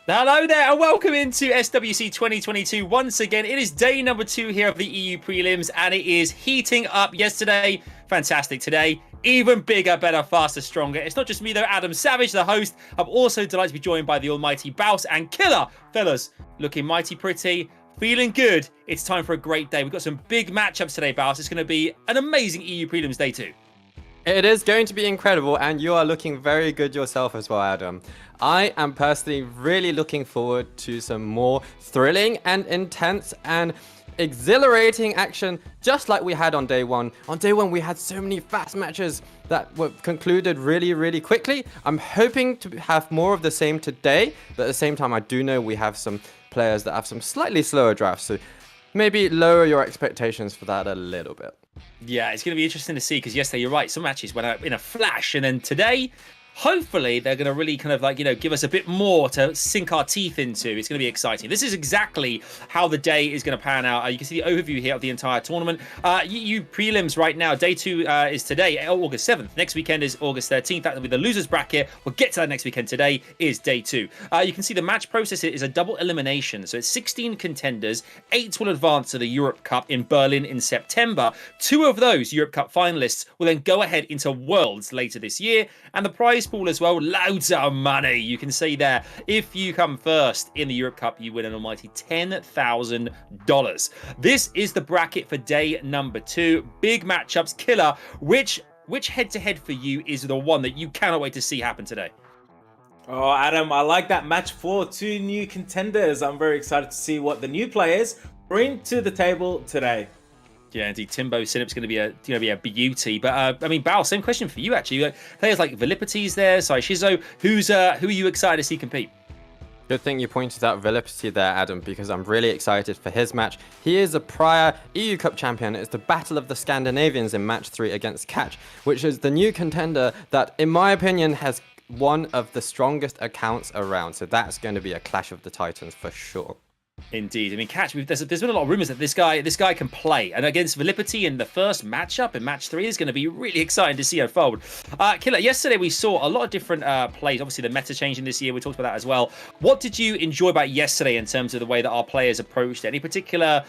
Hello there and welcome into SWC 2022 once again. It is day number 2 here of the EU prelims and it is heating up. Yesterday, fantastic. Today, even bigger, better, faster, stronger. It's not just me though, Adam Savage, the host. I'm also delighted to be joined by the almighty Baus and Killer. Fellas, looking mighty pretty, feeling good. It's time for a great day. We've got some big matchups today, Baus. It's going to be an amazing EU prelims day 2. It is going to be incredible, and you are looking very good yourself as well, Adam. I am personally really looking forward to some more thrilling and intense and exhilarating action, just like we had on day 1. On day 1, we had so many fast matches that were concluded really quickly. I'm hoping to have more of the same today, but at the same time, I do know we have some players that have some slightly slower drafts, so maybe lower your expectations for that a little bit. Yeah, it's going to be interesting to see because yesterday, you're right, some matches went out in a flash, and then today, hopefully, they're going to really kind of like, give us a bit more to sink our teeth into. It's going to be exciting. This is exactly how the day is going to pan out. You can see the overview here of the entire tournament. EU prelims right now. Day 2 is today, August 7th. Next weekend is August 13th. That will be the losers bracket. We'll get to that next weekend. Today is day 2. You can see the match process is a double elimination. So it's 16 contenders. 8 will advance to the Europe Cup in Berlin in September. 2 of those Europe Cup finalists will then go ahead into Worlds later this year. And the prize pool as well, loads of money. You can see there, if you come first in the Europe Cup, you win an almighty $10,000. This is the bracket for day number 2. Big matchups. Killer, which head-to-head for you is the one that you cannot wait to see happen today? Oh, Adam, I like that match 4. 2 new contenders. I'm very excited to see what the new players bring to the table today. Yeah, indeed. TIMBO, SINIP's going to be a beauty. But I mean, Bao, same question for you actually. Players like VIILIPYTTY's there, SEIISHIZO. Who are you excited to see compete? Good thing you pointed out VIILIPYTTY there, Adam, because I'm really excited for his match. He is a prior EU Cup champion. It's the Battle of the Scandinavians in match 3 against Catch, which is the new contender that, in my opinion, has one of the strongest accounts around. So that's going to be a clash of the titans for sure. Indeed. I mean, Catch, there's been a lot of rumors that this guy can play. And against VIILIPYTTY in the first matchup in match 3 is going to be really exciting to see unfold. Killer, yesterday we saw a lot of different plays. Obviously, the meta changing this year. We talked about that as well. What did you enjoy about yesterday in terms of the way that our players approached it? Any particular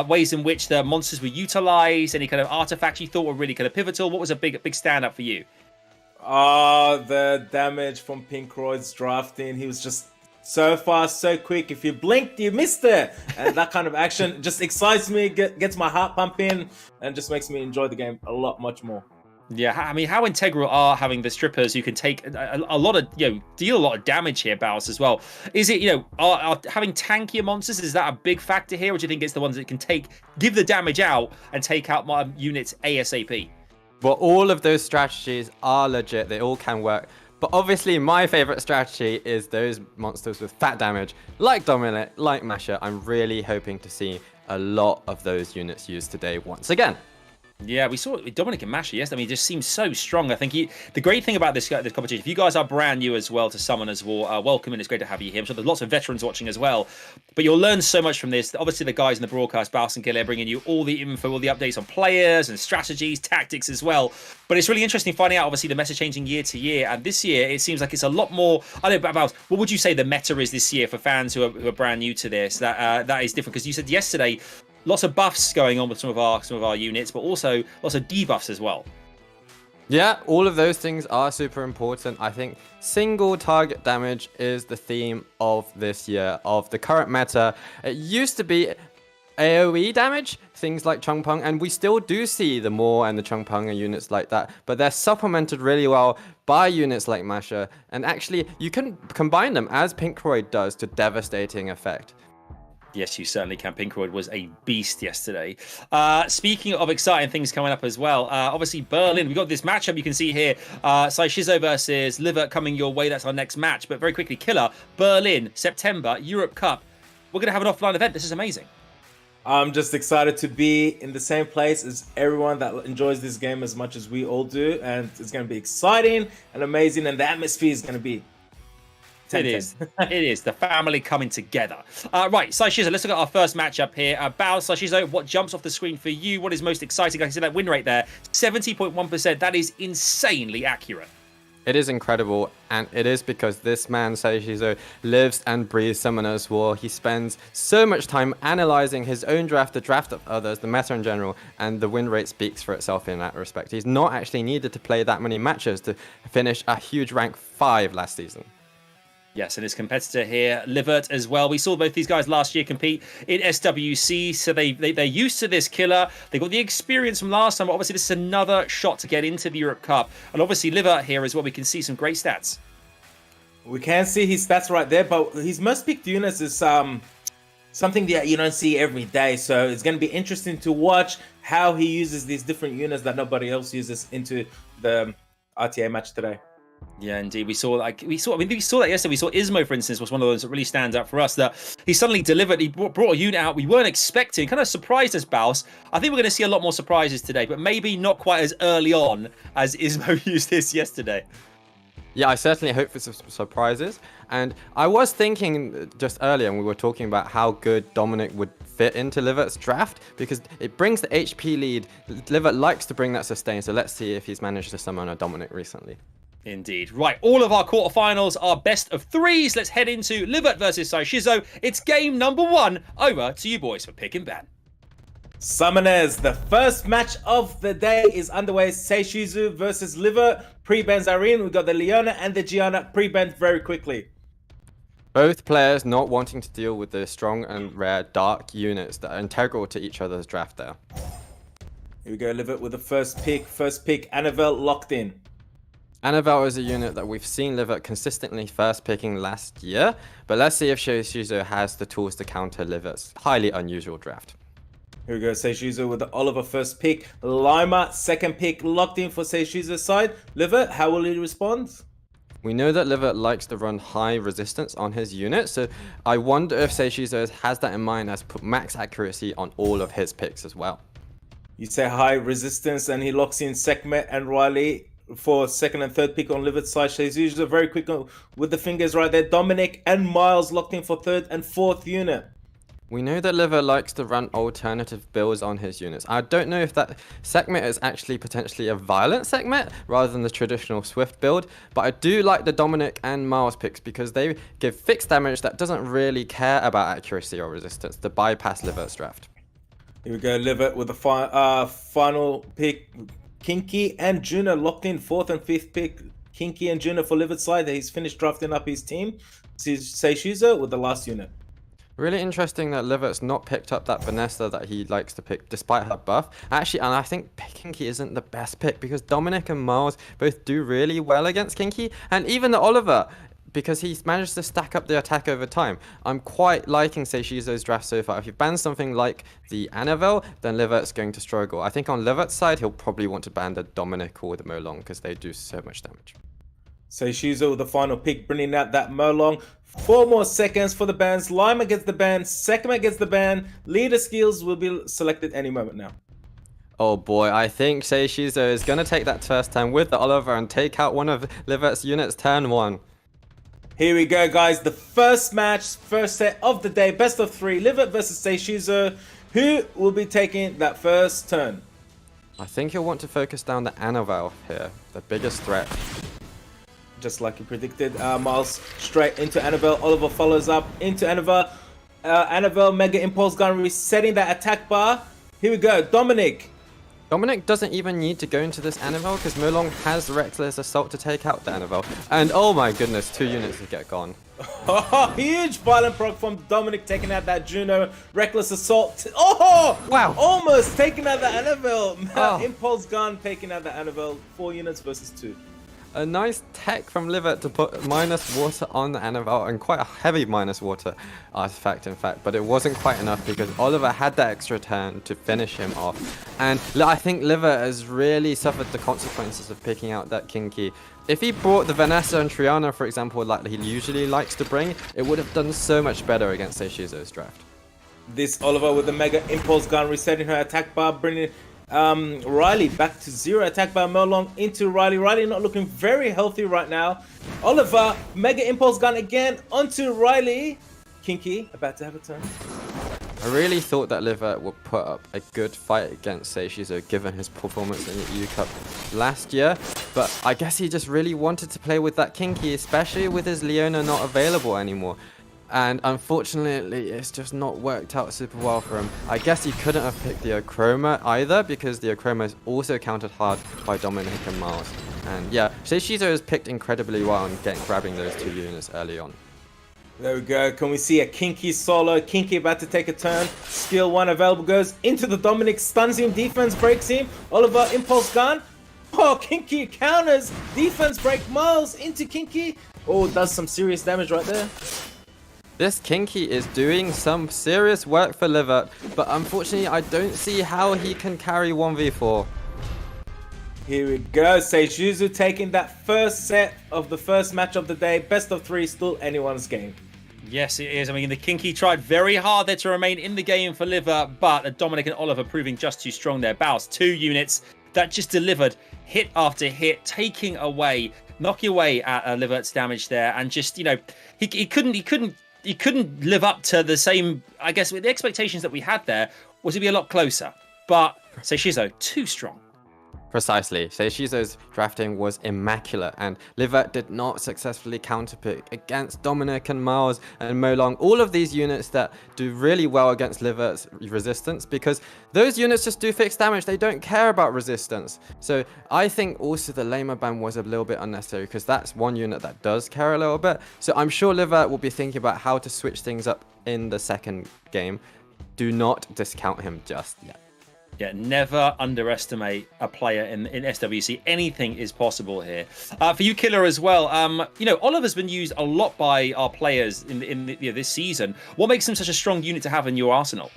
ways in which the monsters were utilized? Any kind of artifacts you thought were really kind of pivotal? What was a big standout for you? The damage from Pinkroyd's drafting. He was just so fast, so quick. If you blinked, you missed it. And that kind of action just excites me, gets my heart pumping, and just makes me enjoy the game much more. Yeah, I mean, how integral are having the strippers who can take a lot of, deal a lot of damage here, Baus, as well? Is it, are having tankier monsters, is that a big factor here? Or do you think it's the ones that can give the damage out and take out my units ASAP? Well, all of those strategies are legit. They all can work. But obviously, my favorite strategy is those monsters with fat damage, like Dominic, like Masha. I'm really hoping to see a lot of those units used today once again. Yeah, we saw Dominic and Masha yesterday. I mean, he just seems so strong. I think the great thing about this competition, if you guys are brand new as well to Summoners War, welcome, and it's great to have you here. I'm sure there's lots of veterans watching as well. But you'll learn so much from this. Obviously, the guys in the broadcast, Baus and Gillet, bringing you all the info, all the updates on players and strategies, tactics as well. But it's really interesting finding out, obviously, the meta changing year to year. And this year, it seems like it's a lot more. I don't know, Baus, what would you say the meta is this year for fans who are brand new to this? That is different because you said yesterday, lots of buffs going on with some of our units, but also lots of debuffs as well. Yeah, all of those things are super important. I think single target damage is the theme of this year, of the current meta. It used to be AoE damage, things like Chungpung, and we still do see the Maw and the Chungpung and units like that, but they're supplemented really well by units like Masha, and actually you can combine them, as Pinkroyd does, to devastating effect. Yes, you certainly can. Pinkroyd was a beast yesterday. Speaking of exciting things coming up as well, obviously Berlin, we've got this matchup you can see here. SEIISHIZO versus LIVERT coming your way. That's our next match. But very quickly, Killer, Berlin, September, Europe Cup. We're going to have an offline event. This is amazing. I'm just excited to be in the same place as everyone that enjoys this game as much as we all do. And it's going to be exciting and amazing. And the atmosphere is going to be It is. It is. The family coming together. Right, SEIISHIZO, let's look at our first matchup here. Baus, SEIISHIZO, what jumps off the screen for you? What is most exciting? I can see that win rate there, 70.1%. That is insanely accurate. It is incredible, and it is because this man, SEIISHIZO, lives and breathes Summoner's War. He spends so much time analyzing his own draft, the draft of others, the meta in general, and the win rate speaks for itself in that respect. He's not actually needed to play that many matches to finish a huge rank 5 last season. Yes, and his competitor here, LIVERT, as well. We saw both these guys last year compete in SWC, so they're used to this killer. They got the experience from last time, but obviously this is another shot to get into the Europe Cup. And obviously LIVERT here as well, we can see some great stats. We can see his stats right there, but his most picked units is something that you don't see every day. So it's going to be interesting to watch how he uses these different units that nobody else uses into the RTA match today. Yeah, indeed. We saw that yesterday. We saw ISMO, for instance, was one of those that really stands out for us. That he suddenly delivered. He brought a unit out we weren't expecting. Kind of surprised us, Baus. I think we're going to see a lot more surprises today, but maybe not quite as early on as ISMO used this yesterday. Yeah, I certainly hope for some surprises. And I was thinking just earlier, and we were talking about how good Dominic would fit into LIVERT's draft, because it brings the HP lead. LIVERT likes to bring that sustain, so let's see if he's managed to summon a Dominic recently. Indeed. Right, all of our quarterfinals are best of 3s. Let's head into LIVERT versus SEIISHIZO. It's game number 1. Over to you boys for pick and ban. Summoners, the first match of the day is underway. SEIISHIZO versus LIVERT. Pre-bans are in. We've got the Leona and the Gianna pre-banned very quickly. Both players not wanting to deal with the strong and rare dark units that are integral to each other's draft there. Here we go, LIVERT with the first pick. First pick, Annabelle locked in. Annabelle is a unit that we've seen LIVERT consistently first picking last year, but let's see if SEIISHIZO has the tools to counter LIVERT's highly unusual draft. Here we go, SEIISHIZO with the Oliver first pick. Lima second pick locked in for SEIISHIZO's side. LIVERT, how will he respond? We know that LIVERT likes to run high resistance on his unit, so I wonder if SEIISHIZO has that in mind, has put max accuracy on all of his picks as well. You say high resistance and he locks in Sekhmet and Riley for second and third pick on LIVERT's side. SEIISHIZO very quick with the fingers right there. Dominic and Miles locked in for third and fourth unit. We know that LIVERT likes to run alternative builds on his units. I don't know if that Sekhmet is actually potentially a violent Sekhmet rather than the traditional Swift build, but I do like the Dominic and Miles picks because they give fixed damage that doesn't really care about accuracy or resistance to bypass LIVERT's draft. Here we go, LIVERT with the final pick. Kinky and Juno locked in fourth and fifth pick. Kinky and Juno for LIVERT's side. He's finished drafting up his team. SEIISHIZO with the last unit. Really interesting that LIVERT's not picked up that Vanessa that he likes to pick despite her buff. Actually, and I think Kinky isn't the best pick because Dominic and Miles both do really well against Kinky, and even the Oliver, because he's managed to stack up the attack over time. I'm quite liking SEIISHIZO's draft so far. If you ban something like the Annabelle, then LIVERT's going to struggle. I think on LIVERT's side, he'll probably want to ban the Dominic or the Molong because they do so much damage. SEIISHIZO with the final pick, bringing out that Molong. 4 more seconds for the bans. Lima gets the ban. Sekhmet gets the ban. Leader skills will be selected any moment now. Oh boy, I think SEIISHIZO is going to take that first time with the Oliver and take out one of LIVERT's units turn 1. Here we go, guys. The first match, first set of the day. Best of 3. LIVERT versus SEIISHIZO. Who will be taking that first turn? I think you'll want to focus down the Annabelle here, the biggest threat. Just like he predicted, Miles straight into Annabelle. Oliver follows up into Annabelle. Annabelle Mega Impulse Gun resetting that attack bar. Here we go, Dominic. Dominic doesn't even need to go into this Annabelle because Molong has Reckless Assault to take out the Annabelle. And oh my goodness, 2 units to get gone. Huge violent proc from Dominic taking out that Juno. Reckless Assault. Oh! Wow. Almost taking out the Annabelle. Oh. Impulse Gun taking out the Annabelle. 4 units versus 2. A nice tech from LIVERT to put minus water on the Annabelle, and quite a heavy minus water artifact in fact, but it wasn't quite enough because Oliver had that extra turn to finish him off. And I think LIVERT has really suffered the consequences of picking out that Kinky. If he brought the Vanessa and Triana, for example, like he usually likes to bring, it would have done so much better against SEIISHIZO's draft. This Oliver with the Mega Impulse Gun resetting her attack bar, bringing Riley back to 0 attack by Molong into Riley. Riley not looking very healthy right now. Oliver, Mega Impulse Gun again onto Riley. Kinky about to have a turn. I really thought that LIVERT would put up a good fight against SEIISHIZO given his performance in the EU Cup last year. but I guess he just really wanted to play with that Kinky, especially with his Leona not available anymore. And unfortunately, it's just not worked out super well for him. I guess he couldn't have picked the Achroma either, because the Achroma is also countered hard by Dominic and Miles. And yeah, SEIISHIZO has picked incredibly well in grabbing those 2 units early on. There we go. Can we see a Kinky solo? Kinky about to take a turn. Skill 1 available, goes into the Dominic, stuns him, defense breaks him. Oliver, impulse gun. Oh, Kinky counters. Defense break Miles into Kinky. Oh, does some serious damage right there. This Kinky is doing some serious work for LIVERT, but unfortunately I don't see how he can carry 1v4. Here we go. SEIISHIZO taking that first set of the first match of the day. Best of 3, still anyone's game. Yes, it is. I mean, the Kinky tried very hard there to remain in the game for LIVERT, but Dominic and Oliver proving just too strong there. Baus, 2 units that just delivered hit after hit, taking away, knocking away at LIVERT's damage there, and just, you know, he couldn't live up to the same, I guess, with the expectations that we had there was to be a lot closer. But SEIISHIZO, too strong. Precisely. SEIISHIZO's drafting was immaculate, and LIVERT did not successfully counterpick against Dominic and Miles and Molong, all of these units that do really well against LIVERT's resistance, because those units just do fixed damage. They don't care about resistance. So I think also the Lamer ban was a little bit unnecessary, because that's one unit that does care a little bit. So I'm sure LIVERT will be thinking about how to switch things up in the second game. Do not discount him just yet. Yeah, never underestimate a player in SWC. Anything is possible here. For you, Killer, as well. You know, Oliver's been used a lot by our players in this season. What makes him such a strong unit to have in your arsenal?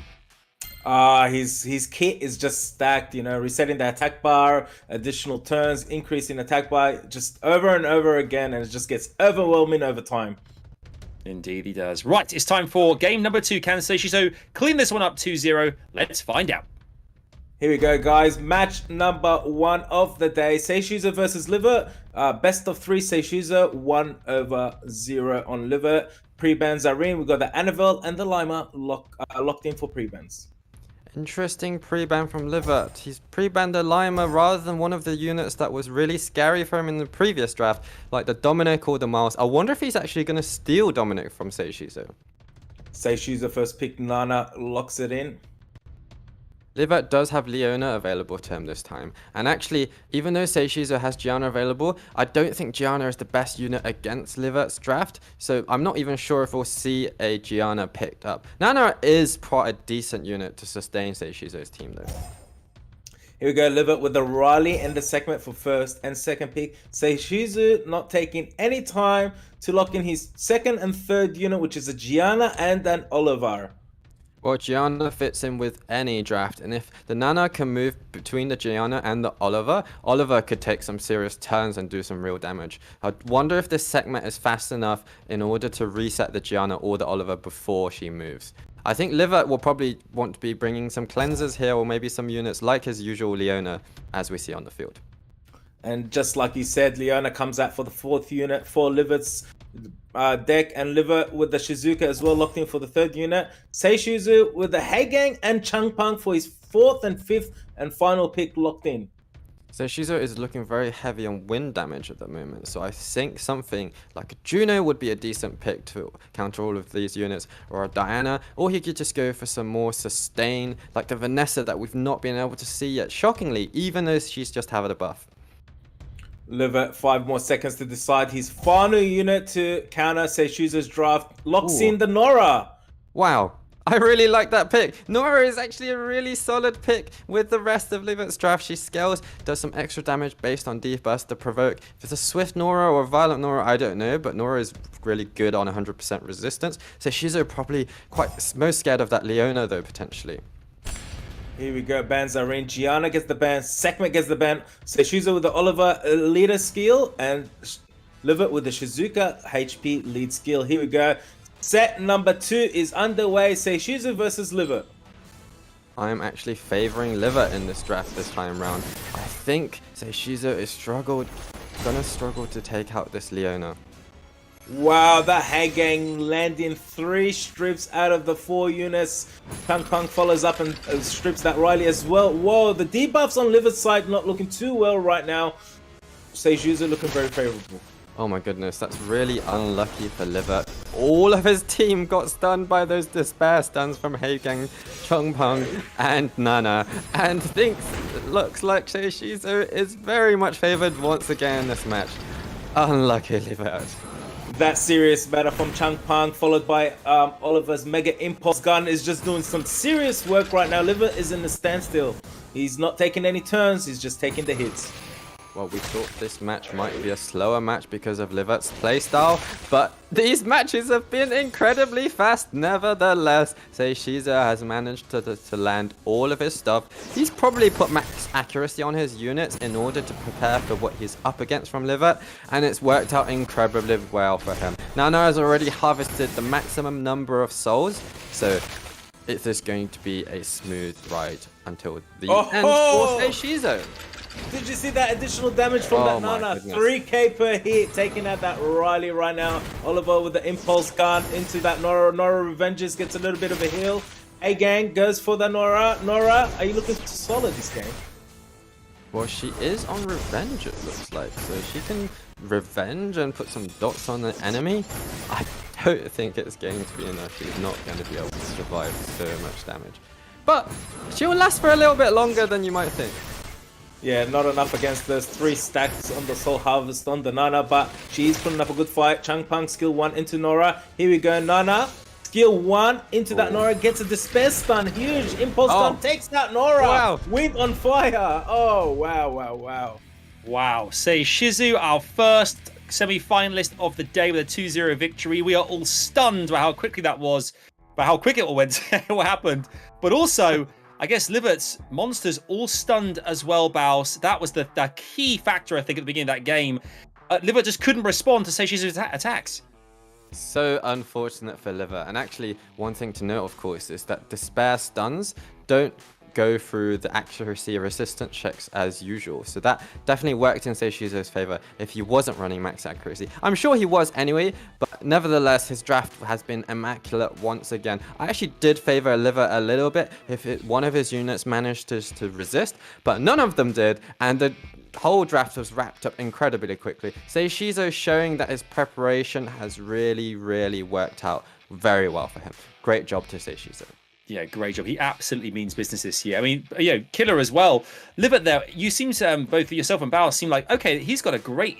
His kit is just stacked, you know, resetting the attack bar, additional turns, increasing attack bar, just over and over again, and it just gets overwhelming over time. Indeed, he does. Right, it's time for game number 2. Can SEIISHIZO clean this one up 2-0? Let's find out. Here we go, guys. Match number 1 of the day. SEIISHIZO versus LIVERT. Best of 3, SEIISHIZO 1/0 on LIVERT. Pre-bans are in. We've got the Annabelle and the Lima locked in for pre-bans. Interesting pre-ban from LIVERT. He's pre-banned the Lima rather than one of the units that was really scary for him in the previous draft, like the Dominic or the Miles. I wonder if he's actually going to steal Dominic from SEIISHIZO. SEIISHIZO first pick, Nana locks it in. LIVERT does have Leona available to him this time, and actually, even though SEIISHIZO has Gianna available, I don't think Gianna is the best unit against LIVERT's draft, so I'm not even sure if we'll see a Gianna picked up. Nana is quite a decent unit to sustain SEIISHIZO's team though. Here we go, LIVERT with the Riley in the segment for first and second pick. SEIISHIZO not taking any time to lock in his second and third unit, which is a Gianna and an Oliver. Well, Gianna fits in with any draft, and if the Nana can move between the Gianna and the Oliver, Oliver could take some serious turns and do some real damage. I wonder if this segment is fast enough in order to reset the Gianna or the Oliver before she moves. I think LIVERT will probably want to be bringing some cleansers here, or maybe some units like his usual Leona, as we see on the field. And just like you said, Leona comes out for the 4th unit for LIVERT's deck, and LIVERT with the Shizuka as well locked in for the 3rd unit. SEIISHIZO with the Heigang and Changpang for his 4th and 5th and final pick locked in. SEIISHIZO is looking very heavy on wind damage at the moment, so I think something like a Juno would be a decent pick to counter all of these units, or a Diana, or he could just go for some more sustain, like the Vanessa that we've not been able to see yet, shockingly, even though she's just had a buff. LIVERT 5 more seconds to decide his final unit to counter SEIISHIZO's draft. Locks in the Nora. Wow, I really like that pick. Nora is actually a really solid pick with the rest of LIVERT's draft. She scales, does some extra damage based on deburst to provoke. If it's a Swift Nora or a Violent Nora, I don't know, but Nora is really good on 100% resistance. SEIISHIZO probably most scared of that Leona though, potentially. Here we go, bans are in. Gianna gets the ban, Sekhmet gets the ban. SEIISHIZO with the Oliver leader skill, and LIVERT with the Shizuka HP lead skill. Here we go. Set number 2 is underway. SEIISHIZO versus LIVERT. I'm actually favoring LIVERT in this draft this time round. I think SEIISHIZO is gonna struggle to take out this Leona. Wow, that Heigang landing 3 strips out of the 4 units. Changpang follows up and strips that Riley as well. Whoa, the debuffs on LIVERT's side not looking too well right now. SEIISHIZO looking very favorable. Oh my goodness, that's really unlucky for LIVERT. All of his team got stunned by those despair stuns from Hagang, Chongpeng, and Nana. And looks like SEIISHIZO is very much favored once again in this match. Unlucky LIVERT. That serious batter from Changpeng, followed by Oliver's Mega Impulse Gun, is just doing some serious work right now. LIVERT is in the standstill. He's not taking any turns, he's just taking the hits. Well, we thought this match might be a slower match because of LIVERT's playstyle, but these matches have been incredibly fast. Nevertheless, SEIISHIZO has managed to land all of his stuff. He's probably put max accuracy on his units in order to prepare for what he's up against from LIVERT, and it's worked out incredibly well for him. Nana has already harvested the maximum number of souls, so it is going to be a smooth ride until the end for SEIISHIZO. Did you see that additional damage from that Nana? 3k per hit, taking out that Riley right now. Oliver with the impulse gun into that Nora. Nora revenges, gets a little bit of a heal. Hey gang, goes for the Nora. Nora, are you looking to solo this game? Well, she is on revenge, it looks like. So she can revenge and put some dots on the enemy. I don't think it's going to be enough. She's not going to be able to survive so much damage. But she'll last for a little bit longer than you might think. Yeah, not enough against those 3 stacks on the Soul Harvest on the Nana, but she's putting up a good fight. Changpeng skill 1 into Nora. Here we go, Nana. Skill 1 into that Nora, gets a despair stun. Huge impulse stun, takes out Nora. Wow. Wing on fire. Oh, wow, wow, wow. Wow. SEIISHIZO, our first semi-finalist of the day with a 2-0 victory. We are all stunned by how quickly that was, by how quick it all went, what happened. But also, I guess LIVERT's monsters all stunned as well, Baus. That was the key factor, I think, at the beginning of that game. LIVERT just couldn't respond to SEIISHIZO's attacks. So unfortunate for LIVERT. And actually, one thing to note, of course, is that despair stuns don't go through the accuracy resistance checks as usual. So that definitely worked in SEIISHIZO's favor if he wasn't running max accuracy. I'm sure he was anyway, but nevertheless, his draft has been immaculate once again. I actually did favor LIVERT a little bit if one of his units managed to resist, but none of them did, and the whole draft was wrapped up incredibly quickly. SEIISHIZO showing that his preparation has really worked out very well for him. Great job to SEIISHIZO. Yeah, great job. He absolutely means business this year. I mean, killer as well. LIVERT there, you seem to, both yourself and Bauer seem like, okay, he's got a great,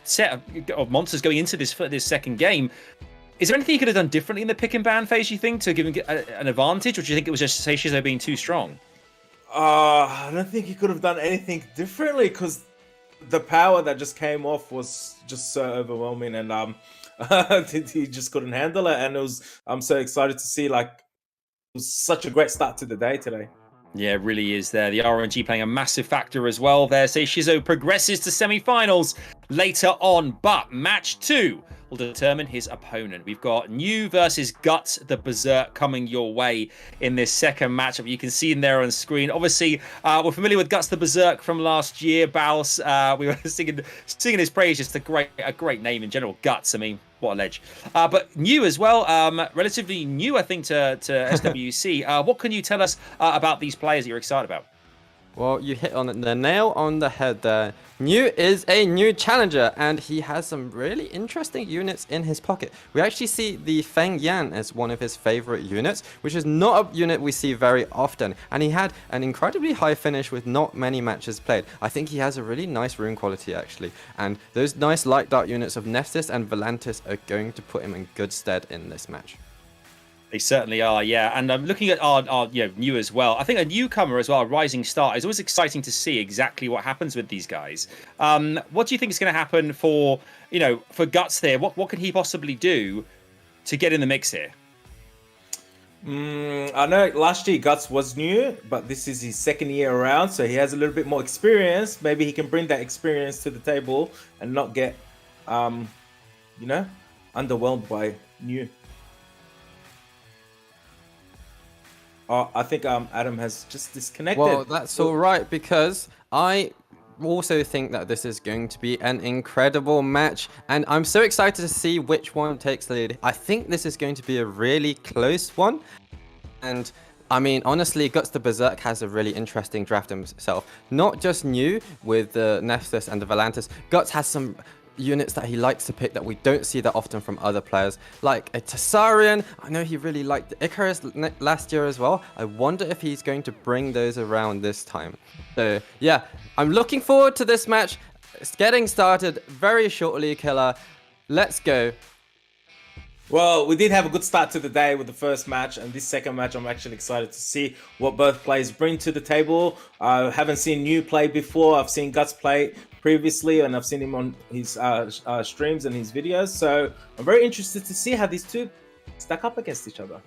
set of monsters going into this second game. Is there anything he could have done differently in the pick and ban phase, you think, to give him an advantage? Or do you think it was just SEIISHIZO being too strong? I don't think he could have done anything differently, because the power that just came off was just so overwhelming, and he just couldn't handle it. And I'm so excited to see, like, it was such a great start to the day today. Yeah, it really is there. The RNG playing a massive factor as well there. SEIISHIZO progresses to semi-finals later on, but match 2 will determine his opponent. We've got New versus Guts the Berserk coming your way in this second matchup. You can see him there on screen. Obviously, we're familiar with Guts the Berserk from last year, Baus. We were singing his praise, just a great name in general. Guts, I mean, what a ledge. But new as well, relatively new, I think, to SWC. What can you tell us about these players that you're excited about? Well, you hit on the nail on the head there. New is a new challenger, and he has some really interesting units in his pocket. We actually see the Feng Yan as one of his favorite units, which is not a unit we see very often. And he had an incredibly high finish with not many matches played. I think he has a really nice rune quality, actually. And those nice light dart units of Nestis and Volantis are going to put him in good stead in this match. They certainly are, yeah. And I'm looking at our new as well. I think a newcomer as well, a rising star, is always exciting to see exactly what happens with these guys. What do you think is going to happen for Guts there? What could he possibly do to get in the mix here? I know last year Guts was new, but this is his second year around, so he has a little bit more experience. Maybe he can bring that experience to the table and not get, underwhelmed by new. I think Adam has just disconnected. Well, that's all right, because I also think that this is going to be an incredible match, and I'm so excited to see which one takes the lead. I think this is going to be a really close one, and I mean, honestly, GUTSTHEBERSERK has a really interesting draft himself. Not just new with the Nephthys and the Volantis. Guts has some units that he likes to pick that we don't see that often from other players, like a Tessarian. I know he really liked the Icarus last year as well. I wonder if he's going to bring those around this time. So yeah, I'm looking forward to this match. It's getting started very shortly, Killer. Let's go. Well, we did have a good start to the day with the first match, and this second match I'm actually excited to see what both players bring to the table. I haven't seen New play before. I've seen Guts play previously, and I've seen him on his streams and his videos. So I'm very interested to see how these two stack up against each other.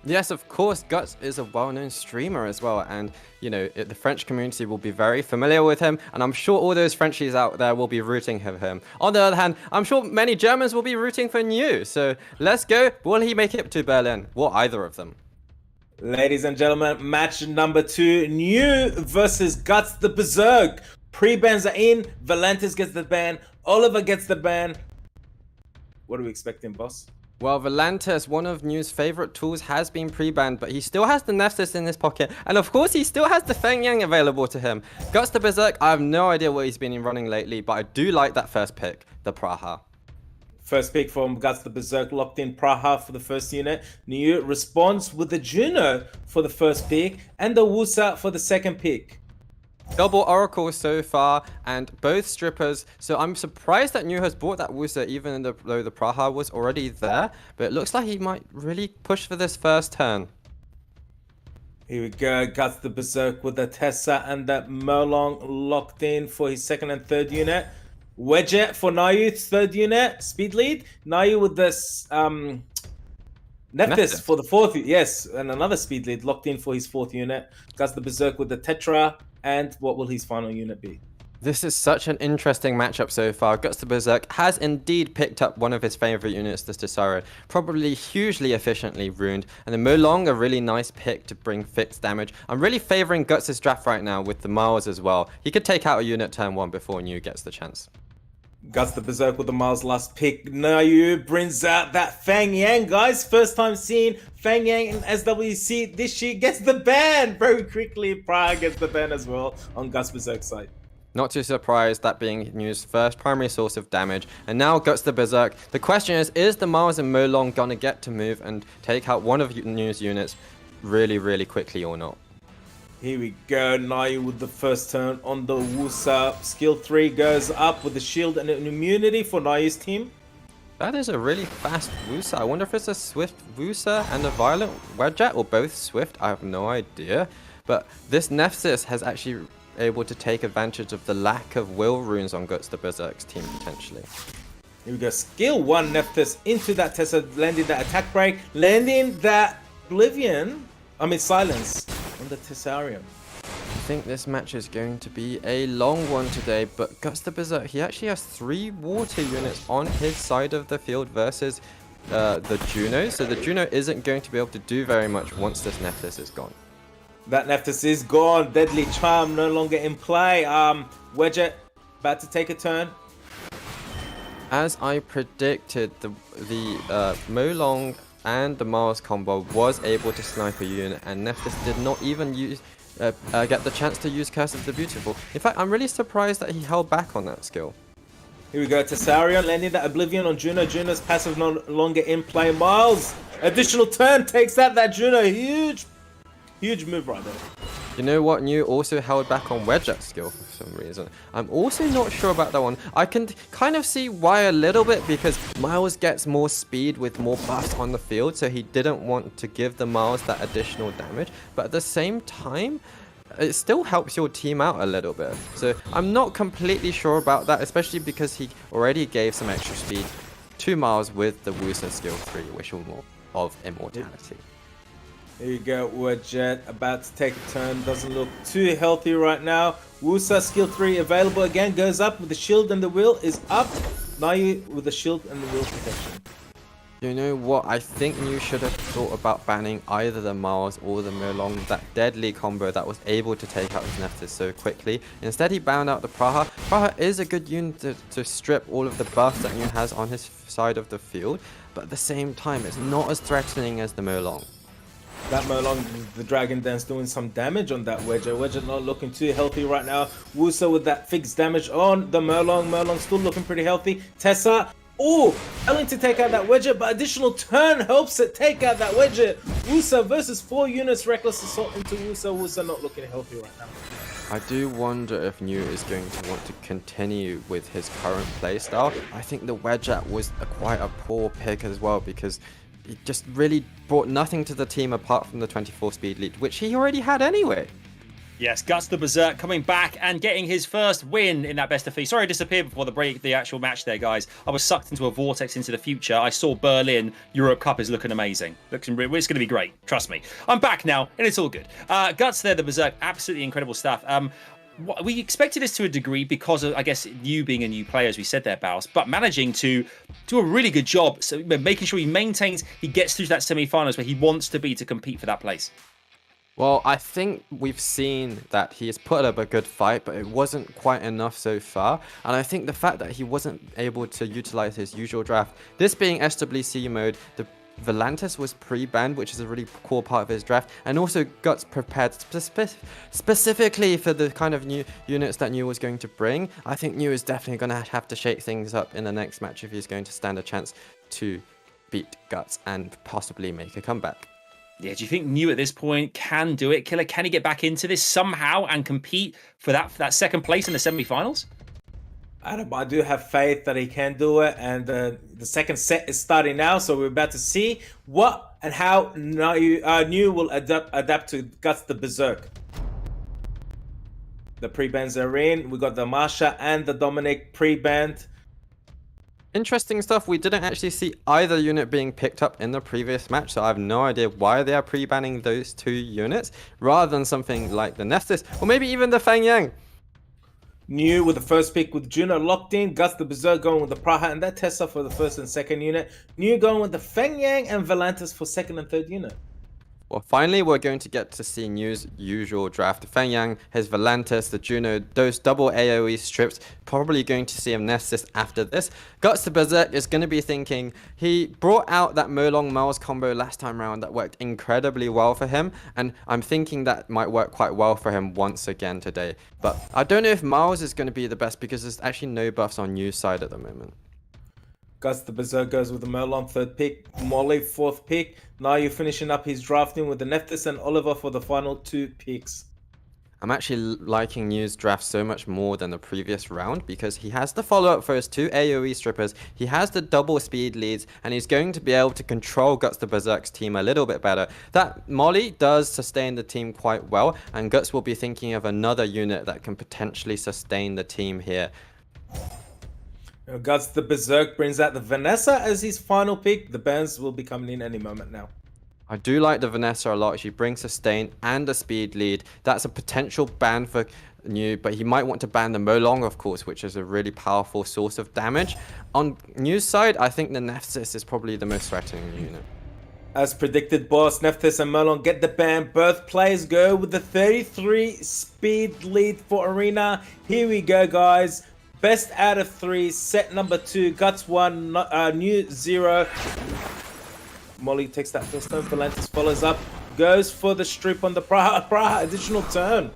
Yes, of course, Guts is a well-known streamer as well, and you know, the French community will be very familiar with him, and I'm sure all those Frenchies out there will be rooting for him. On the other hand, I'm sure many Germans will be rooting for New, so let's go. Will he make it to Berlin? Or either of them? Ladies and gentlemen, match number 2, New versus GUTSTHEBERSERK. Pre-bans are in, Volantis gets the ban, Oliver gets the ban. What are we expecting, boss? Well, Volantis, one of New's favorite tools, has been pre-banned, but he still has the Nephthys in his pocket, and of course he still has the Feng Yang available to him. GUTSTHEBERSERK, I have no idea what he's been running lately, but I do like that first pick, the Praha. First pick from GUTSTHEBERSERK, locked in Praha for the first unit. New responds with the Juno for the first pick, and the Wusa for the second pick. Double Oracle so far, and both strippers. So I'm surprised that New has bought that Wusa even though the Praha was already there. But it looks like he might really push for this first turn. Here we go, GUTSTHEBERSERK with the Tessa and the Molong locked in for his second and third unit. Wedget for Nayu's third unit, speed lead. Nayu with this Nephthys for the fourth, yes, and another speed lead locked in for his fourth unit. GUTSTHEBERSERK with the Tetra. And what will his final unit be? This is such an interesting matchup so far. GUTSTHEBERSERK has indeed picked up one of his favorite units, the Tessarian, probably hugely efficiently ruined, and the Molong, a really nice pick to bring fixed damage. I'm really favoring Guts' draft right now with the Miles as well. He could take out a unit turn 1 before New gets the chance. GUTSTHEBERSERK with the Miles last pick. Nayu brings out that Feng Yang, guys. First time seeing Feng Yang in SWC this year. Gets the ban very quickly. Prague gets the ban as well on GUTSTHEBERSERK's side. Not too surprised, that being New's first primary source of damage. And now GUTSTHEBERSERK. The question is the Miles and Molong gonna get to move and take out one of New's units really quickly or not? Here we go, Nayu with the first turn on the Wusa. Skill 3 goes up with the shield and an immunity for Nayu's team. That is a really fast Wusa. I wonder if it's a swift Wusa and a violent Wedget, or both swift. I have no idea. But this Nephthys has actually able to take advantage of the lack of will runes on GUTSTHEBERSERK's team potentially. Here we go, skill 1 Nephthys into that Tessa, landing that attack break, landing that silence on the Tessarian. I think this match is going to be a long one today, but GUTSTHEBERSERK, he actually has 3 water units on his side of the field versus the Juno, so the Juno isn't going to be able to do very much once this Nephthys is gone. That Nephthys is gone. Deadly Charm no longer in play. Wedget about to take a turn. As I predicted, the Molong and the Miles combo was able to snipe a unit, and Nephthys did not even use get the chance to use Curse of the Beautiful. In fact, I'm really surprised that he held back on that skill. Here we go, Tessarian landing that Oblivion on Juno. Juno's passive no longer in play. Miles, additional turn, takes that Juno. Huge move right there. You know what? New also held back on Wedget's skill for some reason. I'm also not sure about that one. I can kind of see why a little bit, because Miles gets more speed with more buffs on the field, so he didn't want to give the Miles that additional damage. But at the same time, it still helps your team out a little bit. So I'm not completely sure about that, especially because he already gave some extra speed to Miles with the Wusa skill 3, Wish of Immortality. Here you go, Wedget about to take a turn. Doesn't look too healthy right now. Wusa skill 3 available again. Goes up with the shield and the will is up. Nayu with the shield and the will protection. You know what? I think New should have thought about banning either the Miles or the Molong, that deadly combo that was able to take out his Nephthys so quickly. Instead, he banned out the Praha. Praha is a good unit to strip all of the buffs that New has on his side of the field, but at the same time, it's not as threatening as the Molong. That Merlong, the Dragon Dance, doing some damage on that Wedger. Wedger not looking too healthy right now. Wusa with that fixed damage on the Merlong. Merlong still looking pretty healthy. Tessa, oh, failing to take out that Wedger, but additional turn helps it take out that Wedger. Wusa versus 4 units. Reckless Assault into Wusa. Wusa not looking healthy right now. I do wonder if New is going to want to continue with his current playstyle. I think the Wedger was quite a poor pick as well, because he just really brought nothing to the team apart from the 24 speed lead, which he already had anyway. Yes, Guts the Berserk coming back and getting his first win in that best of 3. Sorry I disappeared before the actual match there, guys. I was sucked into a vortex into the future. I saw Berlin. Europe Cup is looking amazing. It's going to be great. Trust me. I'm back now, and it's all good. Guts there, the Berserk. Absolutely incredible stuff. We expected this to a degree because of, I guess, you being a new player, as we said there, Baus, but managing to do a really good job. So making sure he gets through to that semi-finals where he wants to be to compete for that place. Well, I think we've seen that he has put up a good fight, but it wasn't quite enough so far. And I think the fact that he wasn't able to utilize his usual draft, this being SWC mode, the Volantis was pre-banned, which is a really cool part of his draft, and also Guts prepared specifically for the kind of new units that New was going to bring. I think New is definitely going to have to shake things up in the next match if he's going to stand a chance to beat Guts and possibly make a comeback. Yeah, do you think New at this point can do it? Killer, can he get back into this somehow and compete for that second place in the semi-finals? Adam, I do have faith that he can do it, and the second set is starting now, so we're about to see what and how New will adapt to Guts the Berserk. The pre-bans are in. We got the Marsha and the Dominic pre-banned. Interesting stuff. We didn't actually see either unit being picked up in the previous match, so I have no idea why they are pre-banning those 2 units rather than something like the Nestis or maybe even the Feng Yang. New with the first pick with Juno locked in. Guts the Berserk going with the Praha and that Tessa for the first and second unit. New going with the Feng Yang and Volantis for second and third unit. Well, finally, we're going to get to see New's usual draft. The Feng Yang, his Volantis, the Juno, those double AoE strips. Probably going to see him Nestis after this. Guts the Berserk is going to be thinking, he brought out that Merlong Miles combo last time around that worked incredibly well for him. And I'm thinking that might work quite well for him once again today. But I don't know if Miles is going to be the best because there's actually no buffs on New's side at the moment. Guts the Berserk goes with the Merlong third pick, Molly fourth pick. Now you're finishing up his drafting with the Nephthys and Oliver for the final 2 picks. I'm actually liking New's draft so much more than the previous round because he has the follow-up for his 2 AoE strippers, he has the double speed leads, and he's going to be able to control Guts the Berserk's team a little bit better. That Molly does sustain the team quite well, and Guts will be thinking of another unit that can potentially sustain the team here. Guts the Berserk brings out the Vanessa as his final pick. The bans will be coming in any moment now. I do like the Vanessa a lot. She brings sustain and a speed lead. That's a potential ban for New, but he might want to ban the Molong, of course, which is a really powerful source of damage. On New's side, I think the Nephthys is probably the most threatening unit. As predicted, boss, Nephthys and Merlong get the ban. Both players go with the 33 speed lead for Arena. Here we go, guys. Best out of 3, set number 2, Guts 1, New 0. Molly takes that first turn, Volantis follows up, goes for the strip on the Praha, additional turn.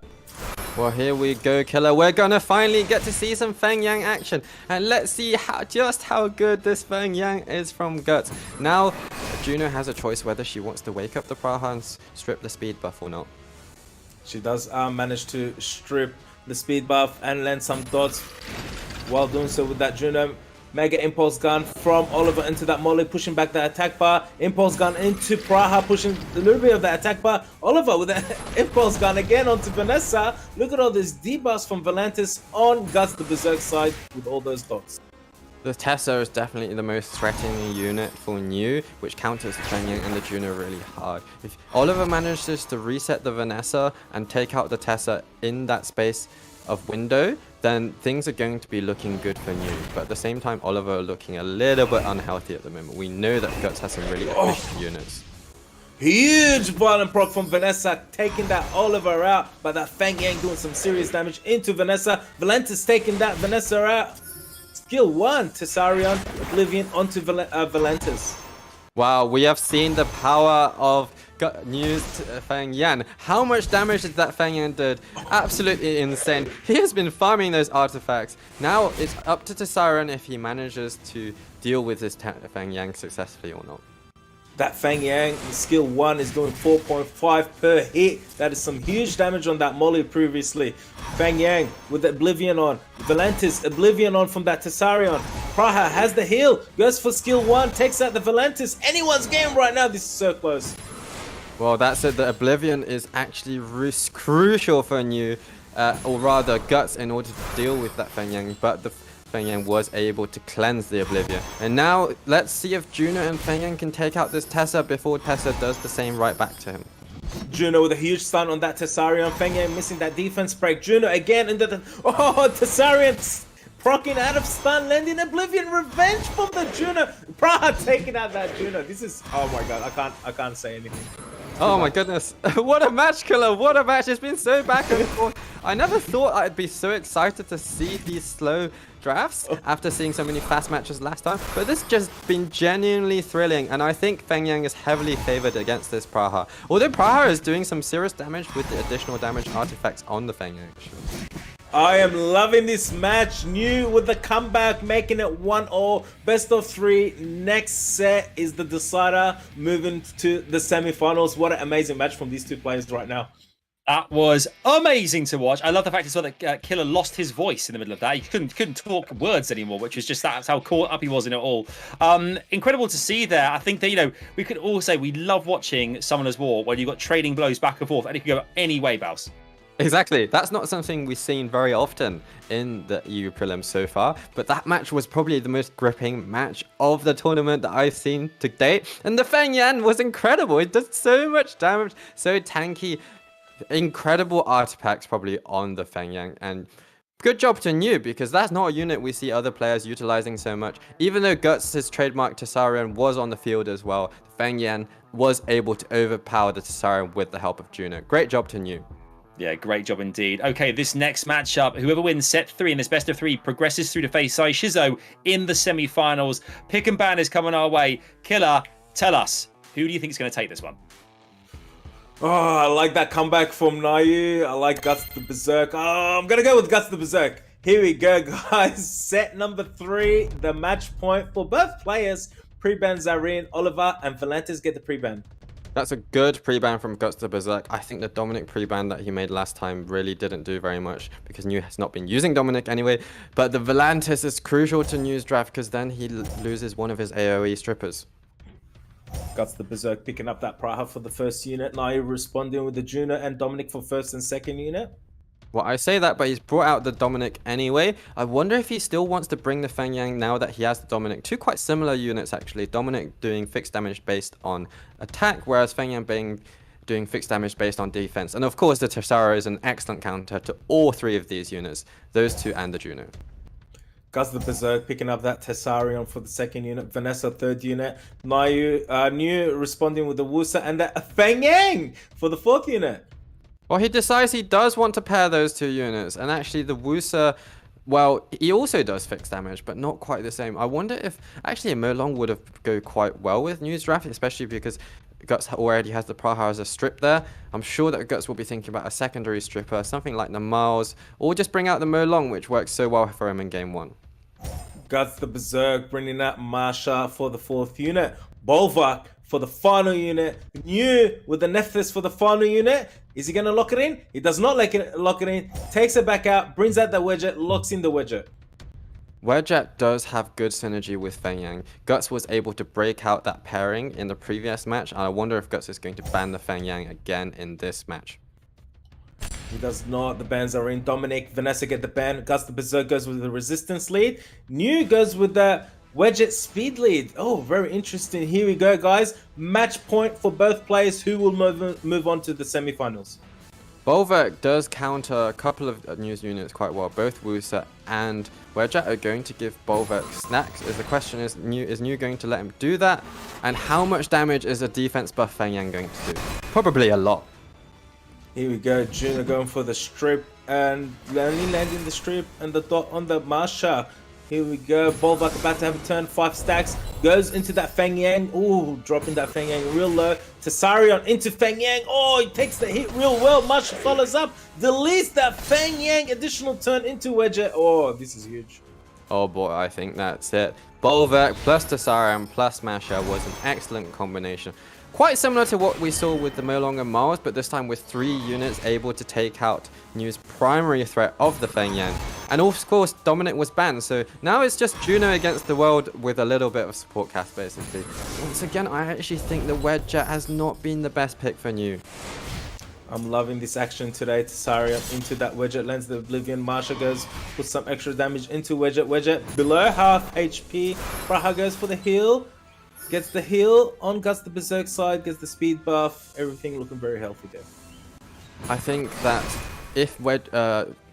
Well, here we go, Killer. We're gonna finally get to see some Feng Yang action. And let's see just how good this Feng Yang is from Guts. Now, Juno has a choice whether she wants to wake up the Praha and strip the speed buff or not. She does manage to strip the speed buff and land some dots while doing so with that Juno. Mega Impulse Gun from Oliver into that Molly, pushing back the attack bar. Impulse Gun into Praha, pushing a little bit of that attack bar. Oliver with that Impulse Gun again onto Vanessa. Look at all these debuffs from Volantis on Guts the Berserk side with all those dots. The Tessa is definitely the most threatening unit for New, which counters the Feng Yang and the Juno really hard. If Oliver manages to reset the Vanessa and take out the Tessa in that space of window, then things are going to be looking good for New. But at the same time, Oliver looking a little bit unhealthy at the moment. We know that Guts has some really efficient units. Huge violent proc from Vanessa, taking that Oliver out, but that Feng Yang doing some serious damage into Vanessa. Volantis taking that Vanessa out. Skill 1, Tessarion, Oblivion onto Volantis. Wow, we have seen the power of got news to Feng Yan. How much damage did that Feng Yan did? Absolutely insane. He has been farming those artifacts. Now it's up to Tsareon if he manages to deal with this Feng Yang successfully or not. That Feng Yang skill 1 is doing 4.5 per hit. That is some huge damage on that molly previously. Feng Yang with the Oblivion on. Valentis, Oblivion on from that Tsareon. Praha has the heal. Goes for skill 1. Takes out the Valentis. Anyone's game right now. This is so close. Well, that's it. The Oblivion is actually crucial for New, or rather Guts, in order to deal with that Feng Yang. But the Feng Yang was able to cleanse the Oblivion. And now let's see if Juno and Feng Yang can take out this Tessa before Tessa does the same right back to him. Juno with a huge stun on that Tsareon. Feng Yang missing that defense break. Juno again into the... Oh, Tsareon procking out of stun, landing Oblivion. Revenge from the Juno. Praha taking out that Juno. This is... Oh my god, I can't say anything. Oh my goodness. What a match, Killer. What a match. It's been so back and forth. I never thought I'd be so excited to see these slow drafts after seeing so many fast matches last time. But this just been genuinely thrilling. And I think Feng Yang is heavily favored against this Praha. Although Praha is doing some serious damage with the additional damage artifacts on the Feng Yang. I am loving this match. New with the comeback, making it 1-0. Best of 3. Next set is the decider, moving to the semifinals. What an amazing match from these two players right now. That was amazing to watch. I love the fact as well that Killer lost his voice in the middle of that. He couldn't talk words anymore, which was just that's how caught up he was in it all. Incredible to see there. I think that, we could all say we love watching Summoner's War when you've got trading blows back and forth and it can go any way, Baus. Exactly. That's not something we've seen very often in the EU prelims so far, but that match was probably the most gripping match of the tournament that I've seen to date. And the Feng Yan was incredible. It does so much damage, so tanky, incredible artifacts probably on the Feng Yang. And good job to New, because that's not a unit we see other players utilizing so much. Even though Guts, his trademark Tsareon, was on the field as well, the Feng Yan was able to overpower the Tsareon with the help of Juno. Great job to New. Yeah, great job indeed. Okay, this next matchup, whoever wins set 3 in this best of 3 progresses through to face SEIISHIZO in the semi-finals. Pick and ban is coming our way. Killer, tell us, who do you think is going to take this one? Oh, I like that comeback from Nayu. I like Guts the Berserk. Oh, I'm going to go with Guts the Berserk. Here we go, guys. Set number 3, the match point for both players. Pre-ban Zareen, Oliver, and Valentis get the pre-ban. That's a good pre-ban from Guts the Berserk. I think the Dominic pre-ban that he made last time really didn't do very much because New has not been using Dominic anyway. But the Valentis is crucial to New's draft because then he loses one of his AoE strippers. Guts the Berserk picking up that Praha for the first unit. Nayu responding with the Juno and Dominic for first and second unit. Well, I say that, but he's brought out the Dominic anyway. I wonder if he still wants to bring the Feng Yang now that he has the Dominic. Two quite similar units, actually. Dominic doing fixed damage based on attack, whereas Feng Yang doing fixed damage based on defense. And of course, the Tessara is an excellent counter to all 3 of these units. Those 2 and the Juno. Guts the Berserk picking up that Tessarion for the second unit. Vanessa, third unit. Nayu, New responding with the Wusa and the Feng Yang for the 4th unit. Well, he decides he does want to pair those 2 units. And actually, the Wusa, well, he also does fixed damage, but not quite the same. I wonder if actually a Molong would have go quite well with New's draft, especially because Guts already has the Praha as a strip there. I'm sure that Guts will be thinking about a secondary stripper, something like the Miles, or just bring out the Molong, which works so well for him in game 1. Guts the Berserk bringing out Marsha for the 4th unit. Bolvar for the final unit. New with the Nephthys for the final unit. Is he going to lock it in? He does not lock it in. Takes it back out. Brings out the Wedget. Locks in the Wedget. Wedget does have good synergy with Feng Yang. Guts was able to break out that pairing in the previous match. And I wonder if Guts is going to ban the Feng Yang again in this match. He does not. The bans are in. Dominic, Vanessa get the ban. Guts the Berserk goes with the resistance lead. New goes with the Wedget speed lead. Oh, very interesting. Here we go, guys. Match point for both players. Who will move on to the semifinals? Bolverk does counter a couple of New's units quite well. Both Wusa and Wedget are going to give Bolverk snacks. The question is New going to let him do that? And how much damage is a defense buff Feng Yang going to do? Probably a lot. Here we go. Juno going for the strip and only landing the strip and the dot on the Marsha. Here we go. Bolvac about to have a turn. 5 stacks. Goes into that Feng Yang. Ooh, dropping that Feng Yang real low. Tsarion into Feng Yang. Oh, he takes the hit real well. Masha follows up. Deletes that Feng Yang. Additional turn into Wedger. Oh, this is huge. Oh boy, I think that's it. Bolvac plus Tsarion plus Masha was an excellent combination. Quite similar to what we saw with the Molong and Mars, but this time with 3 units able to take out New's primary threat of the Feng Yang. And of course, Dominant was banned, so now it's just Juno against the world with a little bit of support cast, basically. Once again, I actually think the Wedge Jet has not been the best pick for New. I'm loving this action today. Tsarion into that Wedget lens. The Oblivion Marsha goes, puts some extra damage into Wedget. Wedget below half HP. Praha goes for the heal. Gets the heal on Guts the Berserk side. Gets the speed buff. Everything looking very healthy there. I think that if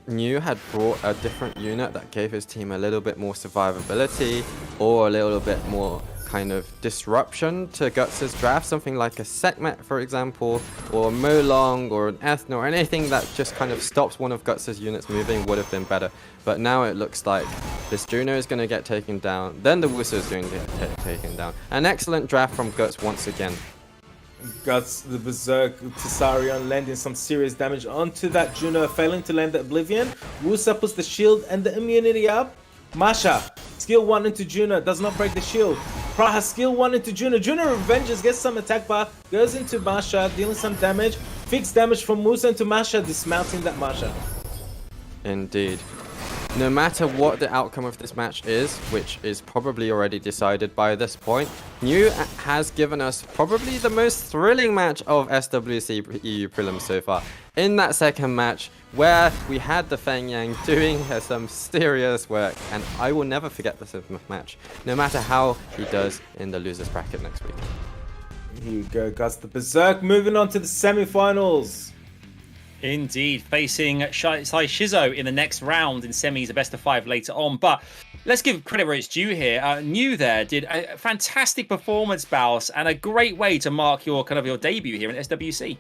New had brought a different unit that gave his team a little bit more survivability or a little bit more kind of disruption to Guts' draft, something like a Sekhmet, for example, or a Molong or an Ethno, or anything that just kind of stops one of Guts' units moving would have been better. But now it looks like this Juno is going to get taken down, then the Wusa is going to get taken down. An excellent draft from Guts once again. Guts the Berserk Tsarion landing some serious damage onto that Juno, failing to land the Oblivion. Wusa puts the shield and the immunity up. Masha, skill 1 into Juno, does not break the shield. Praha, skill 1 into Juno. Juno revenges, gets some attack bar, goes into Masha, dealing some damage. Fixed damage from Wusa into Masha, dismounting that Masha. Indeed. No matter what the outcome of this match is, which is probably already decided by this point, New has given us probably the most thrilling match of SWC EU prelims so far. In that second match, where we had the Feng Yang doing some serious work, and I will never forget this match, no matter how he does in the losers bracket next week. Here we go, Guts the Berserk, moving on to the semi-finals. Indeed, facing SEIISHIZO in the next round in semis, a best of 5 later on. But let's give credit where it's due here. New there did a fantastic performance, Baus, and a great way to mark your your debut here in SWC.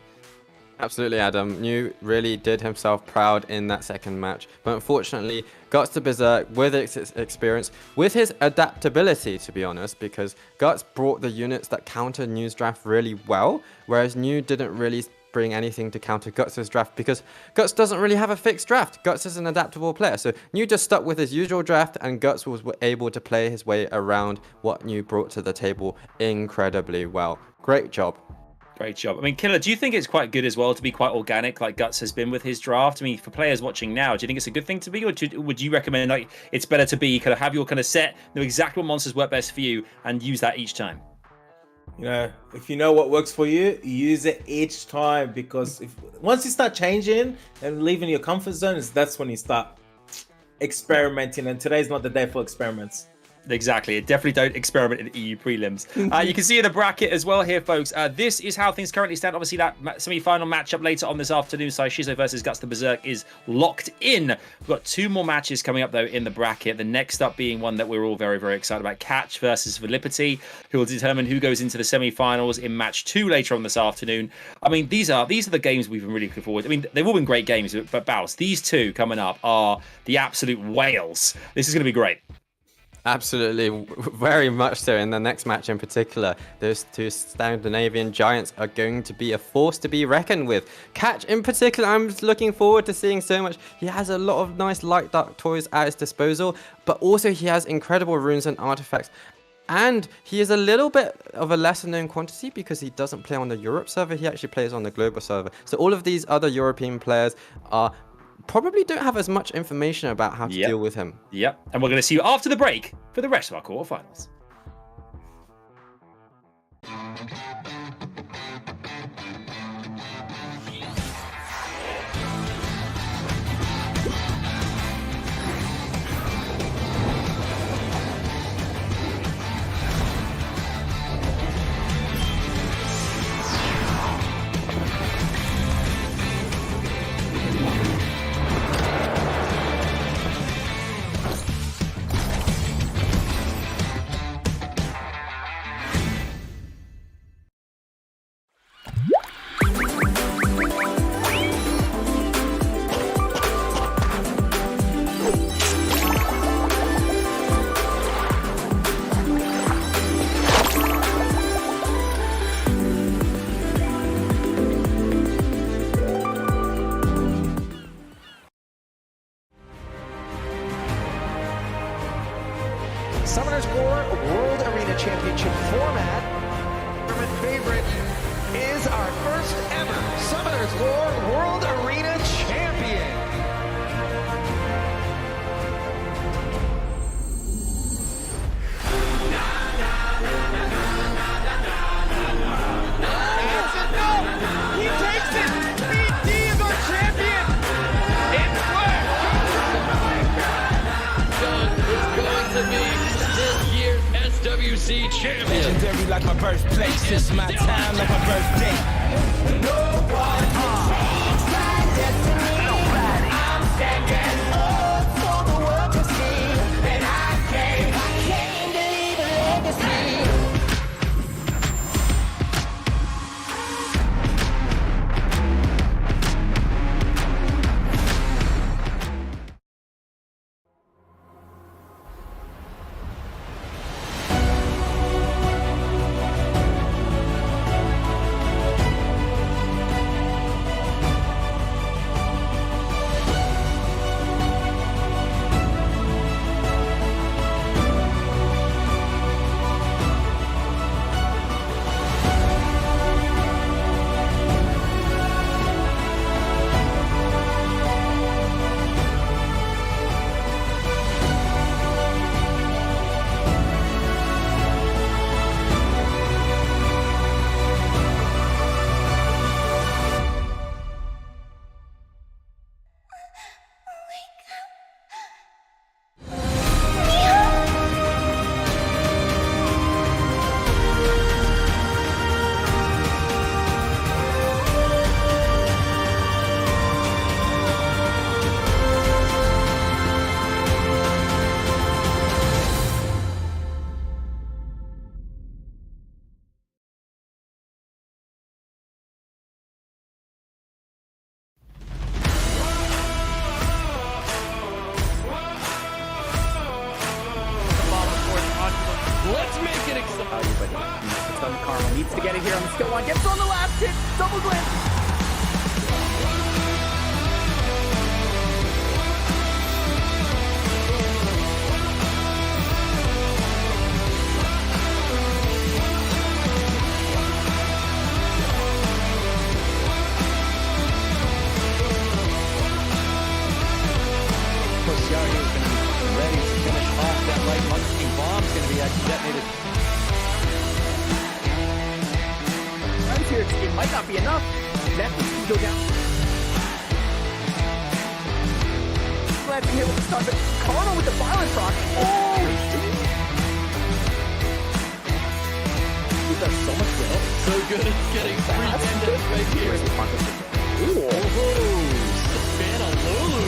Absolutely, Adam. New really did himself proud in that second match, but unfortunately, Guts the Berserk, with its experience, with his adaptability, to be honest, because Guts brought the units that counter New's draft really well, whereas New didn't really bring anything to counter Guts' draft because Guts doesn't really have a fixed draft. Guts is an adaptable player, so New just stuck with his usual draft, and Guts was able to play his way around what New brought to the table incredibly well. Great job. Great job. I mean, Killer, do you think it's quite good as well to be quite organic like Guts has been with his draft? I mean, for players watching now, do you think it's a good thing to be, or would you recommend it's better to be have your set, know exactly what monsters work best for you, and use that each time? You know, if you know what works for you, use it each time, because once you start changing and leaving your comfort zone, that's when you start experimenting, and today's not the day for experiments. Exactly. Definitely don't experiment in EU prelims. You can see in the bracket as well here, folks. This is how things currently stand. Obviously, that semi-final matchup later on this afternoon, SEIISHIZO versus Guts the Berserk, is locked in. We've got 2 more matches coming up, though, in the bracket. The next up being one that we're all very, very excited about. Catch versus VIILIPYTTY, who will determine who goes into the semi-finals in match 2 later on this afternoon. I mean, these are the games we've been really looking forward to. I mean, they've all been great games, but Baus, these 2 coming up are the absolute whales. This is going to be great. Absolutely, very much so. In the next match in particular, those 2 Scandinavian giants are going to be a force to be reckoned with. Catch in particular, I'm just looking forward to seeing so much. He has a lot of nice light dark toys at his disposal, but also he has incredible runes and artifacts. And he is a little bit of a lesser known quantity because he doesn't play on the Europe server, he actually plays on the global server. So all of these other European players are probably don't have as much information about how to deal with him. Yep. And we're going to see you after the break for the rest of our quarterfinals. Smash Lord World Arena Champion. That's enough! He takes it! BD is our champion! It's Doug is going to be this year's SWC champion. Legendary like my birthplace. It's my time like my birthday. Let's make it exciting. Karma needs to get it here on the skill one. Gets on the last hit. Double glance. Here, it might not be enough. That needs to go down. Glancing here with the start, but Karma with the violence rock. Oh! He does so much well. So good at getting free right here. Ooh. Savannah Lulu.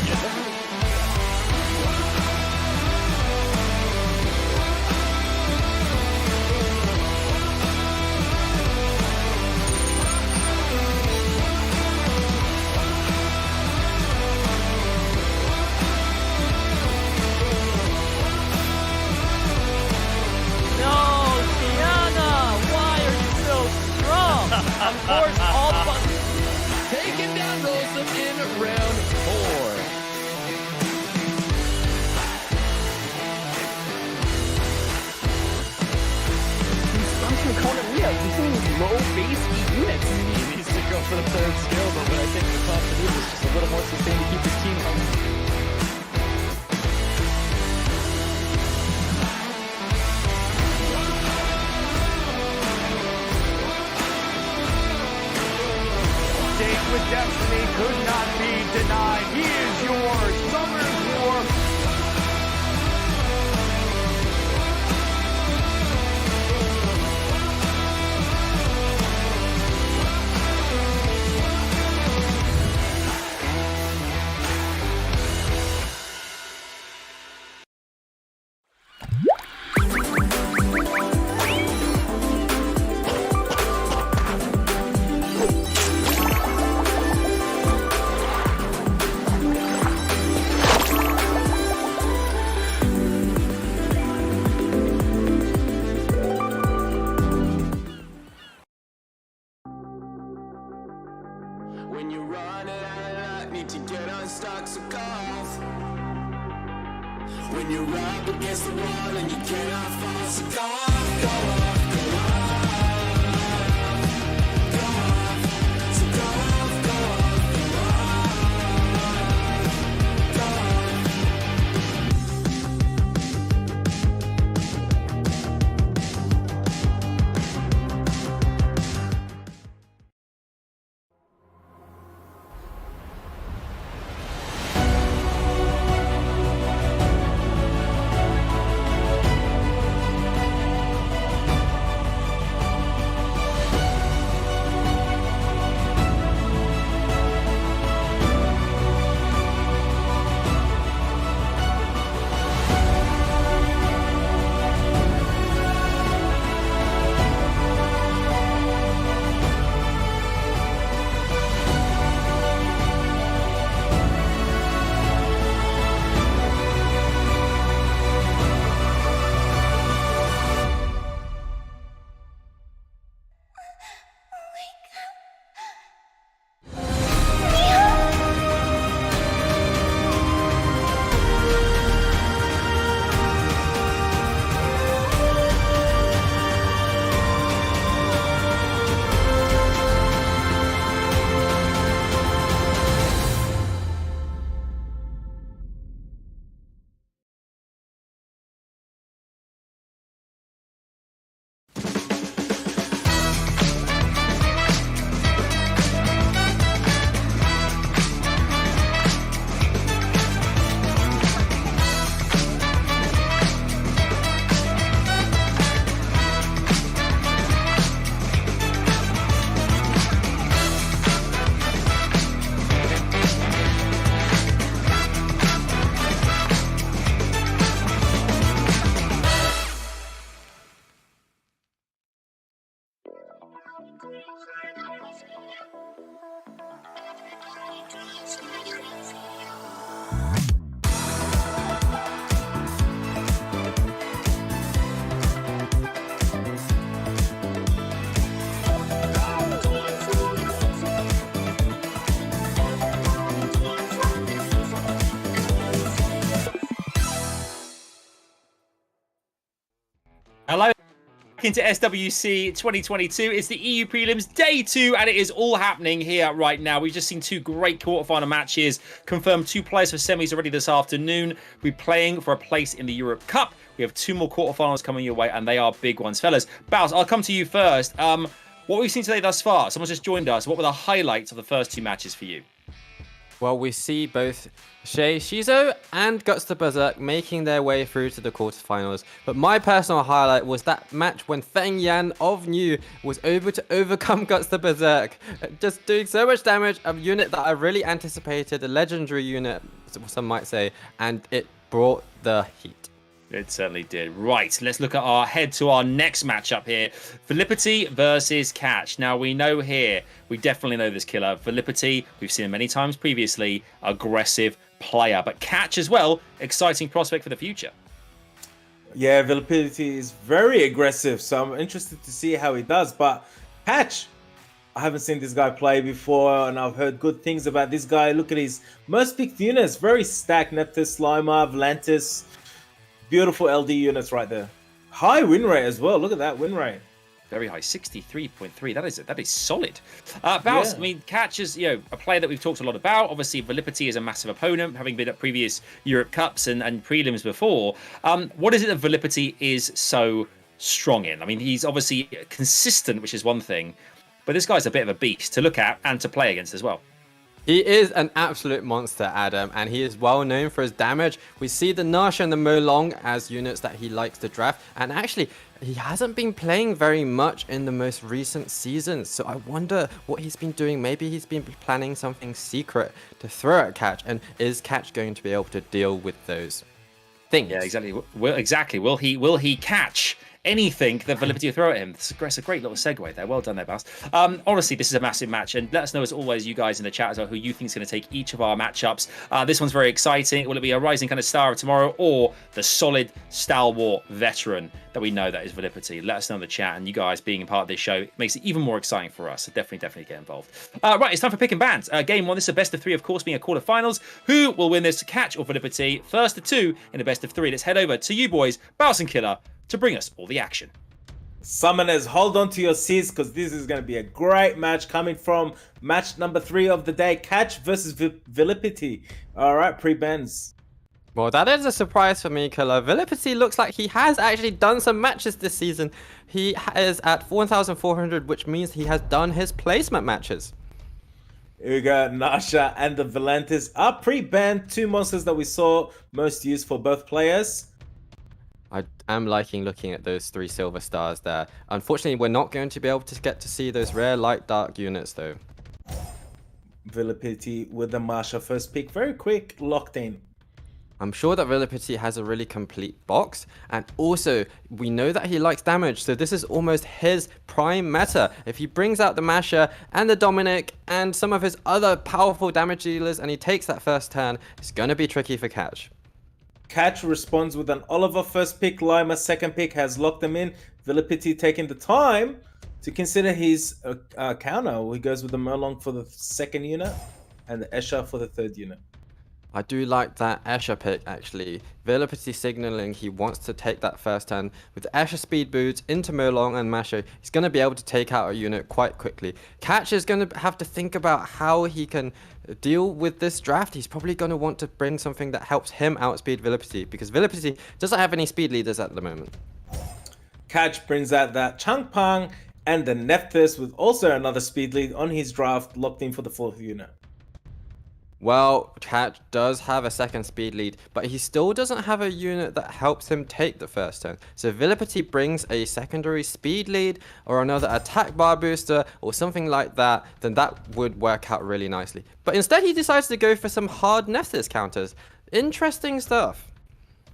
Of course, all the buttons taken down Rosa in round 4. Consumption Conan Leo using these low base units. He needs to go for the third skill, but what I think the top to do is just a little more sustained to keep his team healthy. with destiny could not be denied. He is yours. Summer's War. When you're running out of luck, need to get unstuck, so go off. When you're up against the wall and you cannot fall, so go off, go off, go off, go off, so go off, go Hello. Into SWC 2022. It's the EU prelims day 2, and it is all happening here right now. We've just seen 2 great quarterfinal matches, confirmed 2 players for semis already this afternoon. We're playing for a place in the Europe Cup. We have 2 more quarterfinals coming your way, and they are big ones. Fellas, Bows, I'll come to you first. What we've seen today thus far, someone's just joined us. What were the highlights of the first 2 matches for you? Well, we see both SEIISHIZO and GUTSTHEBERSERK making their way through to the quarterfinals. But my personal highlight was that match when Feng Yan of New was able to overcome GUTSTHEBERSERK. Just doing so much damage, a unit that I really anticipated, a legendary unit, some might say, and it brought the heat. It certainly did. Right, let's look at head to our next matchup here. VIILIPYTTY versus Catch. Now, we know here, we definitely know this killer. VIILIPYTTY, we've seen him many times previously, aggressive player. But Catch as well, exciting prospect for the future. Yeah, VIILIPYTTY is very aggressive, so I'm interested to see how he does. But Catch, I haven't seen this guy play before, and I've heard good things about this guy. Look at his most picked units, very stacked. Nephthys, Slimer, Volantis. Beautiful LD units right there. High win rate as well. Look at that win rate. Very high, 63.3. That is solid. Baus, Yeah. I mean, Catch is a player that we've talked a lot about. Obviously, VIILIPYTTY is a massive opponent, having been at previous Europe Cups and prelims before. What is it that VIILIPYTTY is so strong in? I mean, he's obviously consistent, which is one thing, but this guy's a bit of a beast to look at and to play against as well. He is an absolute monster, Adam, and he is well known for his damage. We see the Nasha and the Molong as units that he likes to draft, and actually, he hasn't been playing very much in the most recent seasons, so I wonder what he's been doing. Maybe he's been planning something secret to throw at Catch, and is Catch going to be able to deal with those things? Yeah, exactly. Well, exactly. Will he catch anything that VIILIPYTTY will throw at him? It's a great little segue there. Well done there, Bas. Honestly, this is a massive match, and let us know as always, you guys in the chat as well, who you think is going to take each of our matchups. This one's very exciting. Will it be a rising kind of star of tomorrow, or the solid stalwart veteran that we know that is VIILIPYTTY? Let us know in the chat, and you guys being a part of this show makes it even more exciting for us. So definitely get involved. Right, it's time for pick and bans. Game 1. This is a best of 3, of course, being a quarterfinals. Who will win this, Catch or VIILIPYTTY? First of 2 in a best of 3. Let's head over to you boys, Baus and Killer, to bring us all the action. Summoners, hold on to your seats because this is going to be a great match coming from match number 3 of the day. Catch versus VIILIPYTTY. All right, pre-bans. Well, that is a surprise for me, Killer. VIILIPYTTY looks like he has actually done some matches this season. He is at 1,400, which means he has done his placement matches. Here we go. Nasha and the Volantis are pre-banned. 2 monsters that we saw most used for both players. I am liking looking at those 3 silver stars there. Unfortunately, we're not going to be able to get to see those rare light dark units though. VIILIPYTTY with the Marsha first pick. Very quick, locked in. I'm sure that VIILIPYTTY has a really complete box, and also we know that he likes damage, so this is almost his prime meta. If he brings out the Masha and the Dominic and some of his other powerful damage dealers and he takes that first turn, it's going to be tricky for Catch. Catch responds with an Oliver first pick. Lima second pick has locked them in. VIILIPYTTY taking the time to consider his counter. He goes with the Merlong for the 2nd unit and the Escher for the 3rd unit. I do like that Escher pick actually. VIILIPYTTY signaling he wants to take that first turn. With Escher speed boots into Molong and Masho, he's going to be able to take out a unit quite quickly. Catch is going to have to think about how he can deal with this draft. He's probably going to want to bring something that helps him outspeed VIILIPYTTY, because VIILIPYTTY doesn't have any speed leaders at the moment. Catch brings out that Changpang and the Nephthys with also another speed lead on his draft, locked in for the 4th unit. Well, Catch does have a 2nd speed lead, but he still doesn't have a unit that helps him take the first turn. So VIILIPYTTY brings a secondary speed lead or another attack bar booster or something like that, then that would work out really nicely. But instead he decides to go for some hard Nephthys counters. Interesting stuff.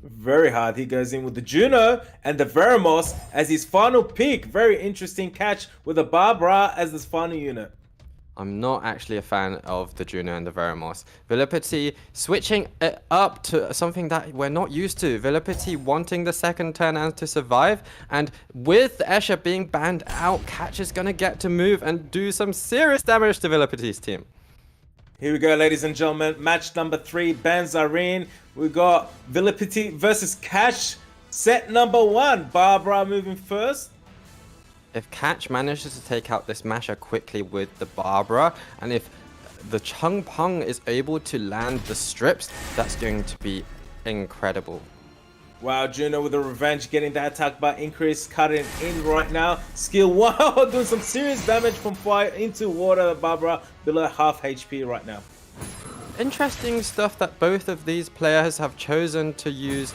Very hard. He goes in with the Juno and the Veramos as his final pick. Very interesting catch with a Barbara as this final unit. I'm not actually a fan of the Juno and the Veramos. VIILIPYTTY switching it up to something that we're not used to. VIILIPYTTY wanting the second turn and to survive. And with Escher being banned out, Catch is going to get to move and do some serious damage to VIILIPYTTY's team. Here we go, ladies and gentlemen. Match number 3, Banzarine. We got VIILIPYTTY versus Catch. Set number 1. Barbara moving first. If Catch manages to take out this Masher quickly with the Barbara, and if the Chung Peng is able to land the strips, that's going to be incredible. Wow, Juno with a revenge, getting that attack bar increase, cutting in right now. Skill 1, doing some serious damage from fire into water. Barbara below half HP right now. Interesting stuff that both of these players have chosen to use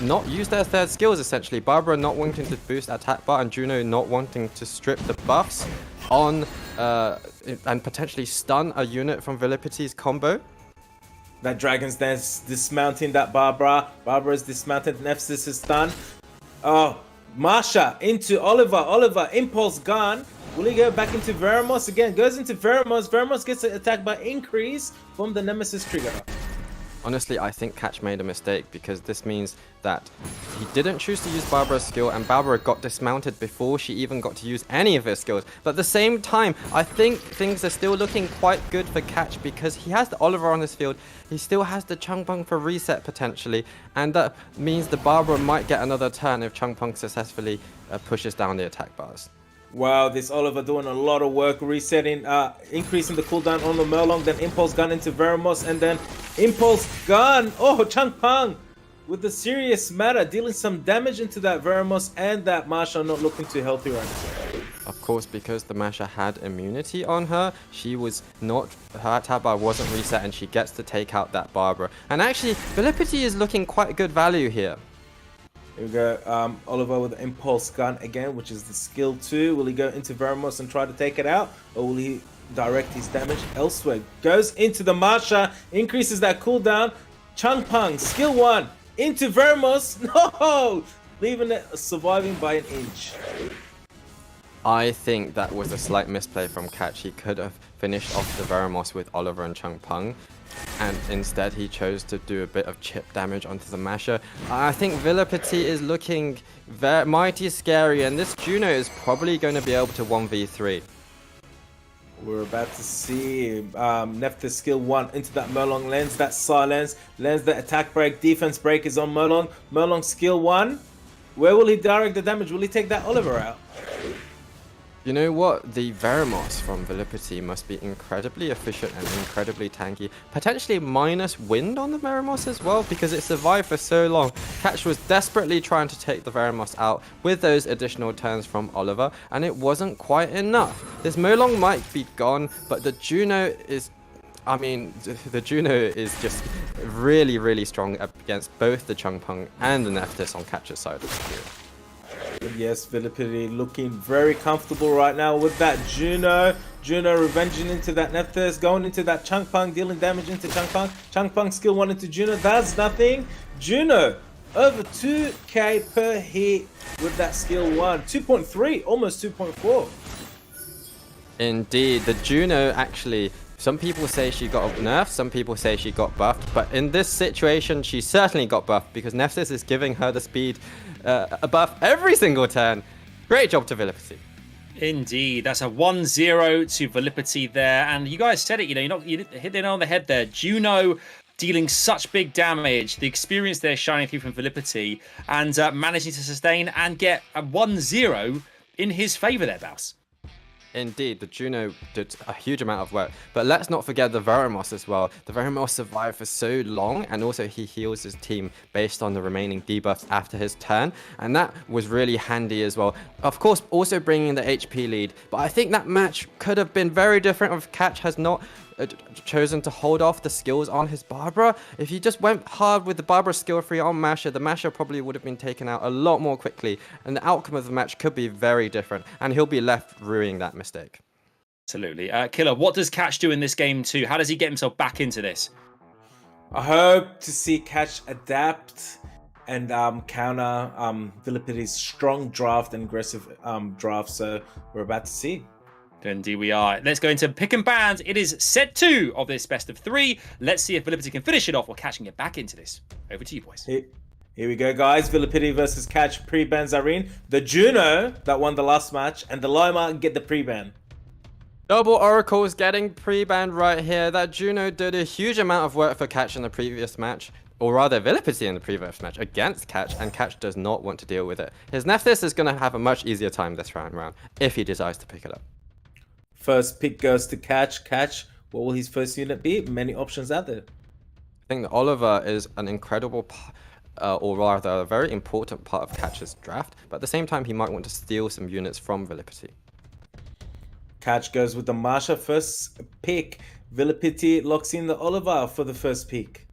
not use their third skills essentially. Barbara not wanting to boost attack bar and Juno not wanting to strip the buffs on and potentially stun a unit from VIILIPYTTY's combo. That Dragon's Dance dismounting that Barbara. Barbara is dismounted. Nephthys is done. Oh, Marsha into Oliver. Oliver, impulse gone. Will he go back into Veramos again? Goes into Veramos. Veramos gets an attack by increase from the Nemesis trigger. Honestly, I think Catch made a mistake because this means that he didn't choose to use Barbara's skill and Barbara got dismounted before she even got to use any of his skills. But at the same time, I think things are still looking quite good for Catch because he has the Oliver on his field. He still has the Chung Peng for reset potentially. And that means the Barbara might get another turn if Chung Peng successfully pushes down the attack bars. Wow, this Oliver doing a lot of work, resetting, increasing the cooldown on the Merlong, then Impulse Gun into Veramos, and then Impulse Gun! Oh, Chung Peng with the serious matter, dealing some damage into that Veramos and that Marsha not looking too healthy right now. Of course, because the Masher had immunity on her, she was not, her attack bar wasn't reset and she gets to take out that Barbara. And actually, VIILIPYTTY is looking quite good value here. Here we go, Oliver with the Impulse Gun again, which is the skill 2. Will he go into Veramos and try to take it out? Or will he direct his damage elsewhere? Goes into the Marsha, increases that cooldown. Chung Peng, skill 1, into Veramos. No! Leaving it surviving by an inch. I think that was a slight misplay from Catch. He could have finished off the Veramos with Oliver and Chung Peng. And instead he chose to do a bit of chip damage onto the Masher. I think VIILIPYTTY is looking very mighty scary and this Juno is probably going to be able to 1v3. We're about to see Nephthys skill 1 into that Merlong, lands that silence, lands the attack break, defense break is on Merlong. Merlong skill 1. Where will he direct the damage? Will he take that Oliver out? You know what? The Veramos from VIILIPYTTY must be incredibly efficient and incredibly tanky. Potentially minus wind on the Veramos as well because it survived for so long. Catch was desperately trying to take the Veramos out with those additional turns from Oliver and it wasn't quite enough. This Merlong might be gone, but the Juno is... I mean, the Juno is just really, really strong up against both the Chung Peng and the Nephthys on Catch's side of the field. Yes, VIILIPYTTY looking very comfortable right now with that Juno. Juno revenging into that Nephthys, going into that Chung Peng, dealing damage into Chung Peng. Chung Peng skill 1 into Juno, that's nothing. Juno, over 2k per hit with that skill 1. 2.3, almost 2.4. Indeed, the Juno actually... Some people say she got nerfed, some people say she got buffed, but in this situation, she certainly got buffed because Nephthys is giving her the speed buff every single turn. Great job to VIILIPYTTY. Indeed, that's a 1-0 to VIILIPYTTY there, and you guys said it. You hit the nail on the head there. Juno dealing such big damage, the experience there shining through from VIILIPYTTY, and managing to sustain and get a 1-0 in his favor there, Baus. Indeed, the Juno did a huge amount of work, but let's not forget the Veramos as well. The Veramos survived for so long, and also he heals his team based on the remaining debuffs after his turn, and that was really handy as well. Of course, also bringing the HP lead, but I think that match could have been very different if Catch has not chosen to hold off the skills on his Barbara. If he just went hard with the Barbara skill 3 on Masher, the Masher probably would have been taken out a lot more quickly, and the outcome of the match could be very different, and he'll be left ruining that mistake. Absolutely. Killer, what does Catch do in this game too? How does he get himself back into this? I hope to see Catch adapt and counter VIILIPYTTY's strong draft and aggressive draft. So we're about to see. Indeed we are. Let's go into pick and bans. It is set 2 of this best of 3. Let's see if VIILIPYTTY can finish it off or Catch can get back into this. Over to you, boys. Here we go, guys. VIILIPYTTY versus Catch pre-ban Zareen. The Juno that won the last match and the Loma get the pre-ban. Double Oracles getting pre-banned right here. That Juno did a huge amount of work for Catch in the previous match. Or rather, VIILIPYTTY in the previous match against Catch, and Catch does not want to deal with it. His Nephthys is going to have a much easier time this round if he decides to pick it up. First pick goes to Catch. Catch, what will his first unit be? Many options out there. I think that Oliver is an incredible, or rather a very important part of Catch's draft, but at the same time he might want to steal some units from VIILIPYTTY. Catch goes with the Marsha first pick. VIILIPYTTY locks in the Oliver for the first pick.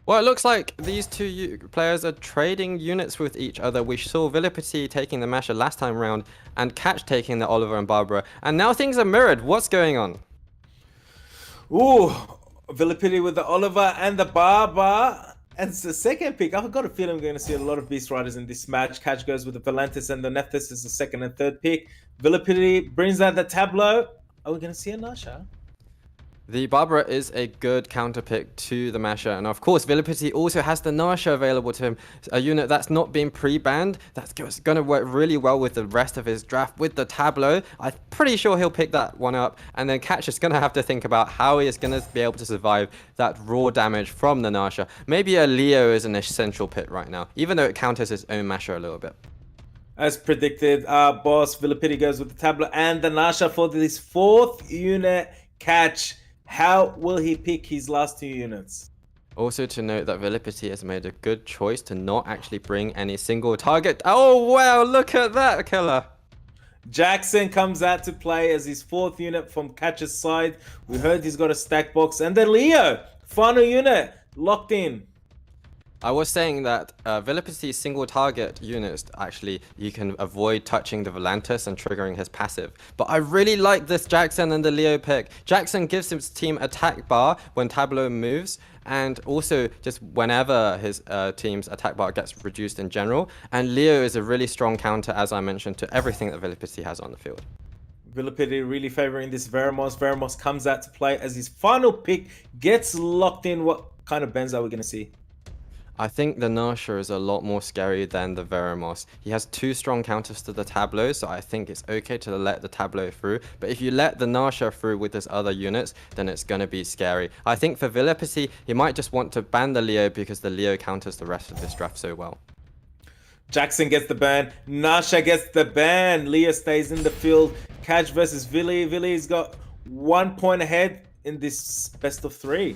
Well, it looks like these two players are trading units with each other. We saw VIILIPYTTY taking the Masha last time round and Catch taking the Oliver and Barbara. And now things are mirrored. What's going on? Ooh, VIILIPYTTY with the Oliver and the Barbara. And it's the second pick. I've got a feeling we're going to see a lot of Beast Riders in this match. Catch goes with the Valantis and the Nephthys is the second and third pick. VIILIPYTTY brings out the Tableau. Are we going to see a Nasha? The Barbara is a good counter pick to the Masha, and of course VIILIPYTTY also has the Nasha available to him, a unit that's not been pre-banned, that's going to work really well with the rest of his draft with the Tableau. I'm pretty sure he'll pick that one up, and then Catch is going to have to think about how he is going to be able to survive that raw damage from the Nasha. Maybe a Leo is an essential pick right now, even though it counters his own Masha a little bit. As predicted, boss VIILIPYTTY goes with the Tableau and the Nasha for this fourth unit. Catch, how will he pick his last two units? Also to note that VIILIPYTTY has made a good choice to not actually bring any single target. Oh wow, look at that killer. Jackson comes out to play as his fourth unit from Catch's side. We heard he's got a stack box. And then Leo, final unit, locked in. I was saying that VIILIPYTTY's single target units, actually, you can avoid touching the Volantis and triggering his passive. But I really like this Jackson and the Leo pick. Jackson gives his team attack bar when Tableau moves, and also just whenever his team's attack bar gets reduced in general. And Leo is a really strong counter, as I mentioned, to everything that VIILIPYTTY has on the field. VIILIPYTTY really favoring this Veramos. Veramos comes out to play as his final pick, gets locked in. What kind of bends are we going to see? I think the Nasha is a lot more scary than the Veramos. He has two strong counters to the Tableau, so I think it's okay to let the Tableau through. But if you let the Nasha through with his other units, then it's going to be scary. I think for VIILIPYTTY, he might just want to ban the Leo because the Leo counters the rest of this draft so well. Jackson gets the ban. Nasha gets the ban. Leo stays in the field. Catch versus Vili. Vili's got 1 point ahead in this best of 3.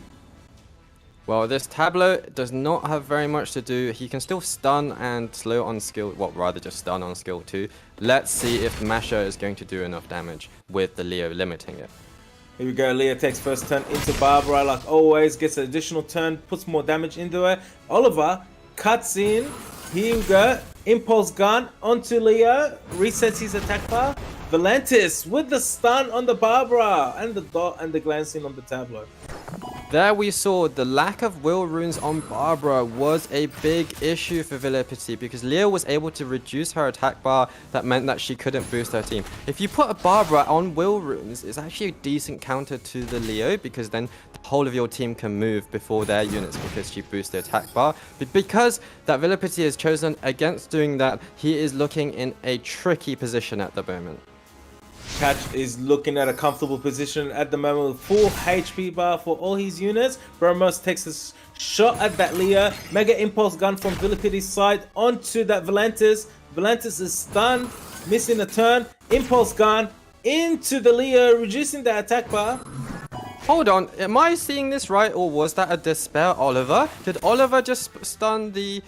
Well, this Tableau does not have very much to do. He can still stun and slow on skill, well, rather just stun on skill 2. Let's see if Masha is going to do enough damage with the Leo limiting it. Here we go. Leo takes first turn into Barbara, like always, gets an additional turn, puts more damage into her. Oliver cuts in. Here we go. Impulse gun onto Leo, resets his attack bar. Valantis with the stun on the Barbara and the dot and the glancing on the Tableau. There we saw the lack of will runes on Barbara was a big issue for VIILIPYTTY because Leo was able to reduce her attack bar. That meant that she couldn't boost her team. If you put a Barbara on will runes, it's actually a decent counter to the Leo because then the whole of your team can move before their units because she boosts the attack bar. But because that VIILIPYTTY has chosen against doing that, he is looking in a tricky position at the moment. Catch is looking at a comfortable position at the moment with full HP bar for all his units. Veramos takes a shot at that Leo. Mega Impulse gun from VIILIPYTTY's side onto that Valantis. Valantis is stunned, missing a turn. Impulse gun into the Leo, reducing the attack bar. Hold on, am I seeing this right or was that a Despair Oliver? Did Oliver just stun the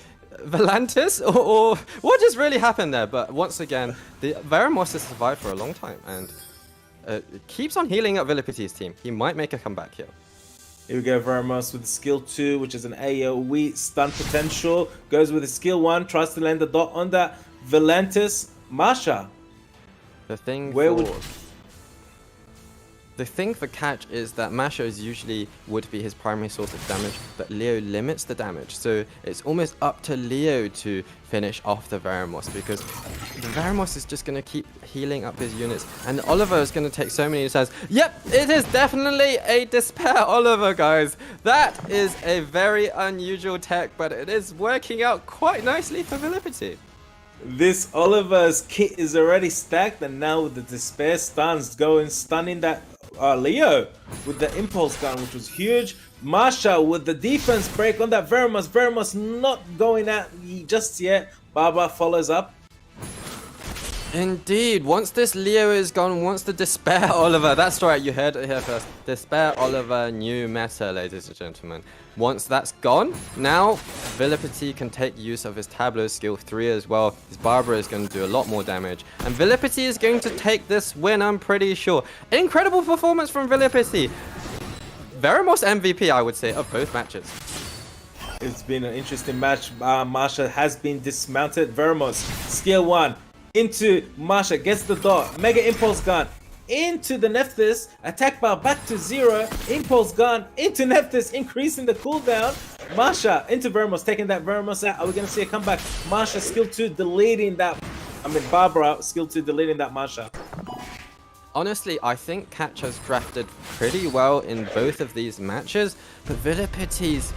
Valantis or what just really happened there? But once again, the Veramos has survived for a long time and it keeps on healing up VIILIPYTTY's team. He might make a comeback here. Here we go, Veramos with skill 2, which is an AoE stun potential. Goes with a skill 1, tries to land the dot on that Valantis. Masha. The The thing for Catch is that Masha is usually would be his primary source of damage, but Leo limits the damage. So it's almost up to Leo to finish off the Veramos, because the Veramos is just going to keep healing up his units. And Oliver is going to take so many attacks. Yep, it is definitely a Despair Oliver, guys. That is a very unusual tech, but it is working out quite nicely for VIILIPYTTY. This Oliver's kit is already stacked, and now with the Despair stuns stunning that Leo with the impulse gun, which was huge. Masha with the defense break on that Veramos. Veramos not going out just yet. Baba follows up. Indeed, once this Leo is gone, once the Despair Oliver, that's right, you heard it here first. Despair Oliver, new meta, ladies and gentlemen. Once that's gone, now VIILIPYTTY can take use of his Tableau skill 3 as well. His Barbara is going to do a lot more damage. And VIILIPYTTY is going to take this win, I'm pretty sure. Incredible performance from VIILIPYTTY. Veramos MVP, I would say, of both matches. It's been an interesting match. Masha has been dismounted. Veramos, skill 1. Into Masha, gets the dot, Mega Impulse Gun, into the Nephthys, attack bar back to 0, Impulse Gun, into Nephthys, increasing the cooldown. Masha into Veramos, taking that Veramos out. Are we going to see a comeback? Masha, skill 2, deleting that, Barbara, skill 2, deleting that Masha. Honestly, I think Catch has drafted pretty well in both of these matches, but VIILIPYTTY's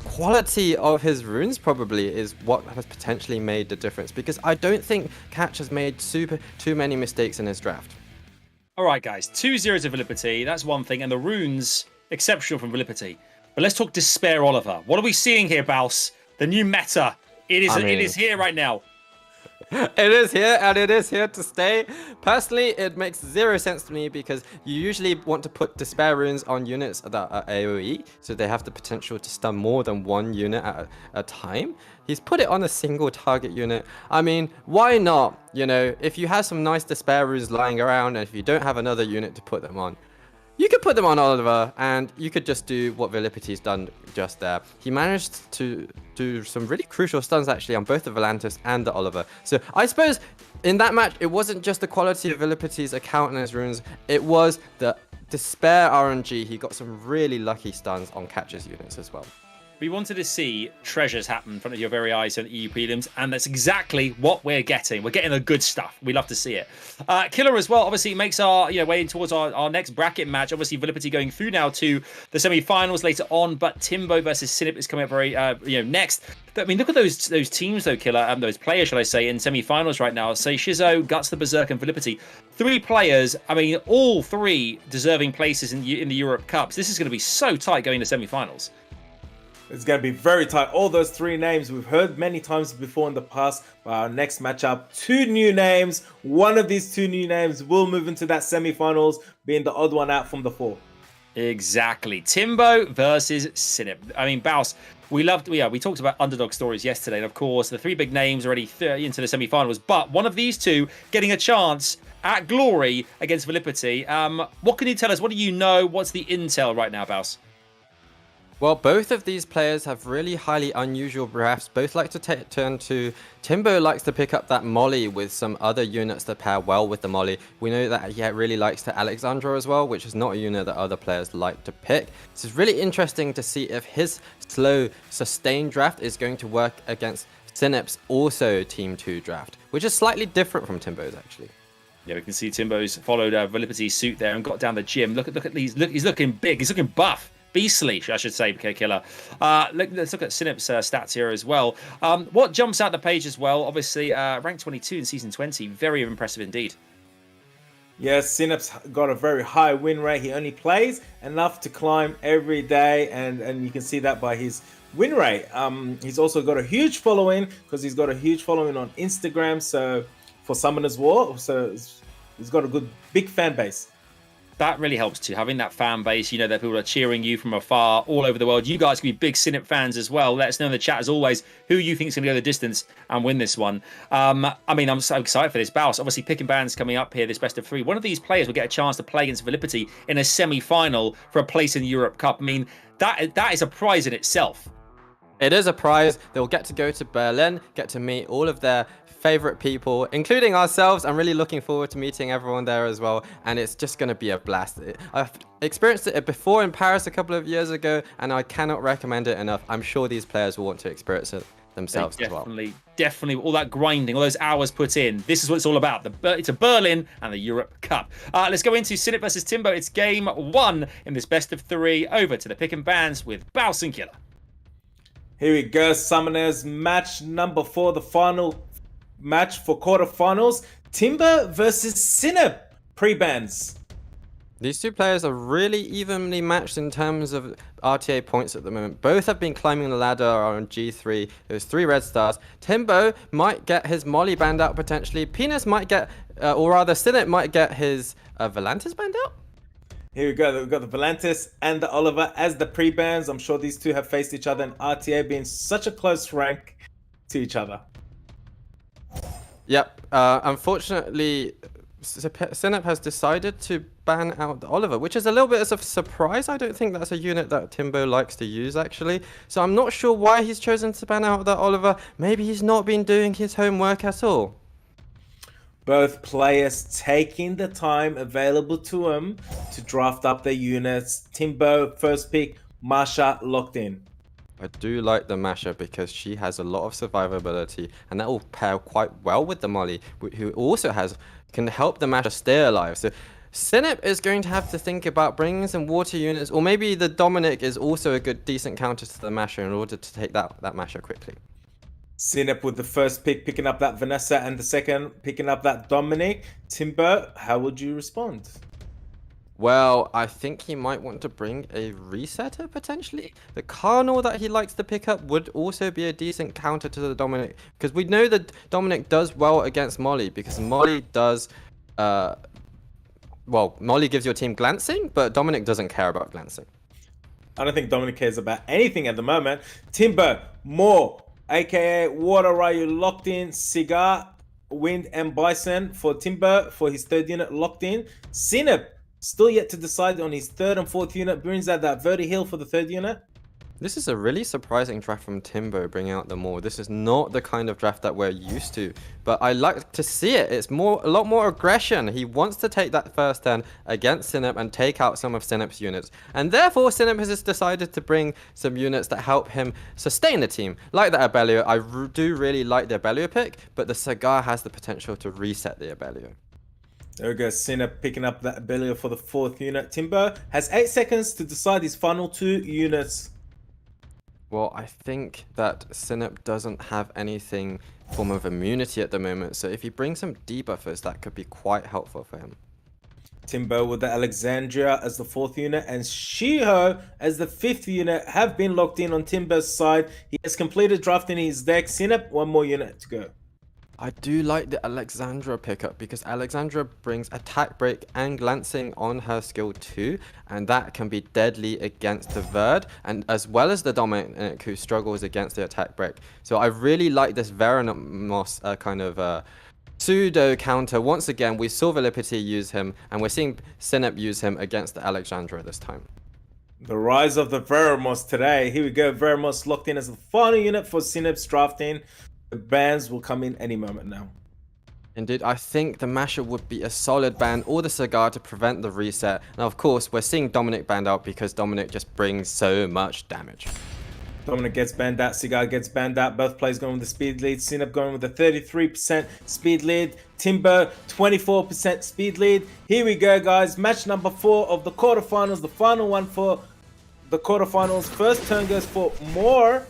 quality of his runes probably is what has potentially made the difference, because I don't think Catch has made too many mistakes in his draft. All right, guys, 2-0 to VIILIPYTTY. That's one thing, and the runes exceptional from VIILIPYTTY. But let's talk Despair Oliver. What are we seeing here, Baus? The new meta. It is here right now. It is here, and it is here to stay. Personally, it makes 0 sense to me, because you usually want to put Despair runes on units that are AoE, so they have the potential to stun more than one unit at a time. He's put it on a single target unit. I mean, why not? You know, if you have some nice Despair runes lying around, and if you don't have another unit to put them on, you could put them on Oliver, and you could just do what VIILIPYTTY's done just there. He managed to do some really crucial stuns, actually, on both the Volantis and the Oliver. So I suppose in that match, it wasn't just the quality of VIILIPYTTY's account and his runes, it was the Despair RNG. He got some really lucky stuns on Catch's units as well. We wanted to see treasures happen in front of your very eyes on EU prelims, and that's exactly what we're getting. We're getting the good stuff. We love to see it. Killer as well, obviously, makes our way in towards our next bracket match. Obviously, VIILIPYTTY going through now to the semi-finals later on, but TIMBO versus SINIP is coming up very next. But, I mean, look at those teams though, Killer, those players, shall I say, in semi-finals right now. SEIISHIZO, GUTSTHEBERSERK, and VIILIPYTTY. 3 players. I mean, all 3 deserving places in the Europe Cups. This is going to be so tight going to semi-finals. It's going to be very tight. All those 3 names we've heard many times before in the past. Our next matchup, 2 new names. One of these 2 new names will move into that semi-finals, being the odd one out from the 4. Exactly. TIMBO versus SINIP. I mean, Baus, we talked about underdog stories yesterday, and of course, the 3 big names already into the semi-finals, but one of these 2 getting a chance at glory against VIILIPYTTY. What can you tell us? What do you know? What's the intel right now, Baus? Well, both of these players have really highly unusual drafts. Both like to turn to... TIMBO likes to pick up that Molly with some other units that pair well with the Molly. We know that he really likes to Alexandra as well, which is not a unit that other players like to pick. This is really interesting to see if his slow, sustained draft is going to work against SINIP's also Team 2 draft, which is slightly different from TIMBO's, actually. Yeah, we can see TIMBO's followed VIILIPYTTY's suit there and got down the gym. Look at these. Look, he's looking big. He's looking buff. Beastly, I should say, Killer. Let's look at SINIP's stats here as well. What jumps out the page as well, obviously, ranked 22 in Season 20. Very impressive indeed. Yes, SINIP's got a very high win rate. He only plays enough to climb every day, and you can see that by his win rate. He's also got a huge following, because he's got a huge following on Instagram, so for Summoners War, so he's got a good, big fan base. That really helps too, having that fan base, that people are cheering you from afar all over the world. You guys can be big SINIP fans as well. Let us know in the chat, as always, who you think is going to go the distance and win this one. I mean, I'm so excited for this. Baus, obviously picking bands coming up here, this best of 3. One of these players will get a chance to play against VIILIPYTTY in a semi-final for a place in the Europe Cup. I mean, that is a prize in itself. It is a prize. They'll get to go to Berlin, get to meet all of their favorite people, including ourselves. I'm really looking forward to meeting everyone there as well, and it's just going to be a blast. I've experienced it before in Paris a couple of years ago, and I cannot recommend it enough. I'm sure these players will want to experience it themselves as well. Definitely, all that grinding, all those hours put in. This is what it's all about. It's a Berlin and the Europe Cup. Let's go into SINIP versus Timbo. It's game 1 in this best of 3. Over to the pick and bans with Bao Killer. Here we go, Summoners, match number 4, the final match for quarterfinals. Timbo versus SINIP, pre-bans. These two players are really evenly matched in terms of RTA points at the moment. Both have been climbing the ladder on G3. There's 3 red stars. Timbo might get his Molly banned out potentially. Penis might get, or rather SINIP might get his Volantis banned out. Here we go. We've got the Volantis and the Oliver as the pre-bans. I'm sure these two have faced each other in RTA, being such a close rank to each other. Yep. Unfortunately, SINIP has decided to ban out the Oliver, which is a little bit of a surprise. I don't think that's a unit that Timbo likes to use, actually. So I'm not sure why he's chosen to ban out the Oliver. Maybe he's not been doing his homework at all. Both players taking the time available to him to draft up their units. Timbo, first pick, Masha locked in. I do like the Masha because she has a lot of survivability, and that will pair quite well with the Molly, who also can help the Masha stay alive. So SINIP is going to have to think about bringing some water units, or maybe the Dominic is also a decent counter to the Masha in order to take that Masha quickly. SINIP with the first pick, picking up that Vanessa, and the second picking up that Dominic. Timbo, how would you respond? Well, I think he might want to bring a resetter potentially. The Carnal that he likes to pick up would also be a decent counter to the Dominic, because we know that Dominic does well against Molly, because Molly does well, Molly gives your team glancing, but Dominic doesn't care about glancing. I don't think Dominic cares about anything at the moment. Timbo, more, aka Water Ryu locked in, Cigar, Wind and Bison for Timbo for his 3rd unit locked in. SINIP still yet to decide on his 3rd and 4th unit, brings out that Verti-Heal for the 3rd unit. This is a really surprising draft from Timbo, bringing out the Maul. This is not the kind of draft that we're used to, but I like to see it. It's a lot more aggression. He wants to take that first turn against SINIP and take out some of SINIP's units. And therefore, SINIP has decided to bring some units that help him sustain the team. Like the Abellio, I do really like the Abellio pick, but the Cigar has the potential to reset the Abellio. There we go, SINIP picking up that Abellio for the 4th unit. Timbo has 8 seconds to decide his final 2 units. Well, I think that SINIP doesn't have anything form of immunity at the moment, so if he brings some debuffers, that could be quite helpful for him. Timbo with the Alexandria as the 4th unit and Shiho as the 5th unit have been locked in on Timbo's side. He has completed drafting his deck. SINIP, 1 more unit to go. I do like the Alexandra pickup because Alexandra brings attack break and glancing on her skill 2, and that can be deadly against the Verd and as well as the Dominic who struggles against the attack break. So I really like this Venomos kind of pseudo counter. Once again, we saw VIILIPYTTY use him, and we're seeing SINIP use him against the Alexandra this time. The rise of the Veromos today. Here we go. Veromos locked in as the final unit for SINIP's drafting. The bans will come in any moment now. Indeed, I think the Masher would be a solid ban, or the Cigar to prevent the reset. Now, of course, we're seeing Dominic banned out because Dominic just brings so much damage. Dominic gets banned out, Cigar gets banned out. Both players going with the speed lead. SINIP going with the 33% speed lead. Timbo, 24% speed lead. Here we go, guys. Match number 4 of the quarterfinals. The final one for the quarterfinals. First turn goes for Moore.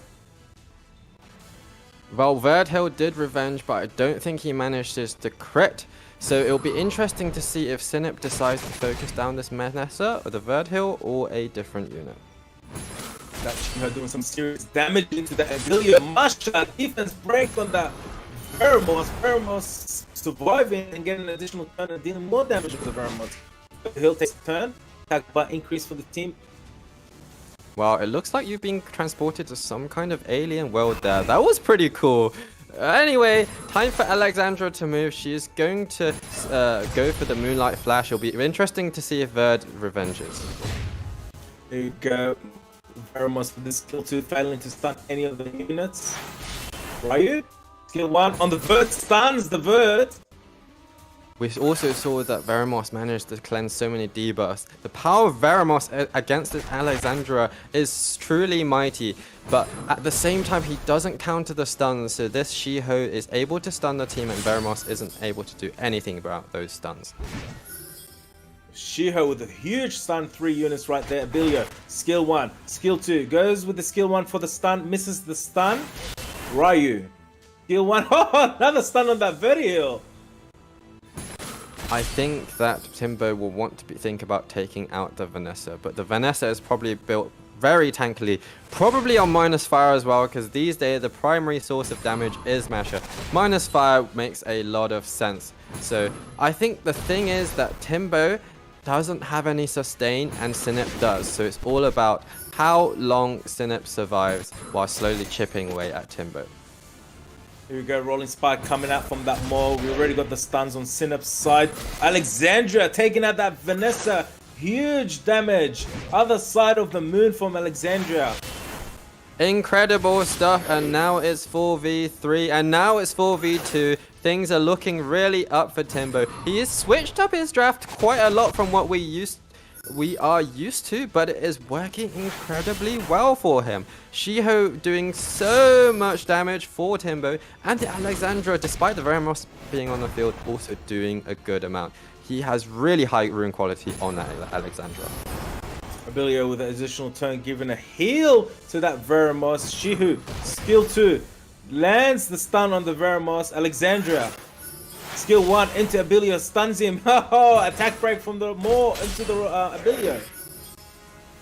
Well, Verdhill did revenge, but I don't think he managed to crit. So it'll be interesting to see if SINIP decides to focus down this Manessa, or the Verdhill, or a different unit. That's her doing some serious damage into the Amelia Masha. Defense break on that Veromos. Veromos surviving and getting an additional turn and dealing more damage with the Veromos. He'll take a turn. Attack bar increase for the team. Wow, it looks like you've been transported to some kind of alien world there. That was pretty cool. Anyway, time for Alexandra to move. She is going to go for the Moonlight Flash. It'll be interesting to see if Verd revenges. There you go. Veramos with the skill 2 failing to stun any of the units. Ryu, skill 1 on the Vert, stuns the Vert. We also saw that Veramos managed to cleanse so many debuffs. The power of Veramos against this Alexandra is truly mighty, but at the same time he doesn't counter the stuns, so this Shiho is able to stun the team and Veramos isn't able to do anything about those stuns. Shiho with a huge stun, 3 units right there. Abilio, skill 1, skill 2, goes with the skill 1 for the stun, misses the stun. Ryu, skill 1, oh, another stun on that Vertihill. I think that Timbo will want to think about taking out the Vanessa, but the Vanessa is probably built very tankily, probably on minus fire as well, because these days the primary source of damage is Masher. Minus fire makes a lot of sense. So I think the thing is that Timbo doesn't have any sustain and Sinip does, so it's all about how long Sinip survives while slowly chipping away at Timbo. Here we go, Rolling Spike coming out from that maul. We already got the stuns on Sinip's side. Alexandra taking out that Vanessa. Huge damage. Other side of the moon from Alexandria. Incredible stuff, and now it's 4v3, and now it's 4v2. Things are looking really up for Timbo. He has switched up his draft quite a lot from what we are used to, but it is working incredibly well for him. Shiho doing so much damage for Timbo, and the Alexandra, despite the Veramos being on the field, also doing a good amount. He has really high rune quality on that Alexandra. Abilio with an additional turn, giving a heal to that Veramos. Shihu, skill 2, lands the stun on the Veramos. Alexandria, skill 1 into Abilio, stuns him. Attack break from the maul into the Abilio.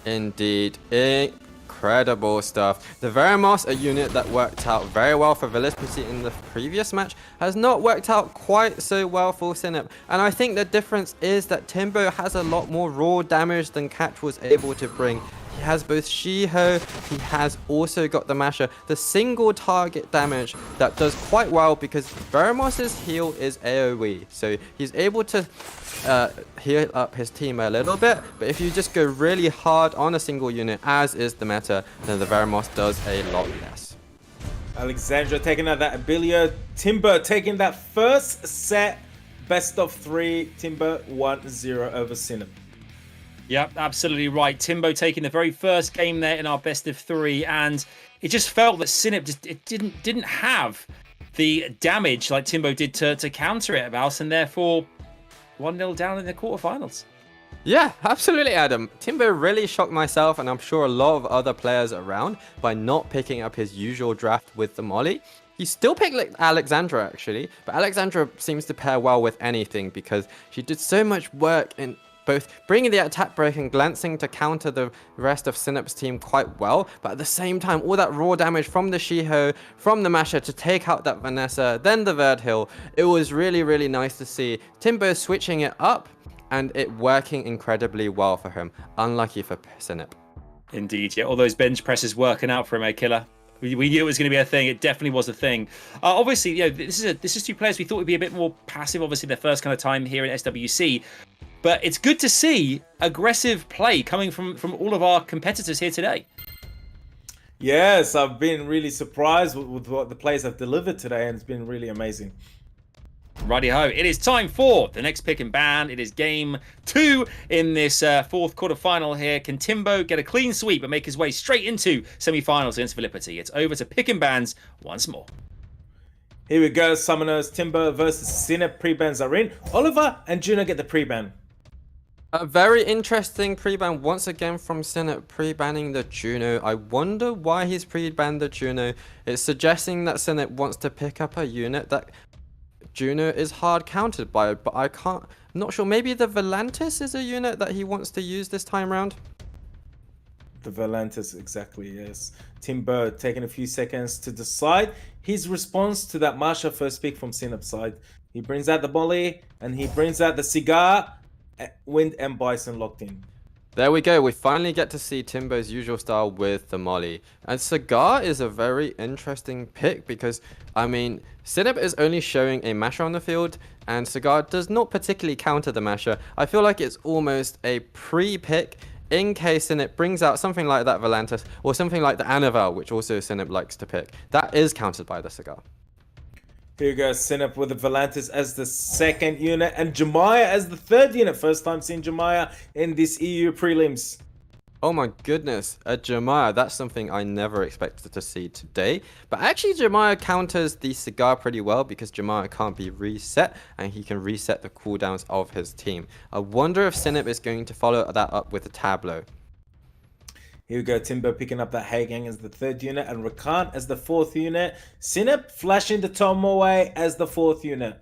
Indeed, incredible stuff. The Veramos, a unit that worked out very well for VIILIPYTTY in the previous match, has not worked out quite so well for Sinip. And I think the difference is that Timbo has a lot more raw damage than Catch was able to bring. He has both Shiho, he has also got the Masher, the single target damage that does quite well because Veramos' heal is AoE. So he's able to heal up his team a little bit, but if you just go really hard on a single unit, as is the meta, then the Veramos does a lot less. Alexandra taking out that Abilio. Timber taking that first set. Best of 3. Timber 1-0 over Sinip. Yep, absolutely right. Timbo taking the very first game there in our best of 3, and it just felt that Sinip just didn't have the damage like Timbo did to counter it about, and therefore 1-0 down in the quarterfinals. Yeah, absolutely, Adam. Timbo really shocked myself, and I'm sure a lot of other players around, by not picking up his usual draft with the Molly. He still picked Alexandra, actually, but Alexandra seems to pair well with anything because she did so much work in both bringing the attack break and glancing to counter the rest of Sinip's team quite well, but at the same time, all that raw damage from the Shiho, from the Masher to take out that Vanessa, then the Vertihill. It was really, really nice to see Timbo switching it up and it working incredibly well for him. Unlucky for Sinip. Indeed, yeah, all those bench presses working out for him, killer. We knew it was going to be a thing. It definitely was a thing. Obviously, you know, this is 2 players we thought would be a bit more passive. Obviously, their first kind of time here in SWC. But it's good to see aggressive play coming from all of our competitors here today. Yes, I've been really surprised with what the players have delivered today, and it's been really amazing. Righty-ho, it is time for the next pick and ban. It is game 2 in this 4th quarterfinal here. Can Timbo get a clean sweep and make his way straight into semi-finals against VIILIPYTTY? It's over to pick and bans once more. Here we go, Summoners, Timbo versus Sinip. Pre-bans are in. Oliver and Juno get the pre-ban. A very interesting pre-ban once again from Sinip, pre-banning the Juno. I wonder why he's pre-banned the Juno. It's suggesting that Sinip wants to pick up a unit that Juno is hard countered by, but I'm not sure. Maybe the Volantis is a unit that he wants to use this time around. The Volantis, exactly, yes. Timbo taking a few seconds to decide his response to that Marsha first pick from Sinip's side. He brings out the Molly and he brings out the Cigar. Wind and Bison locked in. There we go. We finally get to see Timbo's usual style with the Molly. And Cigar is a very interesting pick because, I mean, Sinip is only showing a Masher on the field and Cigar does not particularly counter the Masher. I feel like it's almost a pre-pick in case Sinip brings out something like that Volantis or something like the Anavel, which also Sinip likes to pick. That is countered by the Cigar. Here you go, Sinip with the Volantis as the second unit and Jemaya as the third unit. First time seeing Jemaya in this EU prelims. Oh my goodness, a Jemaya, that's something I never expected to see today. But actually Jemaya counters the Cigar pretty well because Jemaya can't be reset and he can reset the cooldowns of his team. I wonder if Sinip is going to follow that up with a Tableau. Here we go, Timbo picking up that Hagang as the third unit and Rakan as the fourth unit. Sinip flashing the Tomoe as the fourth unit.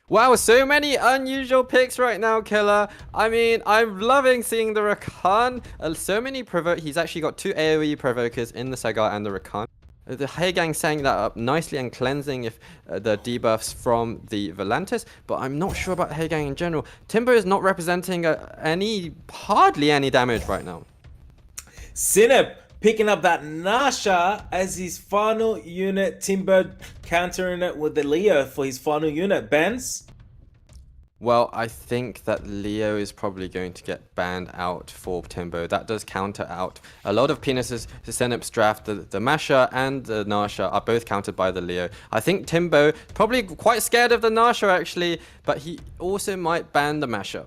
Wow, so many unusual picks right now, Killer. I mean, I'm loving seeing the Rakan. So many provoke. He's actually got 2 AoE provokers in the Sagar and the Rakan. The Hagang setting that up nicely and cleansing if the debuffs from the Volantis, but I'm not sure about Hagang in general. Timbo is not representing hardly any damage right now. Sinip picking up that Nasha as his final unit. Timbo countering it with the Leo for his final unit. Benz? Well, I think that Leo is probably going to get banned out for Timbo. That does counter out a lot of penises. The Sinip's draft, the Masha and the Nasha are both countered by the Leo. I think Timbo probably quite scared of the Nasha actually, but he also might ban the Masha.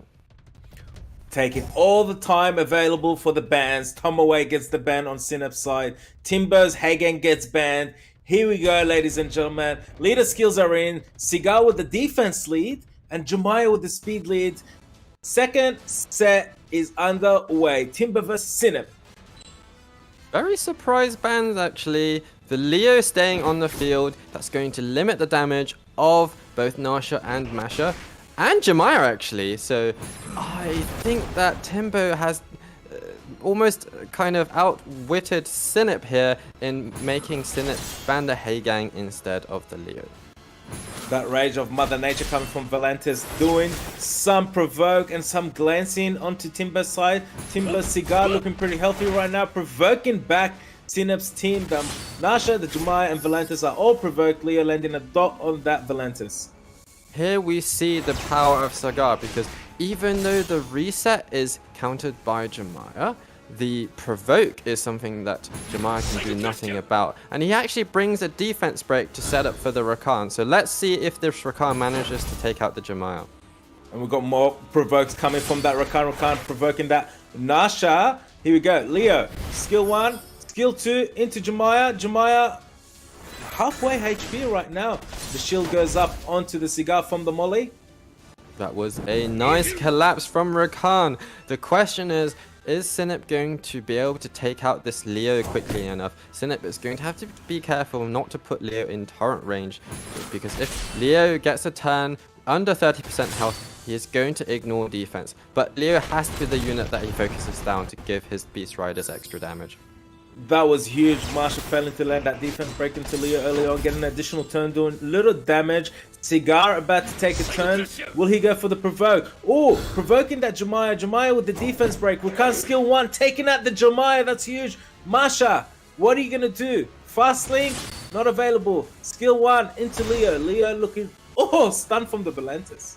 Taking all the time available for the bans. Tomoe gets the ban on Sinip's side. Timbo's Hagen gets banned. Here we go, ladies and gentlemen. Leader skills are in. Cigar with the defense lead and Jemaya with the speed lead. Second set is underway. Timbo vs Sinip. Very surprised bans actually. The Leo staying on the field. That's going to limit the damage of both Nasha and Masha. And Jemaya actually, so I think that Timbo has almost kind of outwitted Sinip here in making Sinip ban the Hagang instead of the Leo. That rage of Mother Nature coming from Volantis, doing some provoke and some glancing onto Timbo's side. Timbo's Cigar looking pretty healthy right now, provoking back Sinip's team. The Nasha, the Jemaya and Volantis are all provoked. Leo landing a dot on that Volantis. Here we see the power of Sagar because even though the reset is countered by Jemaya, the provoke is something that Jemaya can do nothing about. And he actually brings a defense break to set up for the Rakan. So let's see if this Rakan manages to take out the Jemaya. And we've got more provokes coming from that Rakan. Rakan provoking that Nasha. Here we go. Leo, skill 1, skill 2 into Jemaya. Jemaya halfway HP right now. The shield goes up onto the Cigar from the Molly. That was a nice collapse from Rakan. The question is Sinip going to be able to take out this Leo quickly enough? Sinip is going to have to be careful not to put Leo in torrent range, because if Leo gets a turn under 30% health, he is going to ignore defense. But Leo has to be the unit that he focuses down to give his Beast Riders extra damage. That was huge. Marshall failing to land that defense break into Leo early on, getting an additional turn, doing little damage. Cigar about to take a turn. Will he go for the provoke? Oh, provoking that Jemaya. Jemaya with the defense break. Rakan skill 1, taking out the Jemaya. That's huge. Masha, what are you going to do? Fast link, not available. Skill 1 into Leo. Leo looking, stunned from the Volantis.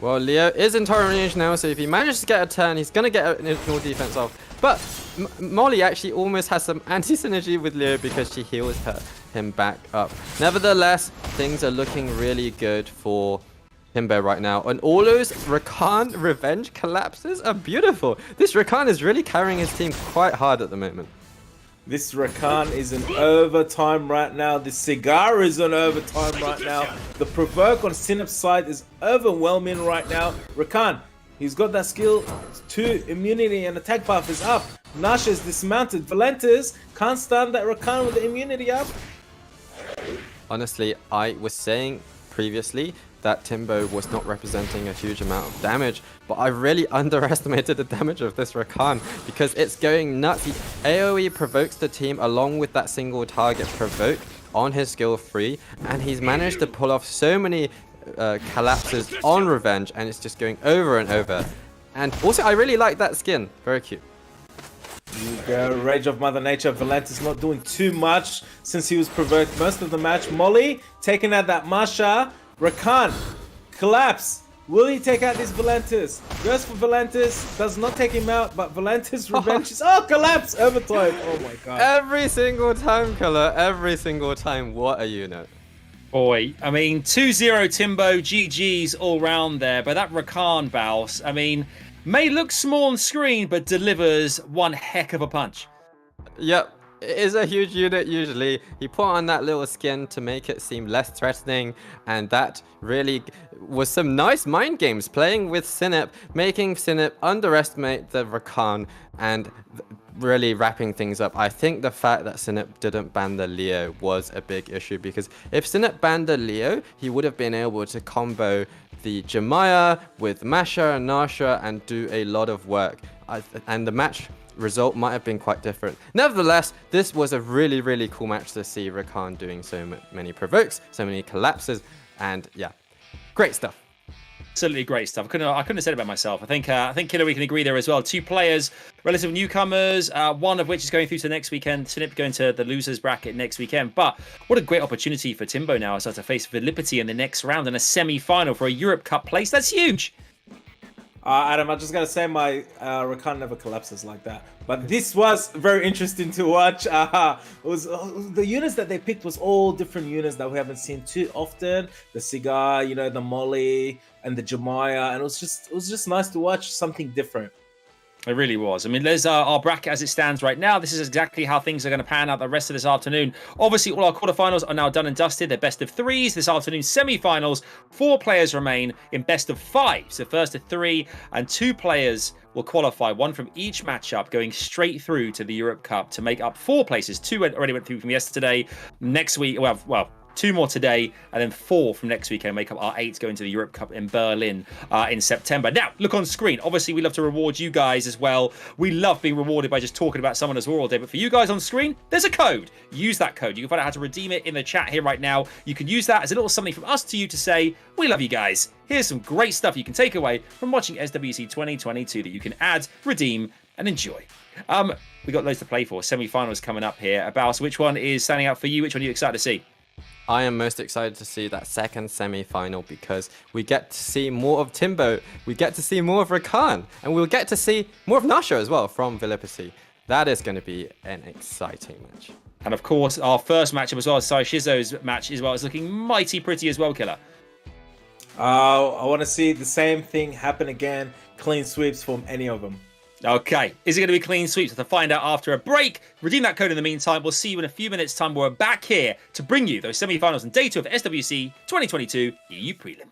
Well, Leo is in torrent range now, so if he manages to get a turn, he's going to get an additional defense off. But Molly actually almost has some anti-synergy with Leo because she heals him back up. Nevertheless, things are looking really good for Timbo right now. And all those Rakan revenge collapses are beautiful. This Rakan is really carrying his team quite hard at the moment. This Rakan is in overtime right now. The Cigar is on overtime right now. The provoke on Sinip's side is overwhelming right now. Rakan, he's got that skill 2 immunity and attack buff is up. Nasha is dismounted. Volantis can't stand that Rakan with the immunity up. Honestly, I was saying previously that Timbo was not representing a huge amount of damage, but I really underestimated the damage of this Rakan because it's going nuts. He AoE provokes the team along with that single target provoke on his skill 3, and he's managed to pull off so many collapses on revenge, and it's just going over and over. And also, I really like that skin. Very cute. The Rage of Mother Nature. Volantis not doing too much since he was provoked most of the match. Molly taking out that Masha. Rakan collapse. Will he take out this Volantis? Goes for Volantis, does not take him out, but Volantis revenge is collapse overtime. Oh my god. Every single time, Killer. Every single time. What a unit. Boy, I mean, 2-0 Timbo, GG's all round there, but that Rakan bounce, I mean, may look small on screen, but delivers one heck of a punch. Yep. It is a huge unit usually. He put on that little skin to make it seem less threatening, and that really was some nice mind games playing with SINIP, making SINIP underestimate the Rakan and really wrapping things up. I think the fact that SINIP didn't ban the Leo was a big issue, because if SINIP banned the Leo, he would have been able to combo the Jemaya with Masha and Nasha and do a lot of work. And the match result might have been quite different. Nevertheless, this was a really, really cool match to see Rakan doing so many provokes, so many collapses, and yeah, great stuff. Absolutely great stuff. I couldn't have said it about myself. I think Killer, we can agree there as well. Two players, relative newcomers, one of which is going through to next weekend. SINIP going to the losers bracket next weekend. But what a great opportunity for Timbo now to face VIILIPYTTY in the next round in a semi-final for a Europe Cup place. That's huge. Adam, I'm just gonna say my Rakan never collapses like that. But this was very interesting to watch. It was the units that they picked was all different units that we haven't seen too often. The Cigar, you know, the Molly and the Jemaya, and it was just nice to watch something different. It really was. I mean, there's our bracket as it stands right now. This is exactly how things are going to pan out the rest of this afternoon. Obviously, all our quarterfinals are now done and dusted. They're best of threes. This afternoon, semi-finals. 4 players remain in best of 5. So first of 3, and 2 players will qualify, one from each matchup, going straight through to the Europe Cup to make up 4 places. 2 already went through from yesterday. Next week, well, 2 more today, and then 4 from next weekend make up our 8 going to the Europe Cup in Berlin in September. Now, look on screen. Obviously, we love to reward you guys as well. We love being rewarded by just talking about Summoners War all day. But for you guys on screen, there's a code. Use that code. You can find out how to redeem it in the chat here right now. You can use that as a little something from us to you to say, we love you guys. Here's some great stuff you can take away from watching SWC 2022 that you can add, redeem, and enjoy. We got loads to play for. Semi-finals coming up here. About which one is standing out for you? Which one are you excited to see? I am most excited to see that second semi-final, because we get to see more of Timbo, we get to see more of Rakan, and we'll get to see more of Nasha as well from VIILIPYTTY. That is going to be an exciting match. And of course, our first matchup as well as SEIISHIZO's match as well is looking mighty pretty as well, Killer. I want to see the same thing happen again. Clean sweeps from any of them. Okay, is it going to be clean sweeps? To find out after a break. Redeem that code in the meantime. We'll see you in a few minutes' time. We're back here to bring you those semi-finals and day 2 of SWC 2022 EU Prelim.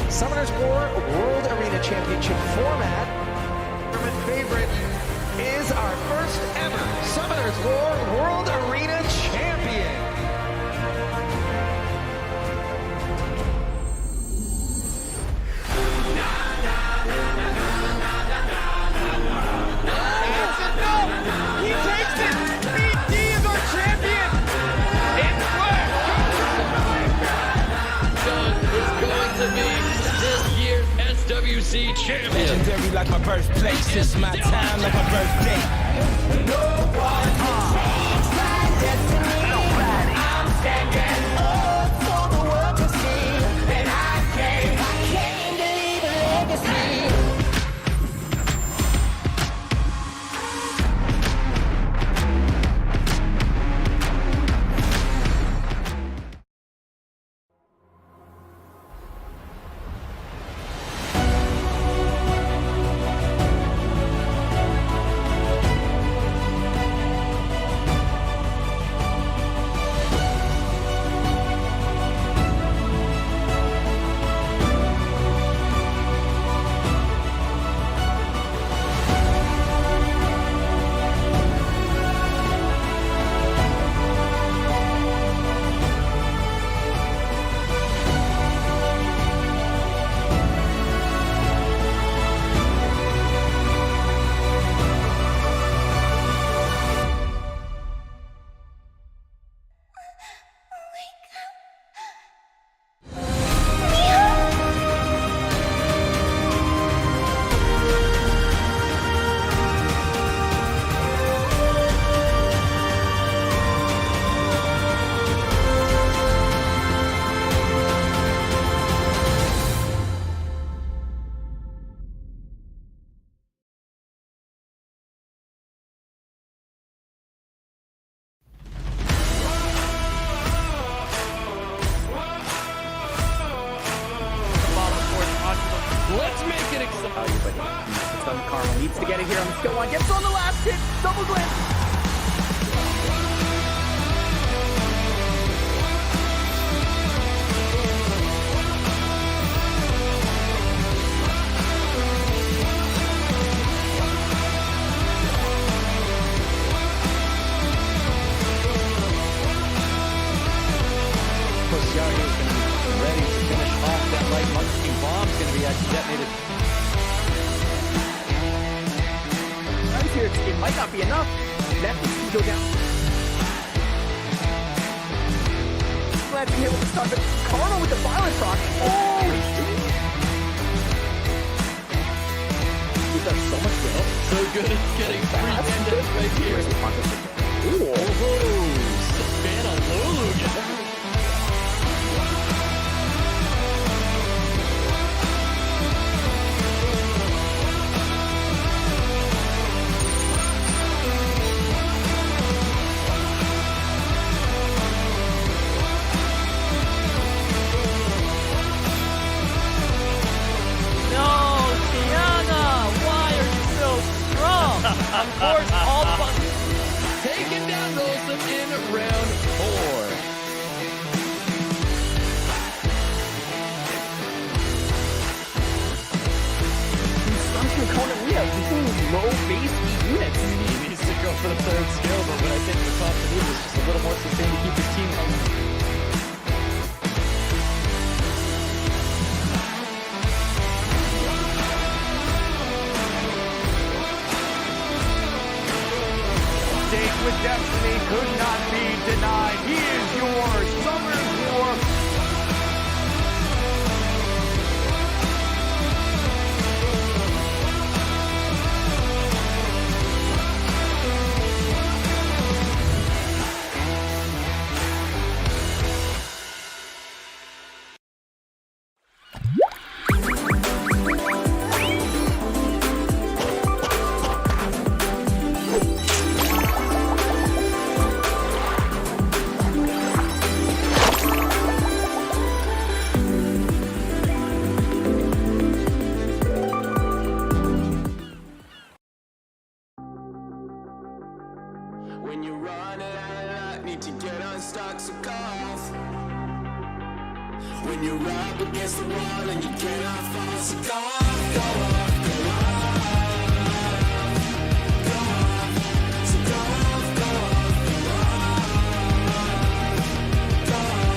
Summoners War World Arena Championship format. German favorite is our first ever Summoners War World Arena Champion. That's enough! He takes it! BD is our champion! It's work! Doug is going to be this year's SWC champion. Legendary like my birthplace. It's my time like my birthday. on the last hit. Double glance. Here, it might not be enough. That needs to go down. Glad to be able to stop it. Cardinal with the violent proc. Oh! He's done so much well. So good at getting free-handed right here. Ooh. Oh, Savannah Lulu. Of course, all the buttons taken down Rosa in round 4. Consumption Conan, we have low base units. He needs to go for the third skill, but what I think the top to do is just a little more sustain to keep his team healthy. With destiny could not be denied. He is yours. Summer's War. When you're running out of luck, need to get unstuck, so go off. When you're up against the wall and you cannot fall, so go off, go off, go off. Go off, so go off, go off, go off. Go off.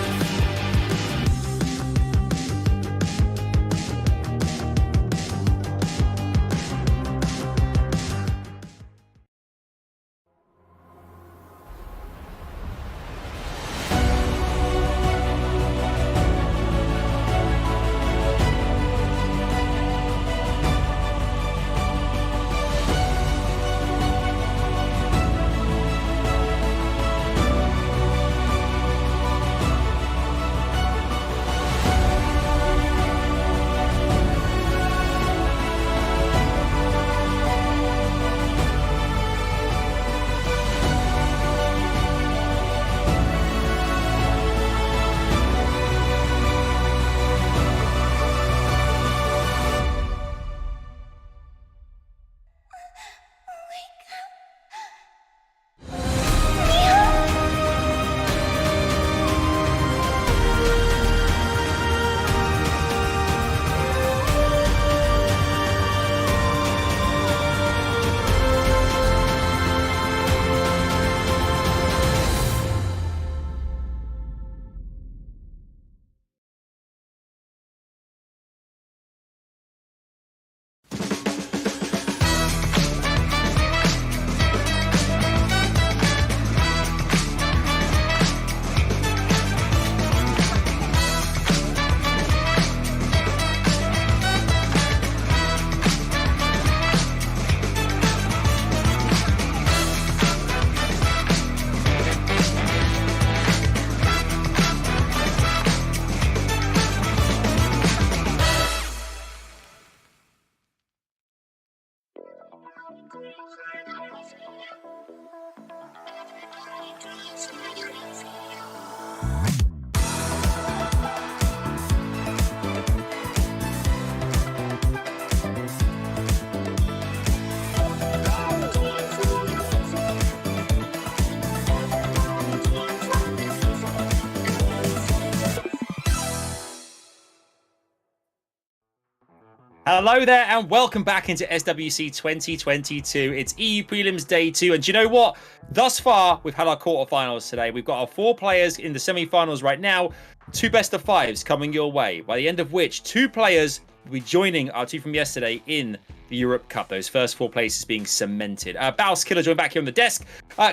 Hello there and welcome back into SWC 2022. It's EU Prelims Day 2 and do you know what? Thus far, we've had our quarterfinals today. We've got our 4 players in the semi-finals right now. 2 best of 5s coming your way, by the end of which 2 players will be joining our 2 from yesterday in the Europe Cup. Those first 4 places being cemented. Baus, Killer joined back here on the desk.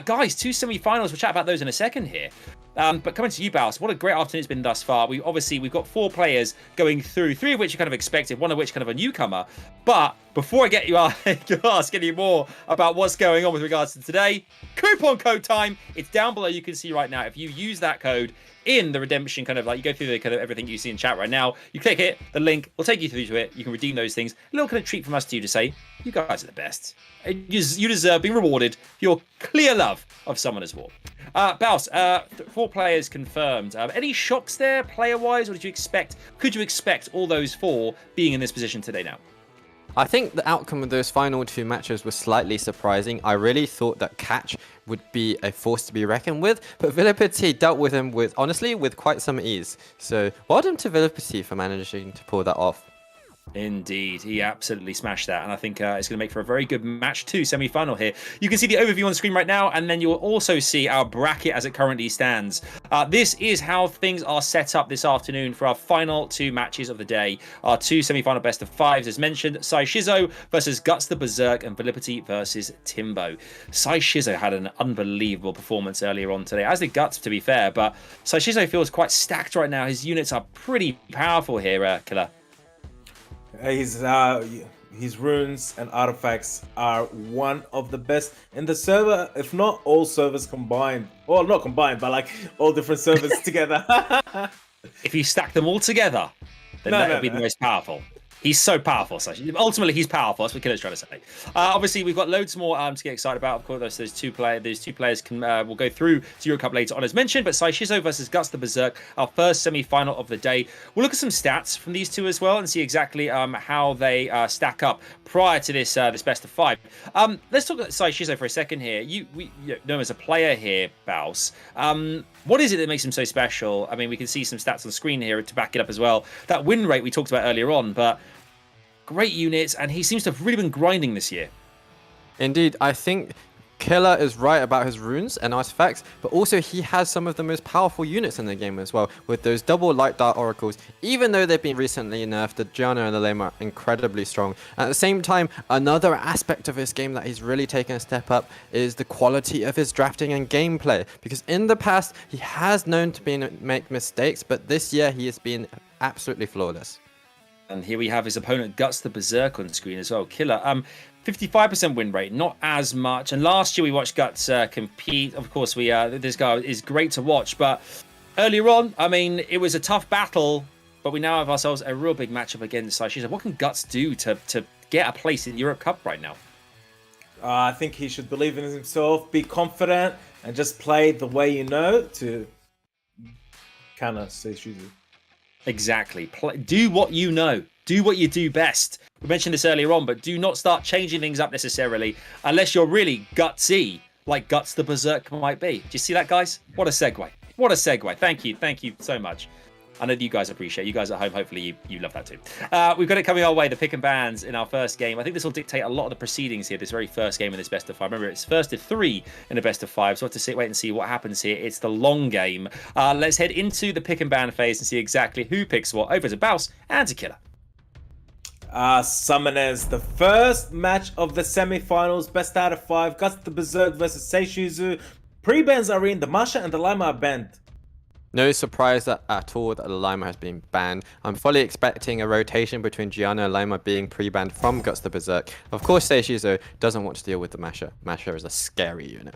Guys, 2 semi-finals. We'll chat about those in a second here. But coming to you, Baus, what a great afternoon it's been thus far. We've got 4 players going through, 3 of which you kind of expected, 1 of which kind of a newcomer. But before I get you ask any more about what's going on with regards to today, coupon code time. It's down below. You can see right now. If you use that code in the redemption, kind of like you go through the kind of everything you see in chat right now, you click it, the link will take you through to it. You can redeem those things. A little kind of treat from us to you to say, you guys are the best. You deserve being rewarded for your clear love of Summoner's War. Baus, 4 players confirmed. Any shocks there, player-wise, or could you expect all those 4 being in this position today now? I think the outcome of those final 2 matches was slightly surprising. I really thought that Catch would be a force to be reckoned with, but VIILIPYTTY dealt with him honestly with quite some ease. So well done to VIILIPYTTY for managing to pull that off. Indeed, he absolutely smashed that, and I think it's going to make for a very good match 2 semi-final here. You can see the overview on the screen right now, and then you'll also see our bracket as it currently stands. This is how things are set up this afternoon for our final 2 matches of the day. Our 2 semi-final best of 5s, as mentioned, SEIISHIZO versus GUTSTHEBERSERK and VIILIPYTTY versus TIMBO. SEIISHIZO had an unbelievable performance earlier on today, as did Guts, to be fair, but SEIISHIZO feels quite stacked right now. His units are pretty powerful here, Killer. His runes and artifacts are one of the best in the server, if not all servers combined. Well, not combined, but like all different servers together. If you stack them all together, then that would be the most powerful. He's so powerful. So ultimately, he's powerful. That's what Killer's trying to say. Obviously, we've got loads more to get excited about. Of course, those two players will go through to Euro Cup later on, as mentioned. But SEIISHIZO versus GUTSTHEBERSERK, our first semi-final of the day. We'll look at some stats from these 2 as well and see exactly how they stack up prior to this best of 5. Let's talk about SEIISHIZO for a second here. You know him as a player here, Baus. What is it that makes him so special? I mean, we can see some stats on the screen here to back it up as well. That win rate we talked about earlier on, but great units, and he seems to have really been grinding this year. Indeed, I think Killer is right about his runes and artifacts, but also he has some of the most powerful units in the game as well, with those double light dart oracles. Even though they've been recently nerfed, the Gianna and the Lema are incredibly strong. At the same time, another aspect of his game that he's really taken a step up is the quality of his drafting and gameplay, because in the past he has known to make mistakes, but this year he has been absolutely flawless. And here we have his opponent, GUTSTHEBERSERK, on screen as well. Killer, 55% win rate, not as much. And last year we watched Guts compete. Of course, this guy is great to watch. But earlier on, I mean, it was a tough battle. But we now have ourselves a real big matchup against SEIISHIZO. What can Guts do to get a place in the Europe Cup right now? I think he should believe in himself, be confident, and just play the way you know to counter SEIISHIZO. Exactly. Do what you know. Do what you do best. We mentioned this earlier on, but do not start changing things up necessarily unless you're really gutsy, like GUTSTHEBERSERK might be. Do you see that, guys? What a segue. What a segue. Thank you. Thank you so much. I know that you guys appreciate it. You guys at home, hopefully you love that too. We've got it coming our way, the pick and bans in our first game. I think this will dictate a lot of the proceedings here, this very first game in this best of 5. Remember, it's first to 3 in a best of 5, so we'll have to wait and see what happens here. It's the long game. Let's head into the pick and ban phase and see exactly who picks what. Over to Baus and to Killer. Summoners, the first match of the semi-finals, best out of 5. GUTSTHEBERSERK versus SEIISHIZO. Pre-bans are in, the Masha and the Lima are banned. No surprise at all that the Lima has been banned. I'm fully expecting a rotation between Gianna and Lima being pre-banned from GUTSTHEBERSERK. Of course, SEIISHIZO doesn't want to deal with the Masha. Masha is a scary unit.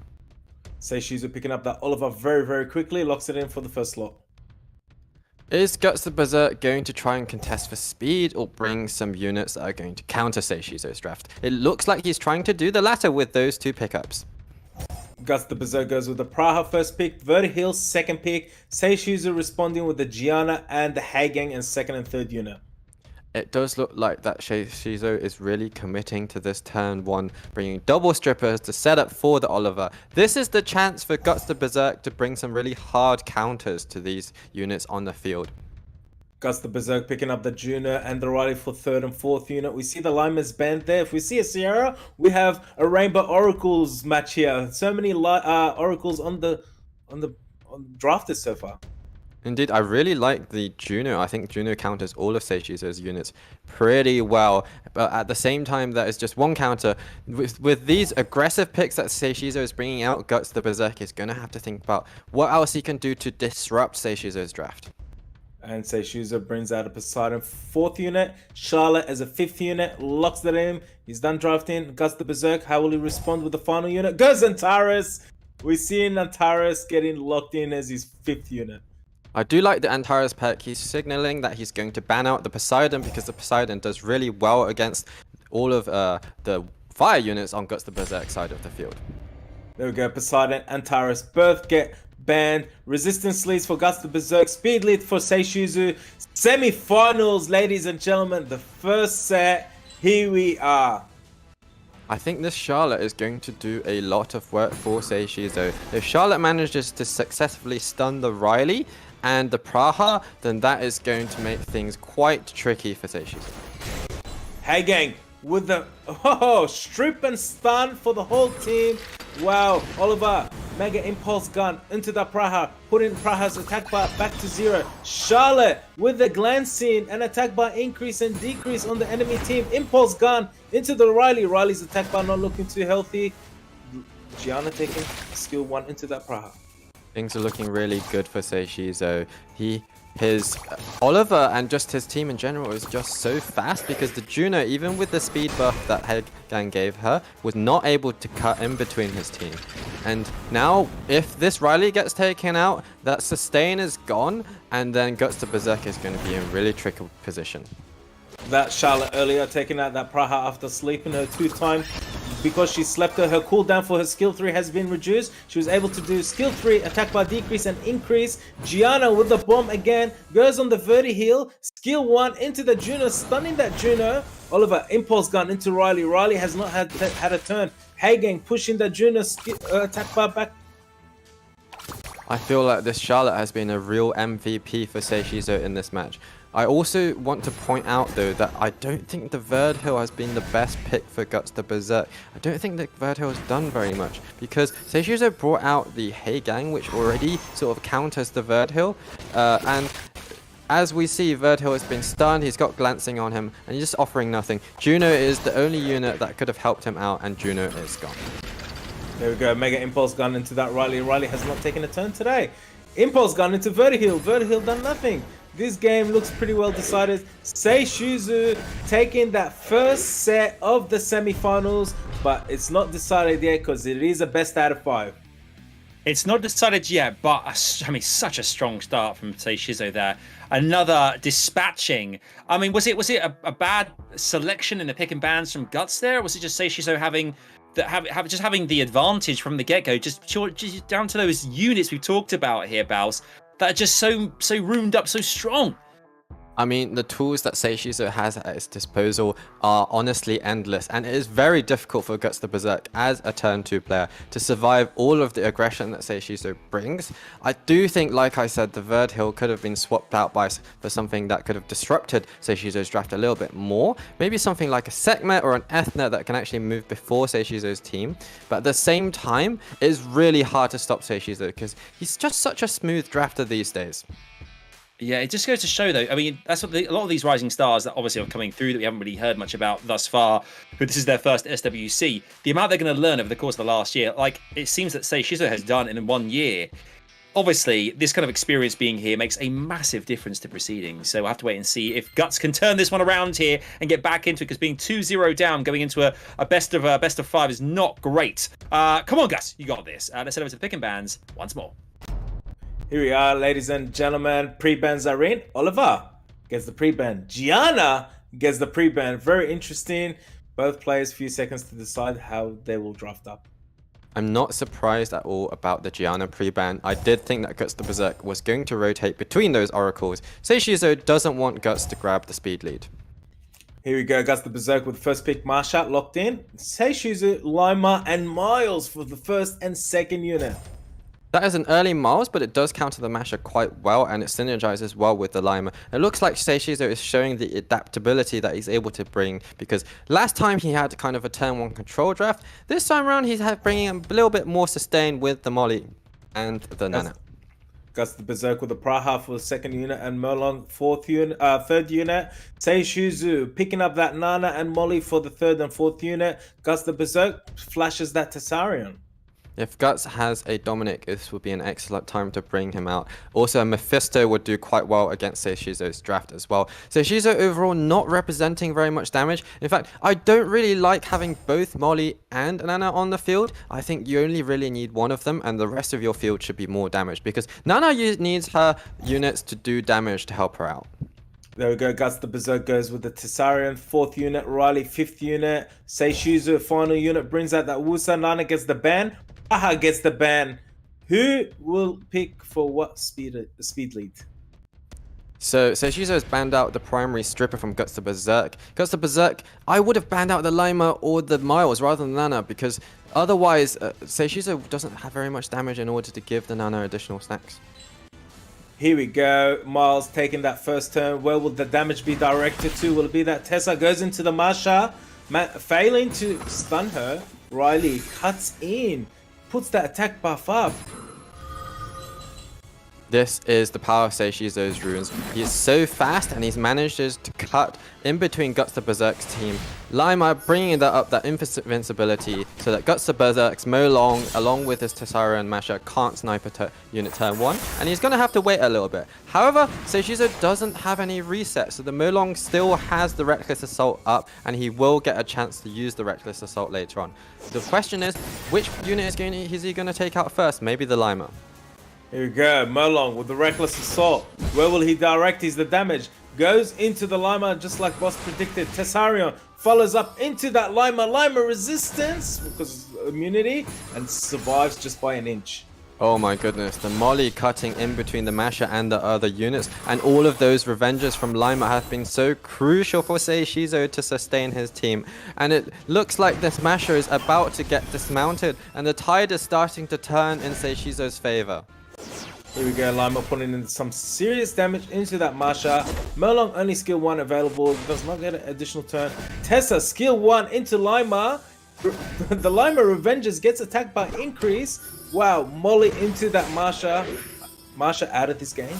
SEIISHIZO picking up that Oliver very, very quickly, locks it in for the first slot. Is GUTSTHEBERSERK going to try and contest for speed or bring some units that are going to counter SEIISHIZO's draft? It looks like he's trying to do the latter with those 2 pickups. GUTSTHEBERSERK goes with the Praha first pick, VIRTHIL second pick, SEIISHIZO responding with the Gianna and the Hagang in second and third unit. It does look like that SEIISHIZO is really committing to this turn 1, bringing double strippers to set up for the Oliver. This is the chance for GUTSTHEBERSERK to bring some really hard counters to these units on the field. Guts the Berserk picking up the Juno and the Riley for 3rd and 4th unit. We see the Lima's band there. If we see a Sierra, we have a Rainbow Oracles match here. So many Oracles on the drafted so far. Indeed, I really like the Juno. I think Juno counters all of SEIISHIZO's units pretty well. But at the same time, that is just one counter. With these aggressive picks that SEIISHIZO is bringing out, Guts the Berserk is going to have to think about what else he can do to disrupt SEIISHIZO's draft. And SEIISHIZO brings out a Poseidon 4th unit. Charlotte as a 5th unit. Locks that in. He's done drafting. Guts the Berserk. How will he respond with the final unit? Goes Antares. We're seeing Antares getting locked in as his 5th unit. I do like the Antares pack. He's signaling that he's going to ban out the Poseidon because the Poseidon does really well against all of the fire units on Guts the Berserk side of the field. There we go. Poseidon, Antares both get banned. Resistance leads for Guts the Berserk. Speed lead for SEIISHIZO. Semi-finals, ladies and gentlemen. The first set. Here we are. I think this Charlotte is going to do a lot of work for SEIISHIZO. If Charlotte manages to successfully stun the Riley and the Praha, then that is going to make things quite tricky for SEIISHIZO. Hey gang, with the strip and stun for the whole team. Wow, Oliver, Mega Impulse Gun into the Praha, putting Praha's attack bar back to 0. Charlotte with the glancing and attack bar increase and decrease on the enemy team. Impulse Gun into the Riley. Riley's attack bar not looking too healthy. Gianna taking skill 1 into that Praha. Things are looking really good for SEIISHIZO. His Oliver and just his team in general is just so fast because the Juno, even with the speed buff that Headgang gave her, was not able to cut in between his team. And now, if this Riley gets taken out, that sustain is gone, and then Guts the Berserk is going to be in a really tricky position. That Charlotte earlier taking out that Praha after sleeping her 2 times. Because she slept her cooldown for her skill 3 has been reduced. She was able to do skill 3, attack bar decrease and increase. Gianna with the bomb again, goes on the Verti heal. Skill 1 into the Juno, stunning that Juno. Oliver, impulse gun into Riley. Riley has not had a turn. Hagang pushing the Juno attack bar back. I feel like this Charlotte has been a real MVP for SEIISHIZO in this match. I also want to point out though that I don't think the Verdhill has been the best pick for Guts the Berserk. I don't think that Verdhill has done very much because SEIISHIZO brought out the Hagang, which already sort of counters the Verdhill, and as we see, Verdhill has been stunned, he's got glancing on him, and he's just offering nothing. Juno is the only unit that could have helped him out, and Juno is gone. There we go, Mega Impulse Gun into that Riley. Riley has not taken a turn today. Impulse Gun into Vertihill. Vertihill done nothing. This game looks pretty well decided. SEIISHIZO taking that first set of the semi-finals, but it's not decided yet because it is a best out of 5. It's not decided yet, but I mean, such a strong start from SEIISHIZO there. Another dispatching. I mean, was it a bad selection in the pick and bans from Guts there? Or was it just SEIISHIZO having the advantage from the get-go, just down to those units we've talked about here, Baus, that are just so roomed up, so strong? I mean, the tools that SEIISHIZO has at its disposal are honestly endless, and it is very difficult for Guts the Berserk as a turn 2 player to survive all of the aggression that SEIISHIZO brings. I do think, like I said, the Verdhill could have been swapped out for something that could have disrupted SEIISHIZO's draft a little bit more. Maybe something like a Sekhmet or an Ethna that can actually move before SEIISHIZO's team. But at the same time, it is really hard to stop SEIISHIZO because he's just such a smooth drafter these days. Yeah, it just goes to show, though. I mean, that's what a lot of these rising stars that obviously are coming through that we haven't really heard much about thus far, who this is their first SWC, the amount they're going to learn over the course of the last year, like, it seems that SEIISHIZO has done in 1 year. Obviously, this kind of experience being here makes a massive difference to proceedings. So we'll have to wait and see if Guts can turn this one around here and get back into it, because being 2-0 down going into a best of 5 is not great. Come on, Guts, you got this. Let's head over to the pick and bans once more. Here we are, ladies and gentlemen. Pre-bans are in. Oliver gets the pre-ban. Gianna gets the pre-ban. Very interesting. Both players, few seconds to decide how they will draft up. I'm not surprised at all about the Gianna pre-ban. I did think that Guts the Berserk was going to rotate between those oracles. SEIISHIZO doesn't want Guts to grab the speed lead. Here we go, Guts the Berserk with the first pick, Marsha locked in. SEIISHIZO, Lima, and Miles for the first and second unit. That is an early Miles, but it does counter the Masher quite well, and it synergizes well with the Lima. It looks like SEIISHIZO is showing the adaptability that he's able to bring, because last time he had kind of a turn 1 control draft. This time around, he's bringing a little bit more sustain with the Molly and the Nana. GUTSTHEBERSERK with the Praha for the 2nd unit, and Merlong 3rd unit. SEIISHIZO picking up that Nana and Molly for the 3rd and 4th unit. GUTSTHEBERSERK flashes that Tessarion. If Guts has a Dominic, this would be an excellent time to bring him out. Also, a Mephisto would do quite well against SEIISHIZO's draft as well. SEIISHIZO overall not representing very much damage. In fact, I don't really like having both Molly and Nana on the field. I think you only really need one of them, and the rest of your field should be more damage, because Nana needs her units to do damage to help her out. There we go. GUTSTHEBERSERK goes with the Tessarion 4th unit. Riley 5th unit. SEIISHIZO final unit brings out that Wusa. Nana gets the ban. Praha gets the ban. Who will pick for what speed lead? So SEIISHIZO has banned out the primary stripper from GUTSTHEBERSERK. GUTSTHEBERSERK, I would have banned out the Lima or the Miles rather than Nana, because otherwise SEIISHIZO doesn't have very much damage in order to give the Nana additional stacks. Here we go. Miles taking that first turn. Where will the damage be directed to? Will it be that Tessa goes into the Masha, failing to stun her? Riley cuts in, puts that attack buff up. This is the power of SEIISHIZO's runes. He is so fast, and he's managed to cut in between GUTSTHEBERSERK's team. Lima bringing that up, that invincibility, so that GUTSTHEBERSERK's Molong, along with his Tessarion and Masha, can't snipe a unit turn 1, and he's going to have to wait a little bit. However, SEIISHIZO doesn't have any resets, so the Molong still has the Reckless Assault up, and he will get a chance to use the Reckless Assault later on. The question is, which unit is he going to take out first? Maybe the Lima. Here we go. Merlong with the Reckless Assault. Where will he direct the damage? Goes into the Lima just like Boss predicted. Tessarion follows up into that Lima. Lima resistance because of immunity and survives just by an inch. Oh my goodness, the Molly cutting in between the Masha and the other units, and all of those revenges from Lima have been so crucial for SEIISHIZO to sustain his team. And it looks like this Masha is about to get dismounted, and the tide is starting to turn in SEIISHIZO's favor. Here we go, Lima putting in some serious damage into that Masha. Merlong only skill 1 available, does not get an additional turn. Tessa skill 1 into Lima. The Lima Revengers gets attacked by increase. Wow, Molly into that Masha. Masha out of this game.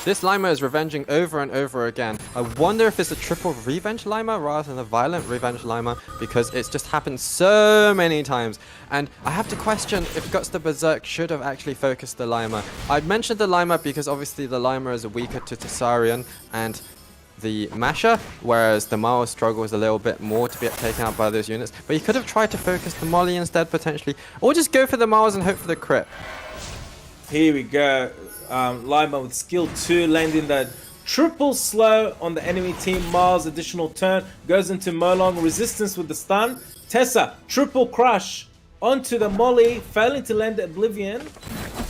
This Lima is revenging over and over again. I wonder if it's a triple revenge Lima rather than a violent revenge Lima, because it's just happened so many times. And I have to question if GUTSTHEBERSERK should have actually focused the Lima. I mentioned the Lima because obviously the Lima is weaker to Tessarion and the Masha, whereas the Miles struggles a little bit more to get taken out by those units. But he could have tried to focus the Molly instead potentially, or just go for the Miles and hope for the crit. Here we go. Lima with skill 2 landing that triple slow on the enemy team. Miles additional turn goes into Merlong, resistance with the stun. Tessa triple crush onto the Molly, failing to land the Oblivion.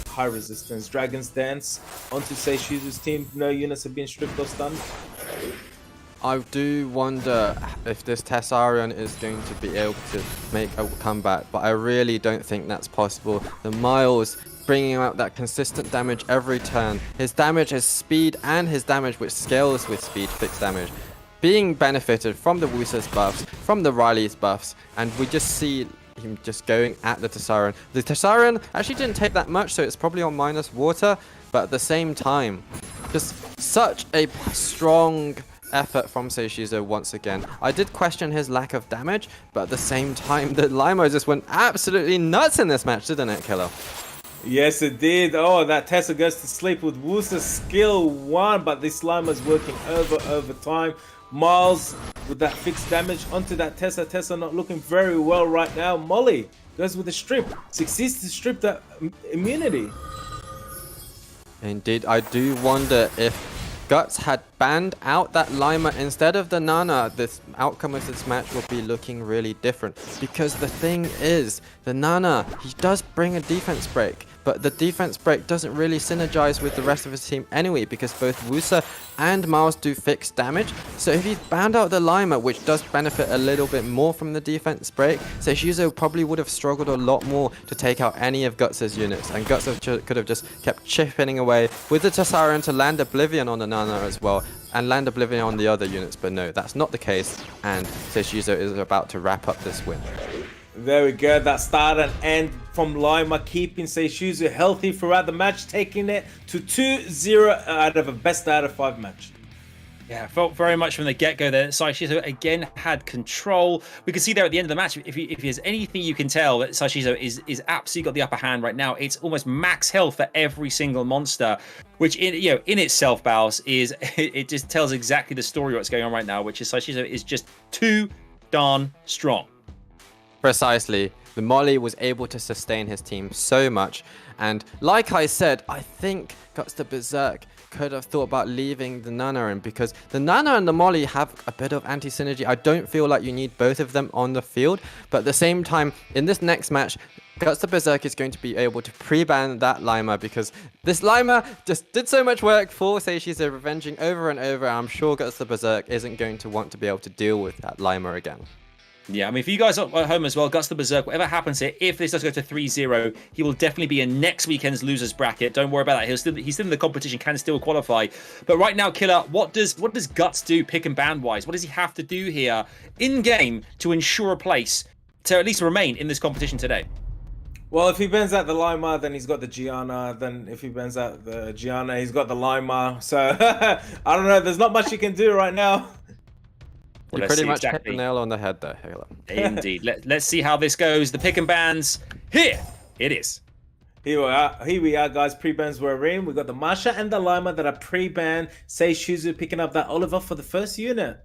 High resistance. Dragon's Dance onto SEIISHIZO's team. No units have been stripped or stunned. I do wonder if this Tessarion is going to be able to make a comeback, but I really don't think that's possible. The Miles bringing out that consistent damage every turn. His damage is speed, and his damage which scales with speed, fixed damage, being benefited from the Wusa's buffs, from the Riley's buffs, and we just see him just going at the Tessarion. The Tessarion actually didn't take that much, so it's probably on minus water, but at the same time, just such a strong effort from SEIISHIZO once again. I did question his lack of damage, but at the same time, the Limo just went absolutely nuts in this match, didn't it, Killer? Yes, it did. Oh, that Tessa goes to sleep with Wusa skill 1, but this Lima's working over time. Miles with that fixed damage onto that Tessa. Tessa not looking very well right now. Molly goes with the strip. Succeeds to strip that immunity. Indeed, I do wonder if Guts had banned out that Lima instead of the Nana, this outcome of this match will be looking really different. Because the thing is, the Nana, he does bring a defense break. but the defense break doesn't really synergize with the rest of his team anyway, because both Wusa and Miles do fixed damage. So if he's banned out the Lima, which does benefit a little bit more from the defense break, SEIISHIZO probably would have struggled a lot more to take out any of Guts' units, and Guts could have just kept chipping away with the Tessarion to land Oblivion on the Nana as well, and land Oblivion on the other units, but no, that's not the case, and SEIISHIZO is about to wrap up this win. There we go, that start and end from Lima, keeping SEIISHIZO healthy throughout the match, taking it to 2-0 out of a best out of 5 match. Yeah, felt very much from the get-go that SEIISHIZO again had control. We could see there at the end of the match, if there's anything you can tell that SEIISHIZO is absolutely got the upper hand right now, it's almost max health for every single monster, which in itself, Baus, is it just tells exactly the story of what's going on right now, which is SEIISHIZO is just too darn strong. Precisely. The Molly was able to sustain his team so much, and like I said, I think GUTSTHEBERSERK could have thought about leaving the Nana in, because the Nana and the Molly have a bit of anti-synergy. I don't feel like you need both of them on the field, but at the same time, in this next match, GUTSTHEBERSERK is going to be able to pre-ban that Lima, because this Lima just did so much work for SEIISHIZO, revenging over and over, and I'm sure GUTSTHEBERSERK isn't going to want to be able to deal with that Lima again. Yeah, I mean, for you guys at home as well, GUTSTHEBERSERK, whatever happens here, if this does go to 3-0, he will definitely be in next weekend's losers bracket. Don't worry about that. He's still in the competition, can still qualify. But right now, Killer, what does Guts do pick and ban wise? What does he have to do here in game to ensure a place to at least remain in this competition today? Well, if he bans out the Lima, then he's got the Gianna. Then if he bans out the Gianna, he's got the Lima. So, I don't know. There's not much you can do right now. You pretty much hit the nail on the head there, Halo. Indeed. Let's see how this goes. The pick and bans. Here it is. Here we are, guys. Pre-bans were in. We got the Masha and the Lima that are pre-banned. SEIISHIZO picking up that Oliver for the first unit.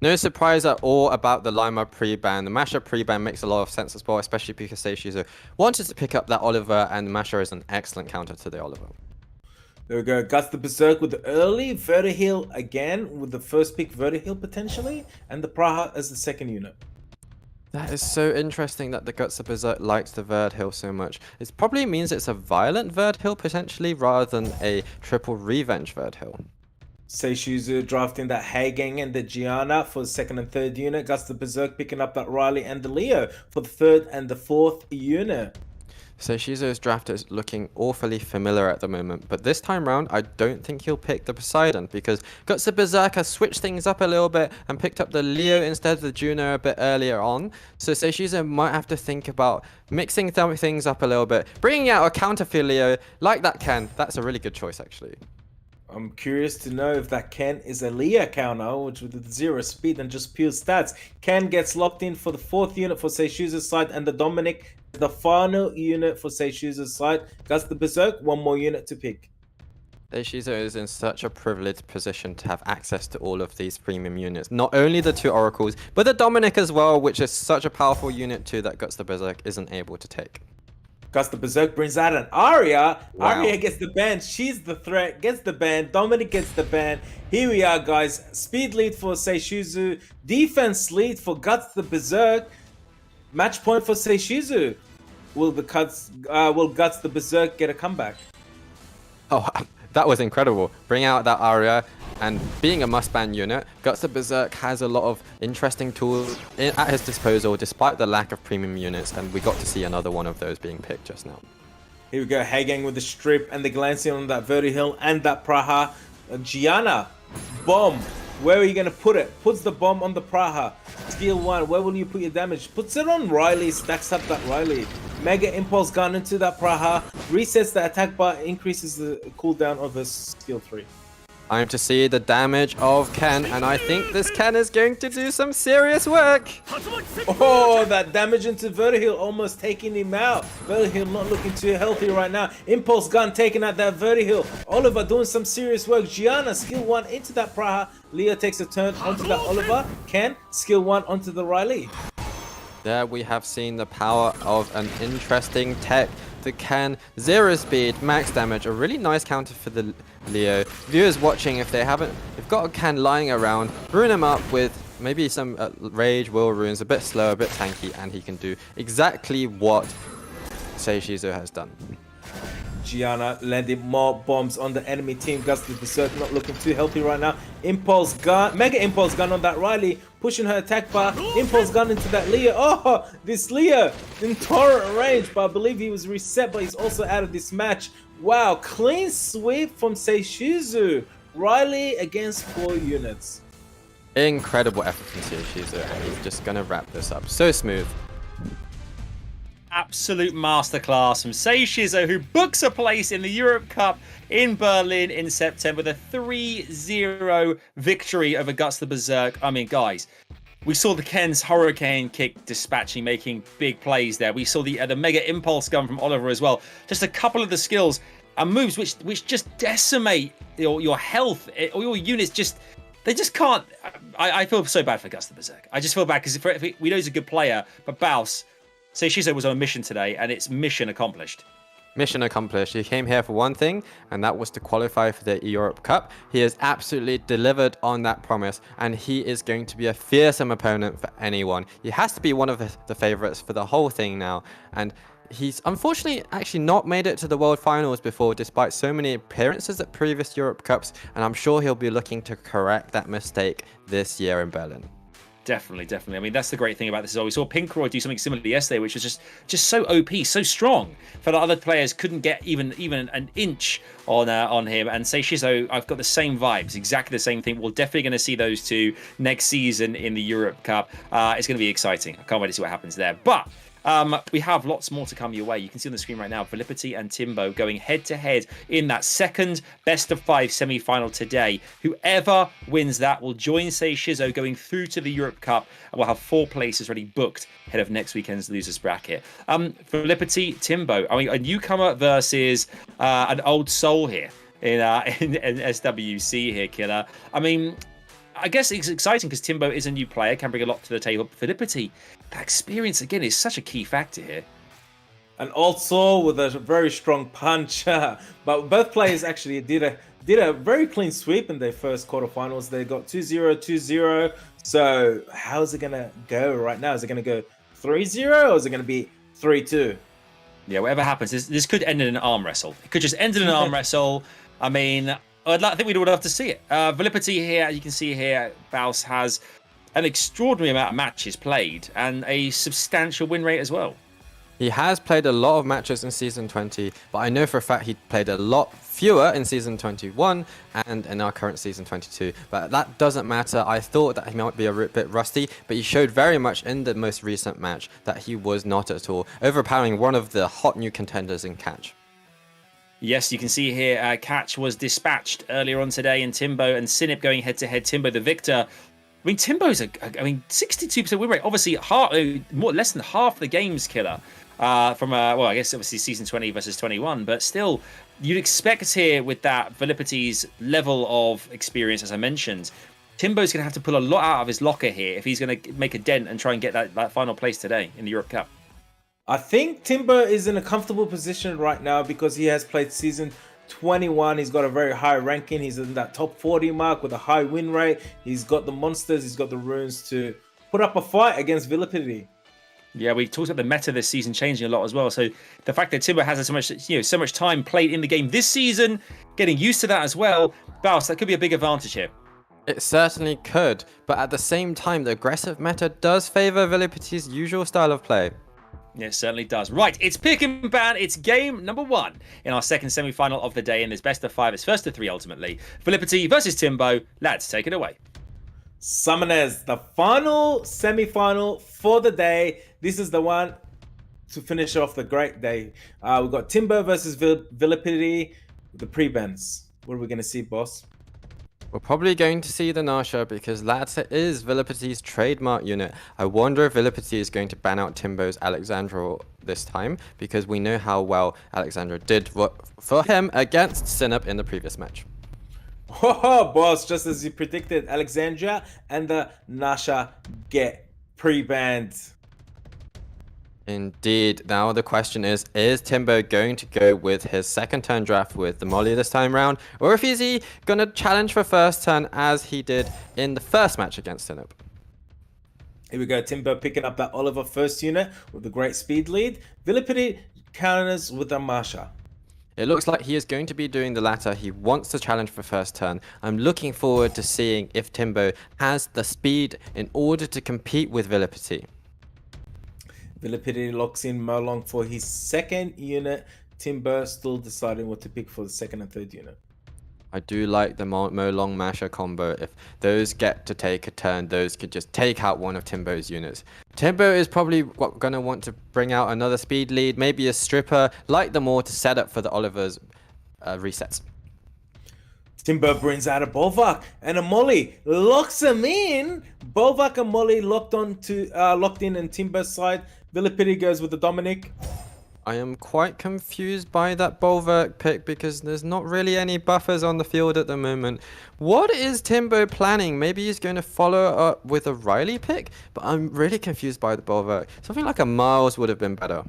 No surprise at all about the Lima pre-ban. The Masha pre-ban makes a lot of sense as well, especially because SEIISHIZO wanted to pick up that Oliver, and the Masha is an excellent counter to the Oliver. There we go. GUTSTHEBERSERK with the early Vertiheel again, with the first pick Vertiheel potentially, and the Praha as the second unit. That is so interesting that the GUTSTHEBERSERK likes the Vertiheel so much. It probably means it's a violent Vertiheel potentially, rather than a triple revenge Vertiheel. SEIISHIZO drafting that Hagang and the Gianna for the second and third unit. GUTSTHEBERSERK picking up that Riley and the Leo for the third and the fourth unit. SEIISHIZO's draft is looking awfully familiar at the moment, but this time round, I don't think he'll pick the Poseidon, because GUTSTHEBERSERK has switched things up a little bit and picked up the Leo instead of the Juno a bit earlier on. So SEIISHIZO might have to think about mixing things up a little bit, bringing out a counterfeit Leo like that Ken. That's a really good choice, actually. I'm curious to know if that Ken is a Leah counter, which with 0 speed and just pure stats. Ken gets locked in for the fourth unit for SEIISHIZO's side, and the Dominic, the final unit for SEIISHIZO's side. GUTSTHEBERSERK, one more unit to pick. SEIISHIZO is in such a privileged position to have access to all of these premium units. Not only the 2 Oracles, but the Dominic as well, which is such a powerful unit too that GUTSTHEBERSERK isn't able to take. GUTSTHEBERSERK brings out an Arya. Wow. Arya gets the ban. She's the threat. Gets the ban. Dominic gets the ban. Here we are, guys. Speed lead for SEIISHIZO. Defense lead for GUTSTHEBERSERK. Match point for SEIISHIZO. Will GUTSTHEBERSERK get a comeback? Oh, that was incredible. Bring out that Arya, and being a must-ban unit, GUTSTHEBERSERK has a lot of interesting tools at his disposal despite the lack of premium units, and we got to see another one of those being picked just now. Here we go. Hagang with the strip and the glancing on that Vertiheel and that Praha. Gianna, bomb. Where are you going to put it? Puts the bomb on the Praha. Skill 1, where will you put your damage? Puts it on Riley, stacks up that Riley. Mega Impulse gun into that Praha. Resets the attack bar, increases the cooldown of his skill 3. I'm to see the damage of Ken, and I think this Ken is going to do some serious work. Oh, that damage into Vertiheel almost taking him out. Vertiheel not looking too healthy right now. Impulse gun taking out that Vertiheel. Oliver doing some serious work. Gianna, skill 1 into that Praha. Leo takes a turn onto that Oliver. Ken, skill 1 onto the Riley. There we have seen the power of an interesting tech. The Ken, 0 speed, max damage, a really nice counter for the Leo. Viewers watching, if they've got a Ken lying around, rune him up with maybe some Rage, Will runes, a bit slow, a bit tanky, and he can do exactly what SEIISHIZO has done. Gianna landing more bombs on the enemy team. GUTSTHEBERSERK not looking too healthy right now. Impulse gun, Mega Impulse gun on that Riley, pushing her attack bar. Impulse gun into that Leah. Oh, this Leah in torrent range, but I believe he was reset, but he's also out of this match. Wow, clean sweep from SEIISHIZO. Riley against 4 units. Incredible effort from SEIISHIZO, and he's just gonna wrap this up so smooth. Absolute masterclass from SEIISHIZO, who books a place in the Europe Cup in Berlin in September with a 3-0 victory over GUTSTHEBERSERK. I mean, guys, we saw the Ken's Hurricane kick dispatching, making big plays there. We saw the Mega Impulse gun from Oliver as well. Just a couple of the skills and moves which just decimate your health, or your units just... They just can't... I feel so bad for GUTSTHEBERSERK. I just feel bad because we know he's a good player, but Baus, SEIISHIZO was on a mission today, and it's mission accomplished. Mission accomplished. He came here for one thing, and that was to qualify for the Europe Cup. He has absolutely delivered on that promise, and he is going to be a fearsome opponent for anyone. He has to be one of the favorites for the whole thing now, and he's unfortunately actually not made it to the World Finals before, despite so many appearances at previous Europe Cups, and I'm sure he'll be looking to correct that mistake this year in Berlin. Definitely. I mean, that's the great thing about this. Is we saw Pinkroyd do something similar yesterday, which was just so OP, so strong. For the other players couldn't get even an inch on him. And SEIISHIZO, I've got the same vibes, exactly the same thing. We're definitely going to see those two next season in the Europe Cup. It's going to be exciting. I can't wait to see what happens there. But we have lots more to come your way. You can see on the screen right now, VIILIPYTTY and TIMBO going head-to-head in that second best-of-5 semi-final today. Whoever wins that will join SEIISHIZO going through to the Europe Cup, and we'll have 4 places already booked ahead of next weekend's losers bracket. VIILIPYTTY, TIMBO, I mean, a newcomer versus an old soul here in SWC here, Killer. I mean, I guess it's exciting because TIMBO is a new player, can bring a lot to the table. VIILIPYTTY, that experience again is such a key factor here. And also with a very strong punch, but both players actually did a very clean sweep in their first quarterfinals. They got 2-0, 2-0. So how is it gonna go right now? Is it gonna go 3-0 or is it gonna be 3-2? Yeah, whatever happens, this could end in an arm wrestle. It could just end in an arm wrestle. I mean, I think we'd all love to see it. VIILIPYTTY here, as you can see here, Baus has an extraordinary amount of matches played and a substantial win rate as well. He has played a lot of matches in Season 20, but I know for a fact he played a lot fewer in Season 21 and in our current Season 22. But that doesn't matter. I thought that he might be a bit rusty, but he showed very much in the most recent match that he was not at all, overpowering one of the hot new contenders in Catch. Yes, you can see here, Catch was dispatched earlier on today, and TIMBO and SINIP going head-to-head. TIMBO the victor. I mean, TIMBO's 62% win rate. Obviously, less than half the games, Killer. From well, I guess obviously Season 20 versus 21, but still, you'd expect here with that VIILIPYTTY's level of experience, as I mentioned, TIMBO's going to have to pull a lot out of his locker here if he's going to make a dent and try and get that final place today in the Europe Cup. I think TIMBO is in a comfortable position right now because he has played Season 21. He's got a very high ranking. He's in that top 40 mark with a high win rate. He's got the monsters. He's got the runes to put up a fight against VIILIPYTTY. Yeah, we talked about the meta this season changing a lot as well. So the fact that TIMBO has so much time played in the game this season, getting used to that as well, Baus, that could be a big advantage here. It certainly could, but at the same time, the aggressive meta does favor VIILIPYTTY's usual style of play. Yeah, it certainly does. Right, it's pick and ban. It's game number 1 in our second semi-final of the day. And there's best of 5. It's first of 3 ultimately. VIILIPYTTY versus TIMBO. Lads, take it away. Summoners, the final semi-final for the day. This is the one to finish off the great day. We've got TIMBO versus VIILIPYTTY, the pre-bans. What are we going to see, boss? We're probably going to see the Nasha because that is VIILIPYTTY's trademark unit. I wonder if VIILIPYTTY is going to ban out TIMBO's Alexandra this time because we know how well Alexandra did for him against SINIP in the previous match. Oh, boss, just as you predicted, Alexandra and the Nasha get pre-banned. Indeed. Now the question is TIMBO going to go with his second turn draft with the Molly this time round, or if is he going to challenge for first turn as he did in the first match against SINIP? Here we go, TIMBO picking up that Oliver first unit with the great speed lead. VIILIPYTTY counters with the Masha. It looks like he is going to be doing the latter. He wants to challenge for first turn. I'm looking forward to seeing if Timbo has the speed in order to compete with VIILIPYTTY. VIILIPYTTY locks in Molong for his second unit. Timbo still deciding what to pick for the second and third unit. I do like the Molong Masher combo. If those get to take a turn, those could just take out one of Timbo's units. Timbo is probably going to want to bring out another speed lead, maybe a stripper, like the Maw to set up for the Oliver's resets. Timbo brings out a Bolvak and a Molly, locks him in. Bolvak and Molly locked in Timbo's side. VIILIPYTTY goes with the Dominic. I am quite confused by that Bolverk pick because there's not really any buffers on the field at the moment. What is Timbo planning? Maybe he's going to follow up with a Riley pick, but I'm really confused by the Bolverk. Something like a Miles would have been better.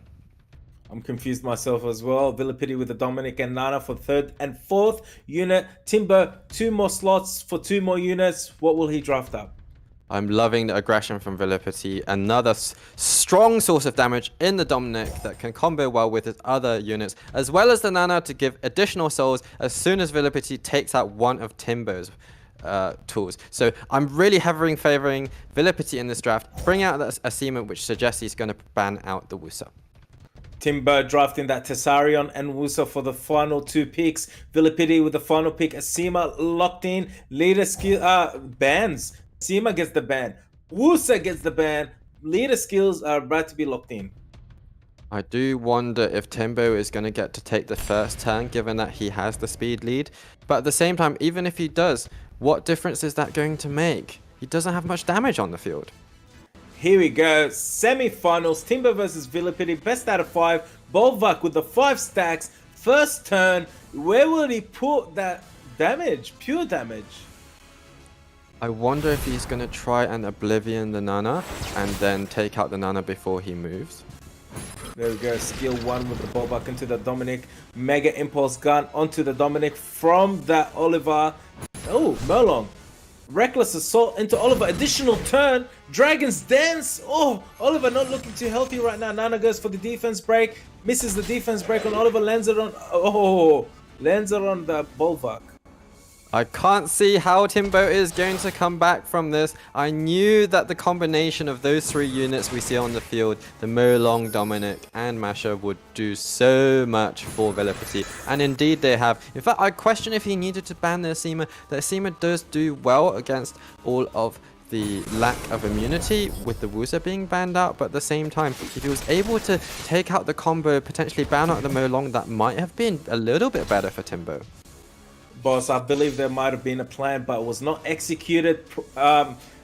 I'm confused myself as well. VIILIPYTTY with the Dominic and Nana for third and fourth unit. Timbo, 2 more slots for 2 more units. What will he draft up? I'm loving the aggression from VIILIPYTTY. Another strong source of damage in the Dominic that can combo well with his other units, as well as the Nana to give additional souls as soon as VIILIPYTTY takes out one of Timbo's tools. So I'm really heavily favoring VIILIPYTTY in this draft. Bring out that Asima, which suggests he's going to ban out the Wusa. Timbo drafting that Tessarion and Wusa for the final 2 picks. VIILIPYTTY with the final pick. Asima locked in. Leader skill bans. Asima gets the ban. Wusa gets the ban. Leader skills are about to be locked in. I do wonder if Timbo is going to get to take the first turn, given that he has the speed lead. But at the same time, even if he does, what difference is that going to make? He doesn't have much damage on the field. Here we go. Semifinals. Timbo versus VIILIPYTTY. Best out of 5. Bolvak with the 5 stacks. First turn. Where will he put that damage? Pure damage. I wonder if he's going to try and Oblivion the Nana and then take out the Nana before he moves. There we go. Skill 1 with the Bolvak into the Dominic. Mega Impulse Gun onto the Dominic from that Oliver. Oh, Molong. Reckless Assault into Oliver. Additional turn. Dragon's Dance. Oh, Oliver not looking too healthy right now. Nana goes for the defense break. Misses the defense break on Oliver. Lands it on... Oh, lands it on the Bolvak. I can't see how Timbo is going to come back from this. I knew that the combination of those 3 units we see on the field, the Molong, Dominic, and Masher, would do so much for VIILIPYTTY. And indeed they have. In fact, I question if he needed to ban the Asima. The Asima does do well against all of the lack of immunity with the Wusa being banned out, but at the same time, if he was able to take out the combo, potentially ban out the Molong, that might have been a little bit better for Timbo. Boss, I believe there might have been a plan, but it was not executed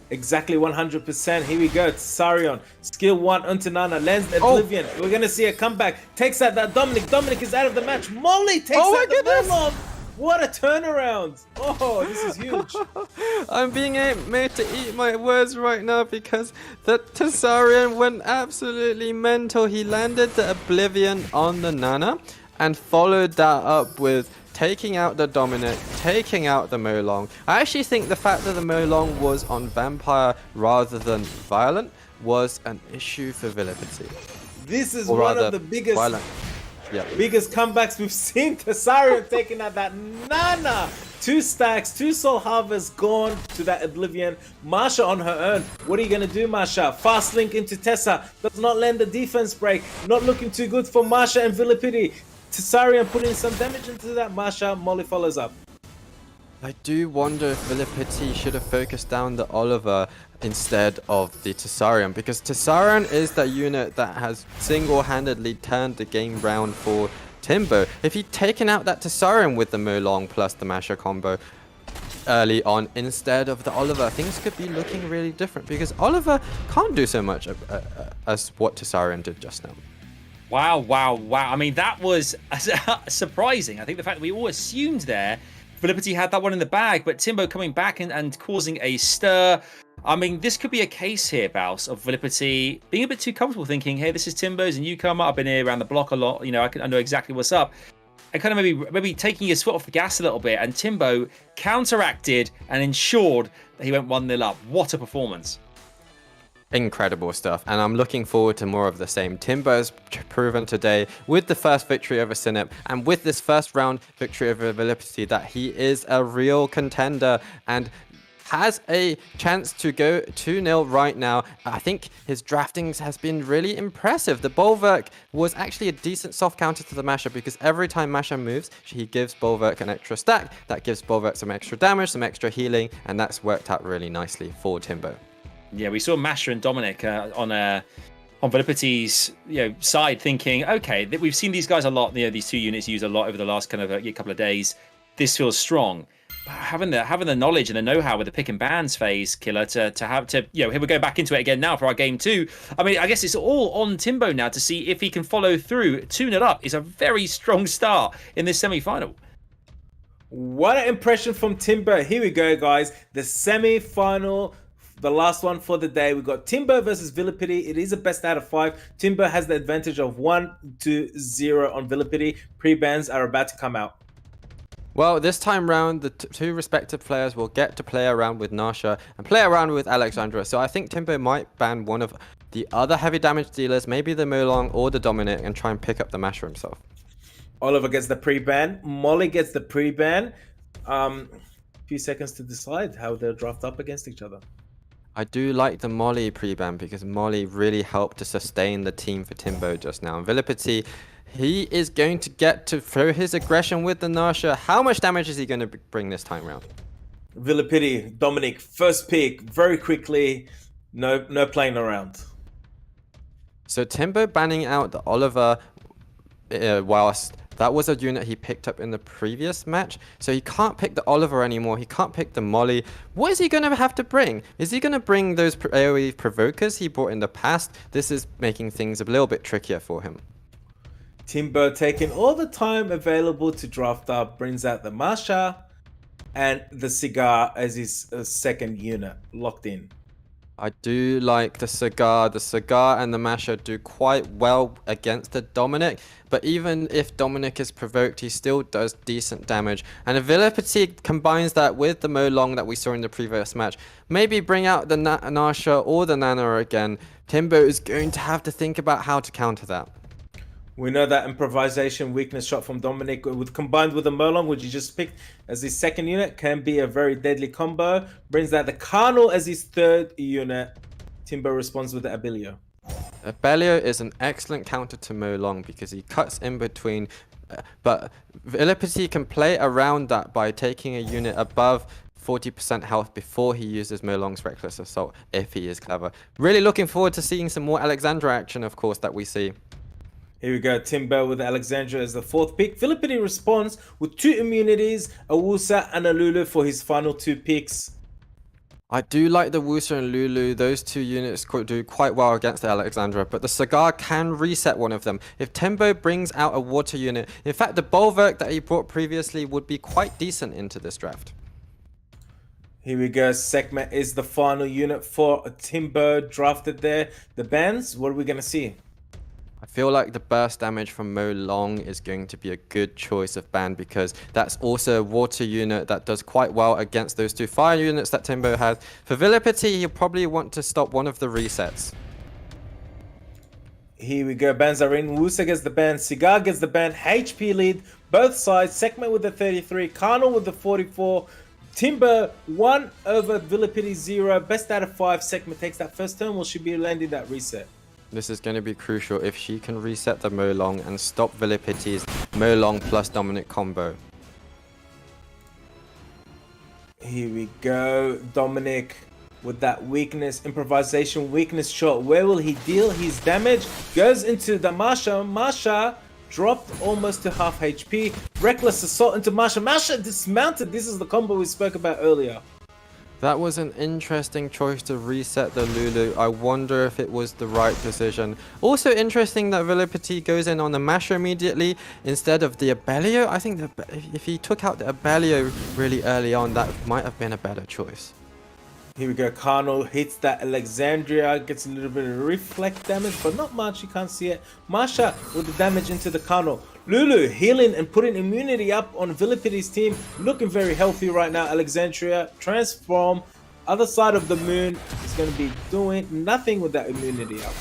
exactly 100%. Here we go. Sarion, skill 1 onto Nana, lands the Oblivion. We're going to see a comeback. Takes out that Dominic. Dominic is out of the match. Molly takes out the Molong. What a turnaround. Oh, this is huge. I'm being made to eat my words right now because the Tessarion went absolutely mental. He landed the Oblivion on the Nana and followed that up with taking out the Dominic, taking out the Molong. I actually think the fact that the Molong was on Vampire rather than Violent was an issue for VIILIPYTTY. This is one of the biggest biggest comebacks we've seen. Tessarion taking out that Nana. 2 stacks, 2 Soul Harvest gone to that Oblivion. Marsha on her own. What are you going to do, Marsha? Fast link into Tessa. Does not land the defense break. Not looking too good for Marsha and VIILIPYTTY. Tessarion putting some damage into that. Marsha, Molly follows up. I do wonder if VIILIPYTTY should have focused down the Oliver instead of the Tessarion, because Tessarion is that unit that has single-handedly turned the game round for Timbo. If he'd taken out that Tessarion with the Molong plus the Masher combo early on instead of the Oliver, things could be looking really different, because Oliver can't do so much as what Tessarion did just now. Wow, wow, wow. I mean, that was surprising. I think the fact that we all assumed there VIILIPYTTY had that one in the bag, but Timbo coming back and causing a stir. I mean, this could be a case here, Baus, of VIILIPYTTY being a bit too comfortable, thinking, hey, this is Timbo's and you come up. I've been here around the block a lot. You know, I know exactly what's up. And kind of maybe taking his foot off the gas a little bit. And Timbo counteracted and ensured that he went 1-0 up. What a performance. Incredible stuff, and I'm looking forward to more of the same. Timbo's proven today with the first victory over SINIP and with this first round victory over VIILIPYTTY that he is a real contender and has a chance to go 2-0 right now. I think his draftings has been really impressive. The Bulwark was actually a decent soft counter to the Masher because every time Masher moves, he gives Bulwark an extra stack. That gives Bulwark some extra damage, some extra healing, and that's worked out really nicely for Timbo. Yeah, we saw Masher and Dominic on VIILIPYTTY's side, thinking, okay, we've seen these guys a lot. These two units used a lot over the last kind of couple of days. This feels strong. But having the knowledge and the know-how with the pick and bans phase, Killer, to here we go back into it again now for our game 2. I mean, I guess it's all on Timbo now to see if he can follow through. 2-0 up is a very strong start in this semi-final. What an impression from Timbo. Here we go, guys. The semi-final, the last one for the day. We got Timbo versus VIILIPYTTY. It is a best out of 5. Timbo has the advantage of 1-0 on VIILIPYTTY. Pre-bans are about to come out. Well, this time round, the two respective players will get to play around with Nasha and play around with Alexandra. So I think Timbo might ban one of the other heavy damage dealers, maybe the Molong or the Dominic, and try and pick up the Masher himself. Oliver gets the pre-ban. Molly gets the pre-ban. Few seconds to decide how they'll draft up against each other. I do like the Molly pre-ban because Molly really helped to sustain the team for Timbo just now. And VIILIPYTTY, he is going to get to throw his aggression with the Nasha. How much damage is he going to bring this time round? VIILIPYTTY, Dominic, first pick, very quickly. No playing around. So Timbo banning out the Oliver whilst that was a unit he picked up in the previous match. So he can't pick the Oliver anymore. He can't pick the Molly. What is he going to have to bring? Is he going to bring those AoE provokers he brought in the past? This is making things a little bit trickier for him. Timbo taking all the time available to draft up, brings out the Masha and the Cigar as his second unit locked in. I do like the Cigar. The Cigar and the Masher do quite well against the Dominic, but even if Dominic is provoked, he still does decent damage. And if VIILIPYTTY combines that with the Molong that we saw in the previous match, maybe bring out the Nasha or the Nana again, Timbo is going to have to think about how to counter that. We know that improvisation weakness shot from Dominic combined with the Molong, which he just picked as his second unit, can be a very deadly combo. Brings out the Carnal as his third unit. Timbo responds with the Abelio. Abelio is an excellent counter to Molong because he cuts in between, but VIILIPYTTY can play around that by taking a unit above 40% health before he uses Molong's Reckless Assault if he is clever. Really looking forward to seeing some more Alexandra action, of course, that we see. Here we go, Timbo with Alexandra as the fourth pick. VIILIPYTTY responds with 2 immunities, a Wusa and a Lulu for his final 2 picks. I do like the Wusa and Lulu. Those 2 units do quite well against the Alexandra, but the Cigar can reset one of them. If Timbo brings out a water unit, in fact, the Bulwark that he brought previously would be quite decent into this draft. Here we go, Sekhmet is the final unit for Timbo drafted there. The bans, what are we going to see? I feel like the burst damage from Molong is going to be a good choice of ban because that's also a water unit that does quite well against those 2 fire units that Timbo has. For VIILIPYTTY, he'll probably want to stop one of the resets. Here we go, bans are in. Wusa gets the ban, Cigar gets the ban, HP lead, both sides. Sekhmet with the 33, Carnal with the 44. Timbo 1 over VIILIPYTTY 0. Best out of 5. Sekhmet takes that first turn. Will she be landing that reset? This is going to be crucial if she can reset the Molong and stop VIILIPYTTY's Molong plus Dominic combo. Here we go, Dominic with that weakness, improvisation weakness shot. Where will he deal his damage? Goes into the Masha. Masha dropped almost to half HP. Reckless assault into Masha. Masha dismounted. This is the combo we spoke about earlier. That was an interesting choice to reset the Lulu. I wonder if it was the right decision. Also interesting that VIILIPYTTY goes in on the Masher immediately instead of the Abelio. I think if he took out the Abelio really early on, that might have been a better choice. Here we go, Carnal hits that Alexandria, gets a little bit of reflect damage, but not much, you can't see it. Masha with the damage into the Carnal. Lulu healing and putting immunity up on VIILIPYTTY's team, looking very healthy right now. Alexandria transform other side of the moon is going to be doing nothing with that immunity up.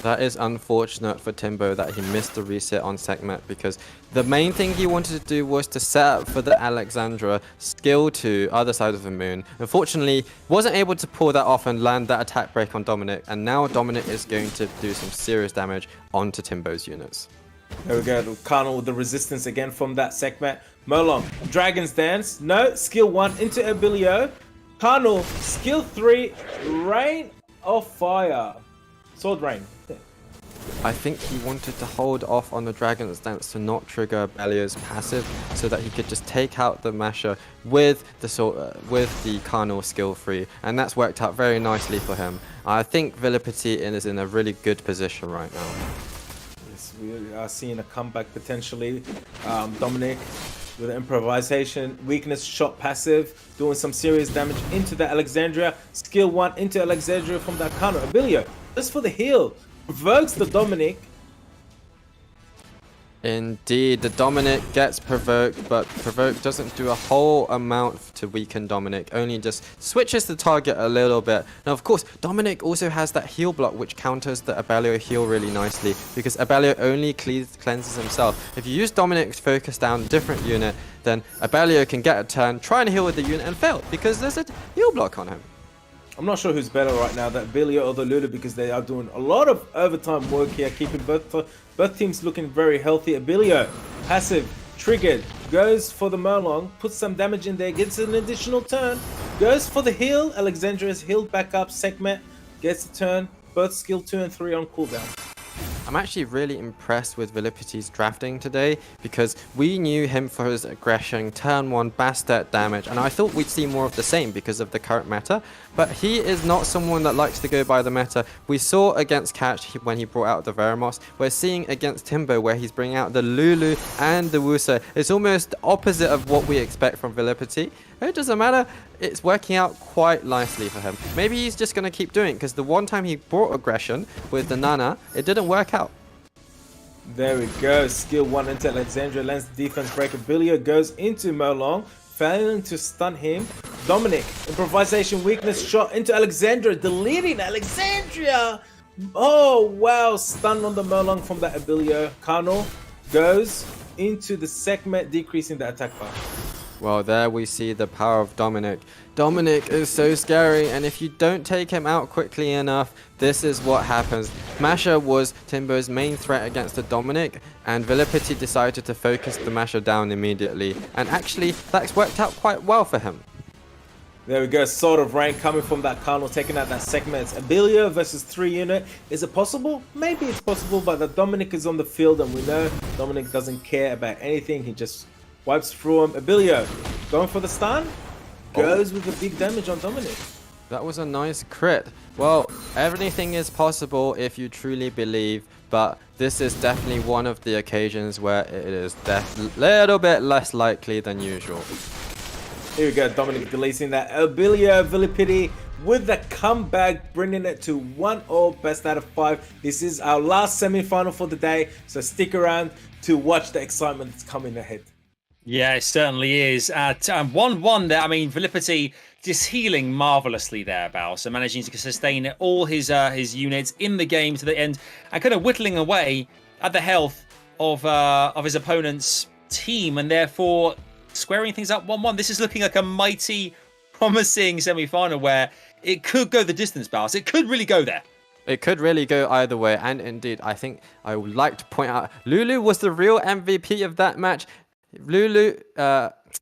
That is unfortunate for Timbo that he missed the reset on Sekhmet, because the main thing he wanted to do was to set up for the Alexandra skill to other side of the moon. Unfortunately, wasn't able to pull that off and land that attack break on Dominic, and now Dominic is going to do some serious damage onto Timbo's units. There we go, the Carnal with the resistance again from that Sekhmet. Molong, Dragon's Dance, no, skill 1 into Abilio. Carnal, skill 3, Rain of Fire. Sword Rain. I think he wanted to hold off on the Dragon's Dance to not trigger Belio's passive, so that he could just take out the Masher with the Carnal skill 3, and that's worked out very nicely for him. I think VIILIPYTTY is in a really good position right now. Yes, we are seeing a comeback potentially. Dominic with an improvisation, weakness shot passive, doing some serious damage into the Alexandria. Skill 1 into Alexandria from that Carnal. Abilio, just for the heal. Provokes the Dominic. Indeed, the Dominic gets provoked, but provoke doesn't do a whole amount to weaken Dominic, only just switches the target a little bit. Now, of course, Dominic also has that heal block, which counters the Abelio heal really nicely, because Abelio only cleanses himself. If you use Dominic's focus down a different unit, then Abelio can get a turn, try and heal with the unit, and fail, because there's a heal block on him. I'm not sure who's better right now, that Abilio or the Lulu, because they are doing a lot of overtime work here, keeping both teams looking very healthy. Abilio, passive, triggered, goes for the Molong, puts some damage in there, gets an additional turn, goes for the heal. Alexandria is healed back up. Sekhmet gets a turn, both skill 2 and 3 on cooldown. I'm actually really impressed with VIILIPYTTY's drafting today, because we knew him for his aggression, turn 1 Bastet damage, and I thought we'd see more of the same because of the current meta, but he is not someone that likes to go by the meta. We saw against Catch when he brought out the Veramos. We're seeing against Timbo where he's bringing out the Lulu and the Wusa. It's almost the opposite of what we expect from VIILIPYTTY. It doesn't matter, it's working out quite nicely for him. Maybe he's just going to keep doing it, because the one time he brought aggression with the Nana, it didn't work out. There we go. Skill 1 into Alexandria, lands the defense break. Abilio goes into Molong, failing to stun him. Dominic, improvisation, weakness shot into Alexandria, deleting Alexandria. Oh wow, stun on the Molong from that Abilio. Carnal goes into the Sekhmet, decreasing the attack bar. Well, there we see the power of Dominic. Dominic is so scary, and if you don't take him out quickly enough, this is what happens. Masher was Timbo's main threat against the Dominic, and VIILIPYTTY decided to focus the Masher down immediately, and actually that's worked out quite well for him. There we go, Sword of Rain coming from that Carnal, taking out that Sekhmet. Abilio versus 3 unit. Is it possible? Maybe it's possible, but the Dominic is on the field, and we know Dominic doesn't care about anything. He just wipes through him. Abilio going for the stun. Goes with the big damage on Dominic. That was a nice crit. Well, everything is possible if you truly believe, but this is definitely one of the occasions where it is a little bit less likely than usual. Here we go, Dominic deleting that. Abilio, VIILIPYTTY with the comeback, bringing it to 1-0, best out of 5. This is our last semi-final for the day, so stick around to watch the excitement that's coming ahead. Yeah, it certainly is. At 1-1 there, I mean, VIILIPYTTY just healing marvelously there, Bao. So managing to sustain all his units in the game to the end, and kind of whittling away at the health of his opponent's team, and therefore squaring things up 1-1. This is looking like a mighty, promising semi-final where it could go the distance, Bao. It could really go there. It could really go either way, and indeed, I think I would like to point out, Lulu was the real MVP of that match. Lulu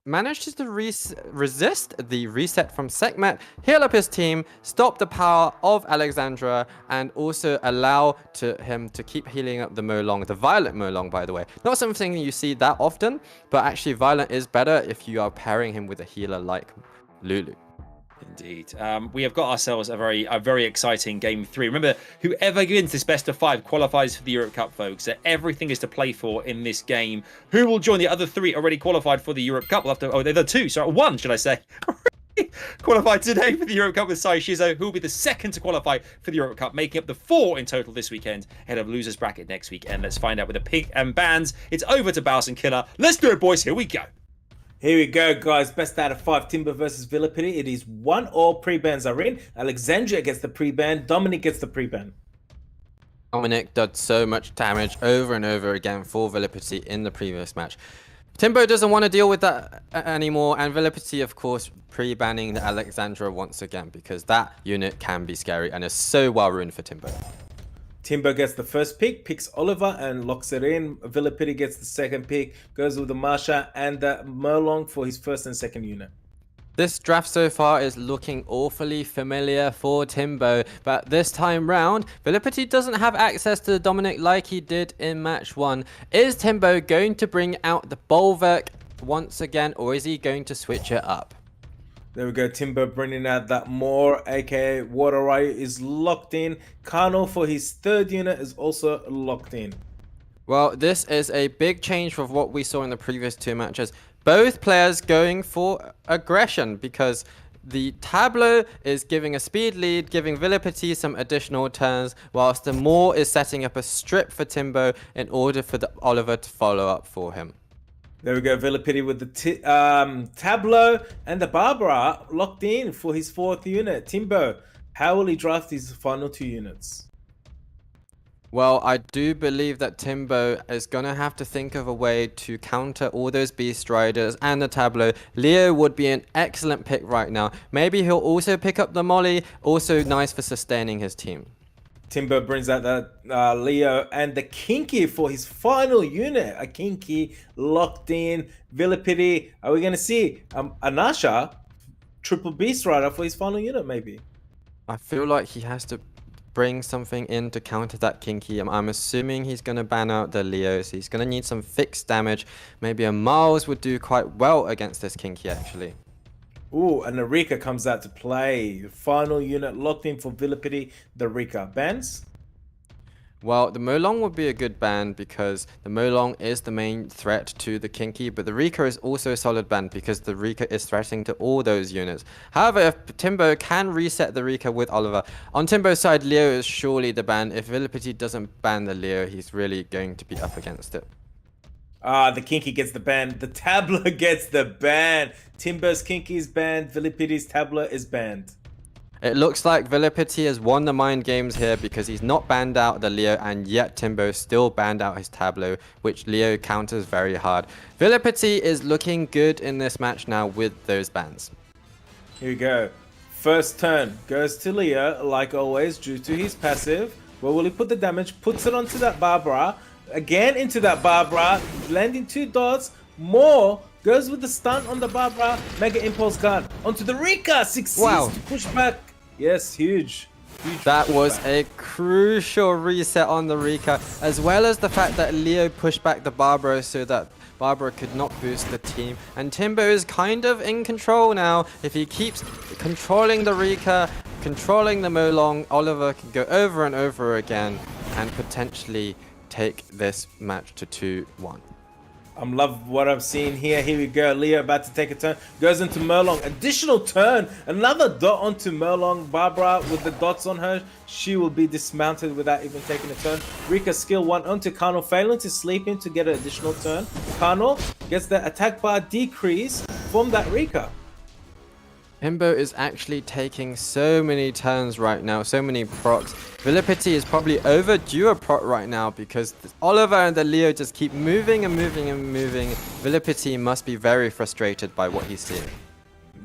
managed to resist the reset from Sekhmet, heal up his team, stop the power of Alexandra, and also allow him to keep healing up the Molong, the Violet Molong, by the way. Not something you see that often, but actually Violet is better if you are pairing him with a healer like Lulu. Indeed. We have got ourselves a very exciting Game 3. Remember, whoever wins this best of 5 qualifies for the Europe Cup, folks. So everything is to play for in this game. Who will join the other 3 already qualified for the Europe Cup? We'll have to, the other 2, sorry, 1, should I say. Qualified today for the Europe Cup with SEIISHIZO, who will be the second to qualify for the Europe Cup, making up the 4 in total this weekend, ahead of losers bracket next weekend. Let's find out with the pink and bands. It's over to Bows and Killer. Let's do it, boys. Here we go. Here we go, guys. Best out of 5. Timbo versus VIILIPYTTY. It is 1-all. Pre-bans are in. Alexandria gets the pre-ban. Dominic gets the pre-ban. Dominic did so much damage over and over again for VIILIPYTTY in the previous match. Timbo doesn't want to deal with that anymore, and VIILIPYTTY, of course, pre-banning the Alexandra once again because that unit can be scary and is so well ruined for Timbo. Timbo gets the first pick, picks Oliver and locks it in. VIIILIPYTTY gets the second pick, goes with the Marsha and the Merlong for his first and second unit. This draft so far is looking awfully familiar for Timbo, but this time round, VIILIPYTTY doesn't have access to the Dominic like he did in match 1. Is Timbo going to bring out the Bulwark once again, or is he going to switch it up? There we go, Timbo bringing out that Moore, aka Water Riot, is locked in. Kano for his third unit is also locked in. Well, this is a big change from what we saw in the previous 2 matches. Both players going for aggression because the Tableau is giving a speed lead, giving VIILIPYTTY some additional turns, whilst the Moore is setting up a strip for Timbo in order for the Oliver to follow up for him. There we go, VIILIPYTTY with the Tableau and the Barbara locked in for his 4th unit. Timbo, how will he draft his final 2 units? Well, I do believe that Timbo is going to have to think of a way to counter all those Beast Riders and the Tableau. Leo would be an excellent pick right now. Maybe he'll also pick up the Molly, also nice for sustaining his team. Timbo brings out the Leo and the Kinky for his final unit. A Kinky locked in. VIILIPYTTY, are we going to see Anasha, triple Beast Rider for his final unit maybe? I feel like he has to bring something in to counter that Kinky. I'm assuming he's going to ban out the Leo, so he's going to need some fixed damage. Maybe a Miles would do quite well against this Kinky actually. Ooh, and the Rika comes out to play. Final unit locked in for VIILIPYTTY, the Rika. Bans? Well, the Molong would be a good ban because the Molong is the main threat to the Kinky, but the Rika is also a solid ban because the Rika is threatening to all those units. However, if Timbo can reset the Rika with Oliver, on Timbo's side, Leo is surely the ban. If VIILIPYTTY doesn't ban the Leo, he's really going to be up against it. The Kinky gets the ban. The Tableau gets the ban. Timbo's Kinky is banned. VIILIPYTTY's Tableau is banned. It looks like VIILIPYTTY has won the mind games here because he's not banned out the Leo, and yet Timbo still banned out his Tableau, which Leo counters very hard. VIILIPYTTY is looking good in this match now with those bans. Here we go. First turn goes to Leo, like always, due to his passive. Where will he put the damage? Puts it onto that Barbara. Again into that Barbara. Landing 2 dots. More goes with the stun on the Barbara. Mega Impulse Gun onto the Rika. Succeeds to push back. Yes, huge. That was a crucial reset on the Rika, as well as the fact that Leo pushed back the Barbara so that Barbara could not boost the team. And Timbo is kind of in control now. If he keeps controlling the Rika, controlling the Molong, Oliver can go over and over again and potentially take this match to 2-1. I'm love what I'm seeing here. Here we go. Leo about to take a turn. Goes into Merlong. Additional turn. Another dot onto Merlong. Barbara with the dots on her. She will be dismounted without even taking a turn. Rika skill 1 onto Kano. Failing to sleep in to get an additional turn. Kano gets the attack bar decrease from that Rika. Timbo is actually taking so many turns right now, so many procs. VIILIPYTTY is probably overdue a proc right now because Oliver and the Leo just keep moving and moving and moving. VIILIPYTTY must be very frustrated by what he's seeing.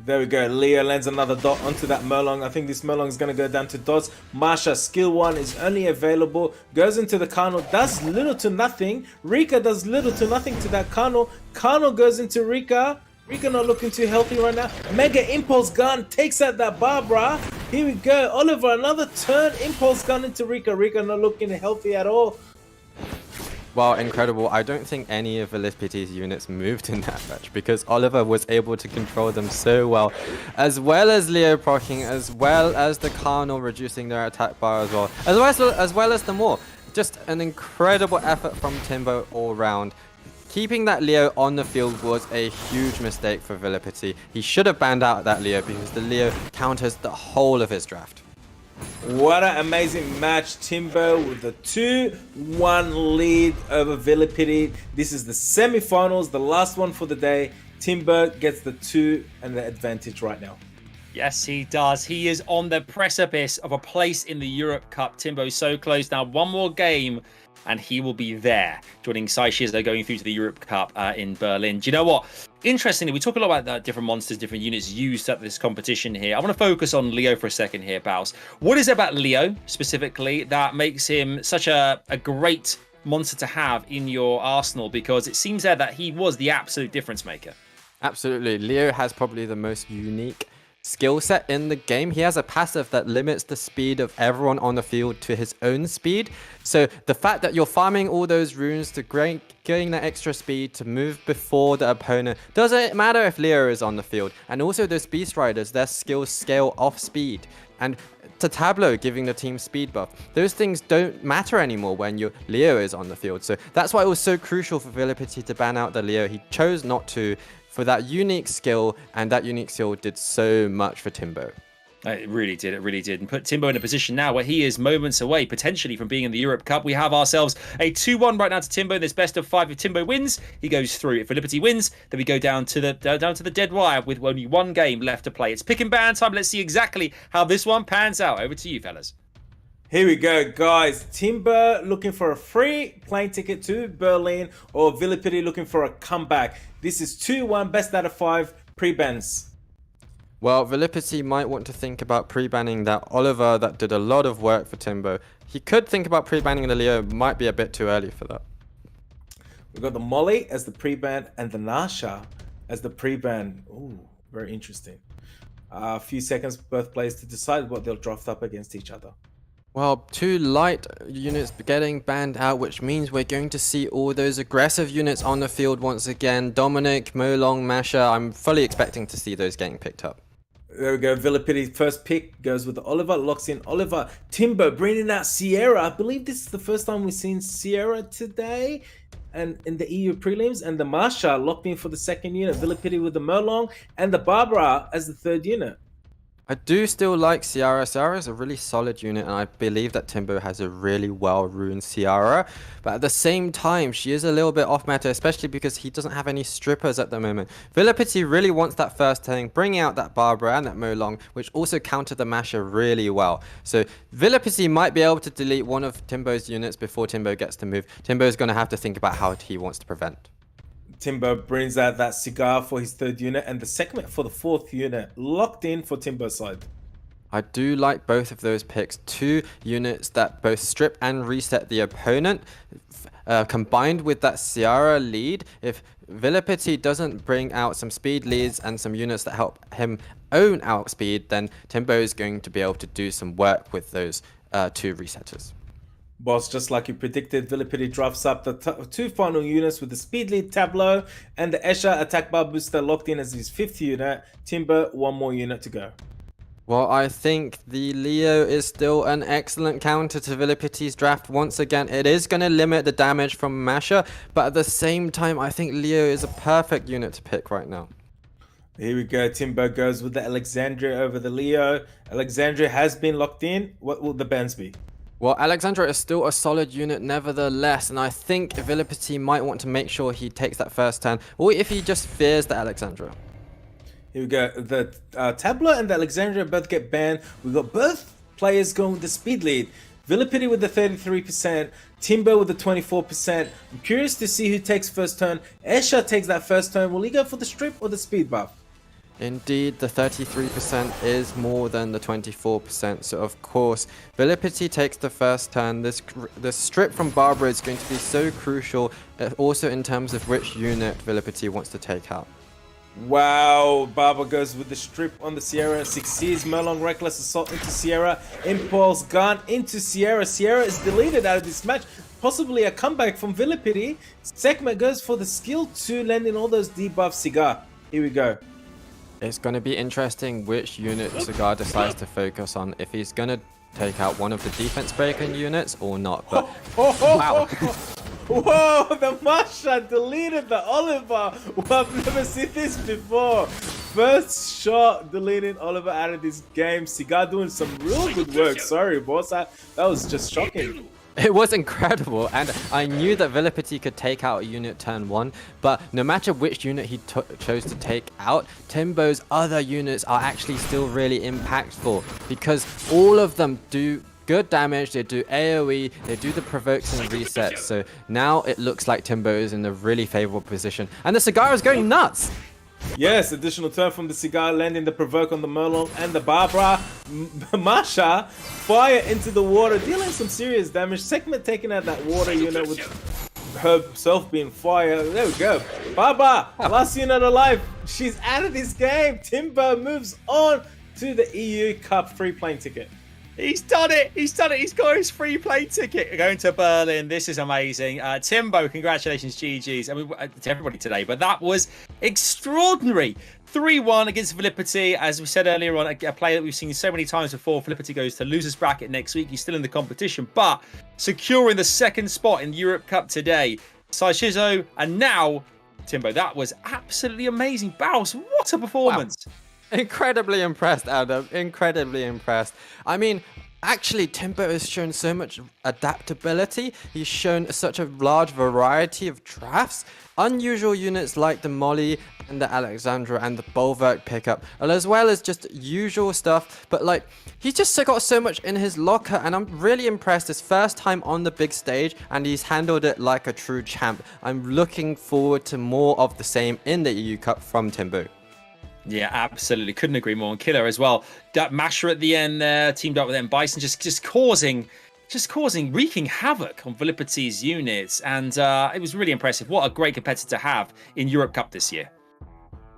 There we go. Leo lands another dot onto that Merlong. I think this Merlong is going to go down to dots. Marsha, skill 1 is only available. Goes into the Kano. Does little to nothing. Rika does little to nothing to that Kano. Kano goes into Rika. Rika not looking too healthy right now. Mega Impulse Gun takes out that Barbara. Here we go. Oliver, another turn. Impulse Gun into Rika. Rika not looking healthy at all. Well, incredible. I don't think any of VIILIPYTTY's units moved in that match because Oliver was able to control them so well. As well as Leo proccing, as well as the Kano reducing their attack bar as well. As well as the Moore. Just an incredible effort from Timbo all round. Keeping that Leo on the field was a huge mistake for VIILIPYTTY. He should have banned out that Leo because the Leo counters the whole of his draft. What an amazing match. Timbo with the 2-1 lead over VIILIPYTTY. This is the semi-finals, the last one for the day. Timbo gets the 2 and the advantage right now. Yes, he does. He is on the precipice of a place in the Europe Cup. Timbo's so close now. One more game and he will be there, joining SEIISHIZO going through to the Europe Cup in Berlin. Do you know what? Interestingly, we talk a lot about the different monsters, different units used at this competition here. I want to focus on Leo for a second here, Baus. What is it about Leo specifically that makes him such a great monster to have in your arsenal? Because it seems there that he was the absolute difference maker. Absolutely. Leo has probably the most unique skill set in the game. He has a passive that limits the speed of everyone on the field to his own speed. So the fact that you're farming all those runes to gain that extra speed to move before the opponent, doesn't matter if Leo is on the field. And also those Beast Riders, their skills scale off speed. And to Tableau giving the team speed buff, those things don't matter anymore when your Leo is on the field. So that's why it was so crucial for VIILIPYTTY to ban out the Leo. He chose not to, for that unique skill, and that unique skill did so much for Timbo. It really did, and put Timbo in a position now where he is moments away potentially from being in the Europe Cup. We have ourselves a 2-1 right now to Timbo. This best of 5. If Timbo wins, he goes through. If VIILIPYTTY wins, then we go down to the dead wire with only one game left to play. It's pick and ban time. Let's see exactly how this one pans out. Over to you, fellas. Here we go, guys. Timbo looking for a free plane ticket to Berlin, or VIILIPYTTY looking for a comeback. This is 2-1, best out of 5 pre-bans. Well, VIILIPYTTY might want to think about pre-banning that Oliver that did a lot of work for Timbo. He could think about pre-banning the Leo, might be a bit too early for that. We've got the Molly as the pre-ban and the Nasha as the pre-ban. Ooh, very interesting. A few seconds both players to decide what they'll draft up against each other. Well, 2 light units getting banned out, which means we're going to see all those aggressive units on the field once again. Dominic, Molong, Masha, I'm fully expecting to see those getting picked up. There we go. VIILIPYTTY first pick goes with Oliver, locks in Oliver. Timbo bringing out Sierra. I believe this is the first time we've seen Sierra today, and in the EU prelims. And the Masha locked in for the second unit. VIILIPYTTY with the Molong and the Barbara as the third unit. I do still like Ciara. Ciara is a really solid unit, and I believe that Timbo has a really well-runed Ciara. But at the same time, she is a little bit off-meta, especially because he doesn't have any strippers at the moment. VIILIPYTTY really wants that first turning, bringing out that Barbara and that Molong, which also countered the Masha really well. So VIILIPYTTY might be able to delete one of Timbo's units before Timbo gets to move. Timbo is going to have to think about how he wants to prevent. Timbo brings out that cigar for his third unit and the segment for the fourth unit, locked in for Timbo's side. I do like both of those picks. 2 units that both strip and reset the opponent. Combined with that Ciara lead, if VIILIPYTTY doesn't bring out some speed leads and some units that help him own outspeed, then Timbo is going to be able to do some work with those 2 resetters. Boss, just like you predicted, VIILIPYTTY drafts up the 2 final units with the speed lead Tableau and the Escher attack bar booster locked in as his 5th unit. Timbo, 1 more unit to go. Well, I think the Leo is still an excellent counter to VIILIPYTTY's draft. Once again, it is going to limit the damage from Masha, but at the same time, I think Leo is a perfect unit to pick right now. Here we go. Timbo goes with the Alexandria over the Leo. Alexandria has been locked in. What will the bans be? Well, Alexandra is still a solid unit nevertheless, and I think VIILIPYTTY might want to make sure he takes that first turn, or if he just fears the Alexandra. Here we go. The Tableau and the Alexandria both get banned. We got both players going with the speed lead. VIILIPYTTY with the 33%, Timbo with the 24%. I'm curious to see who takes first turn. Escher takes that first turn. Will he go for the strip or the speed buff? Indeed, the 33% is more than the 24%, so of course, VIILIPYTTY takes the first turn. The strip from Barbara is going to be so crucial, also in terms of which unit VIILIPYTTY wants to take out. Wow, Barbara goes with the strip on the Sierra, succeeds. Molong Reckless Assault into Sierra, Impulse Gun into Sierra. Sierra is deleted out of this match. Possibly a comeback from VIILIPYTTY. Sekhmet goes for the skill to land in all those debuffs. Cigar, here we go. It's going to be interesting which unit Cigar decides to focus on, if he's going to take out one of the defense breaking units or not. But wow. Whoa, the Masha deleted the Oliver. Well, I've never seen this before. First shot deleting Oliver out of this game. Cigar doing some real good work. Sorry, boss. That was just shocking. It was incredible, and I knew that VIILIPYTTY could take out a unit turn 1, but no matter which unit he chose to take out, TIMBO's other units are actually still really impactful, because all of them do good damage, they do AoE, they do the provokes and resets, so now it looks like TIMBO is in a really favorable position, and the Cigar is going nuts! Yes, additional turn from the Cigar, landing the provoke on the Merlon and the Barbara. Masha, fire into the water, dealing some serious damage. Segment taking out that water unit with herself being fire. There we go. Barbara, last unit alive. She's out of this game. Timbo moves on to the EU Cup free plane ticket. He's done it. He's done it. He's got his free plane ticket going to Berlin. This is amazing. Timbo, congratulations, GG's. I mean, to everybody today, but that was extraordinary. 3-1 against VIILIPYTTY. As we said earlier on, a player that we've seen so many times before. VIILIPYTTY goes to losers bracket next week. He's still in the competition, but securing the second spot in the Europe Cup today. SEIISHIZO, and now Timbo. That was absolutely amazing. Bows, what a performance. Wow. Incredibly impressed, Adam. Incredibly impressed. I mean, actually, Timbo has shown so much adaptability. He's shown such a large variety of drafts. Unusual units like the Molly and the Alexandra and the Bulwark pickup, as well as just usual stuff. But like, he's just got so much in his locker, and I'm really impressed. His first time on the big stage, and he's handled it like a true champ. I'm looking forward to more of the same in the EU Cup from Timbo. Yeah, absolutely. Couldn't agree more. And Killer as well. That Masher at the end there, teamed up with them. Bison just causing, wreaking havoc on VIILIPYTTY's units. And it was really impressive. What a great competitor to have in Europe Cup this year.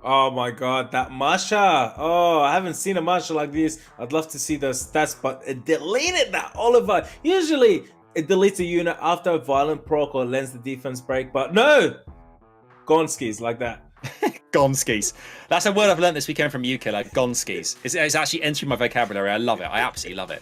Oh my god, that Masha. Oh, I haven't seen a Masha like this. I'd love to see those stats, but it deleted that Oliver. Usually, it deletes a unit after a violent proc or lends the defense break, but no! Gonskis like that. Gonskis. That's a word I've learned this weekend from you, Killer. Gonskis. It's actually entering my vocabulary. I love it. I absolutely love it.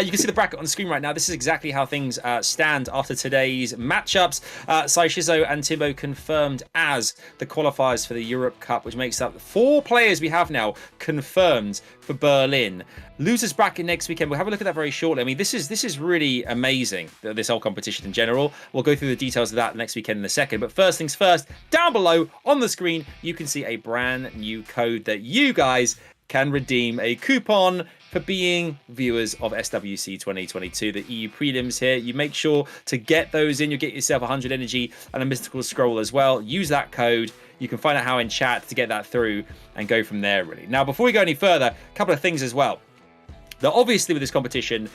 You can see the bracket on the screen right now. This is exactly how things stand after today's matchups. SEIISHIZO and Timbo confirmed as the qualifiers for the Europe Cup, which makes up 4 players we have now confirmed for Berlin. Losers bracket next weekend. We'll have a look at that very shortly. I mean, this is really amazing, this whole competition in general. We'll go through the details of that next weekend in a second. But first things first, down below on the screen, you can see a brand new code that you guys can redeem a coupon for being viewers of SWC2022, the EU prelims here. You make sure to get those in. You'll get yourself 100 energy and a mystical scroll as well. Use that code. You can find out how in chat to get that through and go from there, really. Now, before we go any further, a couple of things as well. Now, obviously, with this competition,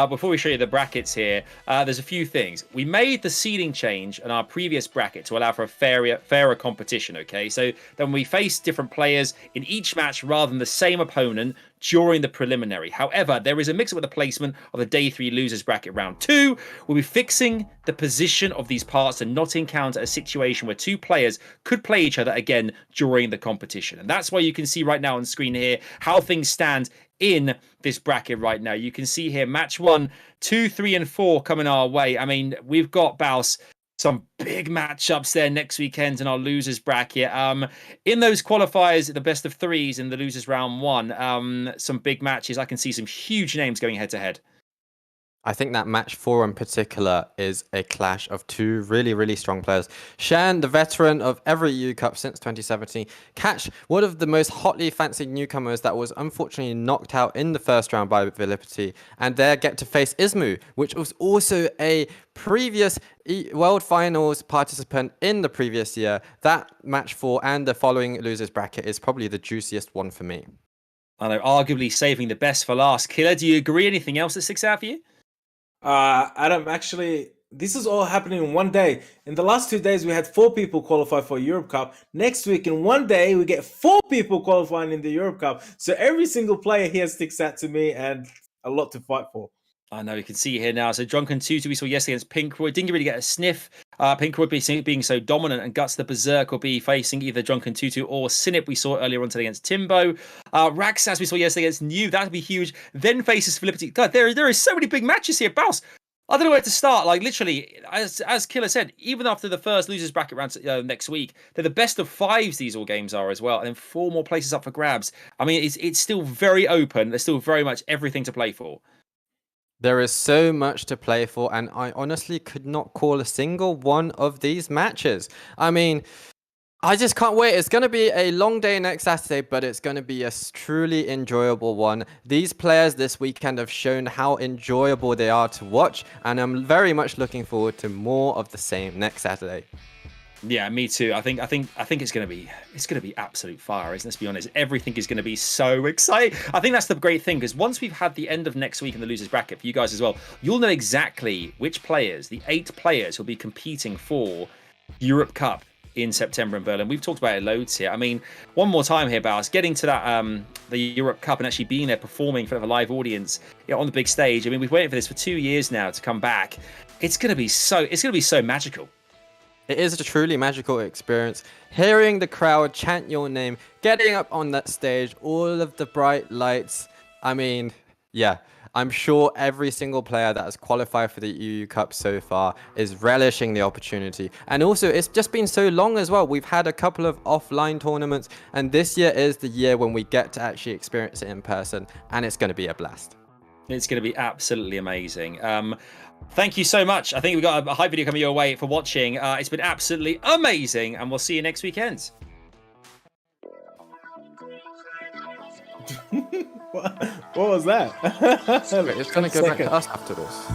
before we show you the brackets here, there's a few things. We made the seeding change in our previous bracket to allow for a fairer competition, okay? So then we face different players in each match rather than the same opponent during the preliminary. However, there is a mix-up with the placement of the Day 3 losers bracket round 2. We'll be fixing the position of these parts to not encounter a situation where 2 players could play each other again during the competition. And that's why you can see right now on screen here how things stand in this bracket right now. You can see here match 1, 2, 3, and 4 coming our way. I mean, we've got Baus some big matchups there next weekend in our losers bracket. In those qualifiers, the best of 3s in the losers round 1, some big matches. I can see some huge names going head to head. I think that match 4 in particular is a clash of 2 really, really strong players. Shan, the veteran of every EU Cup since 2017, catch one of the most hotly fancied newcomers that was unfortunately knocked out in the first round by VIILIPYTTY, and there get to face Ismu, which was also a previous World Finals participant in the previous year. That match 4 and the following losers bracket is probably the juiciest one for me. I know, arguably saving the best for last. Killer, do you agree? Anything else that sticks out for you? Adam, actually, this is all happening in one day. In the last 2 days, we had 4 people qualify for Europe Cup. Next week, in one day, we get 4 people qualifying in the Europe Cup. So every single player here sticks out to me and a lot to fight for. I know, you can see here now. So Drunken Tutu we saw yesterday against Pinkroyd. Didn't really get a sniff. Pinkroyd being so dominant, and Guts the Berserk will be facing either Drunken Tutu or Sinip. We saw earlier on today against Timbo. Raxas we saw yesterday against New. That would be huge. Then faces VIILIPYTTY. God, there is so many big matches here. Baus, I don't know where to start. Like, literally, as Killer said, even after the first losers bracket round next week, they're the best of 5s, these all games are as well. And then 4 more places up for grabs. I mean, it's still very open. There's still very much everything to play for. There is so much to play for, and I honestly could not call a single one of these matches. I mean, I just can't wait. It's going to be a long day next Saturday, but it's going to be a truly enjoyable one. These players this weekend have shown how enjoyable they are to watch, and I'm very much looking forward to more of the same next Saturday. Yeah, me too. I think it's gonna be absolute fire, isn't it? Let's be honest. Everything is gonna be so exciting. I think that's the great thing, because once we've had the end of next week in the losers bracket for you guys as well, you'll know exactly which players, the 8 players, will be competing for Europe Cup in September in Berlin. We've talked about it loads here. I mean, one more time here, Baz, getting to that the Europe Cup and actually being there performing in front of a live audience, you know, on the big stage. I mean, we've waited for this for 2 years now to come back. It's gonna be so magical. It is a truly magical experience. Hearing the crowd chant your name, getting up on that stage, all of the bright lights. I mean, yeah, I'm sure every single player that has qualified for the EU Cup so far is relishing the opportunity. And also, it's just been so long as well. We've had a couple of offline tournaments, and this year is the year when we get to actually experience it in person, and it's going to be a blast. It's going to be absolutely amazing. Thank you so much. I think we've got a hype video coming your way for watching. It's been absolutely amazing, and we'll see you next weekend. What was that? It's going to go back to us after this.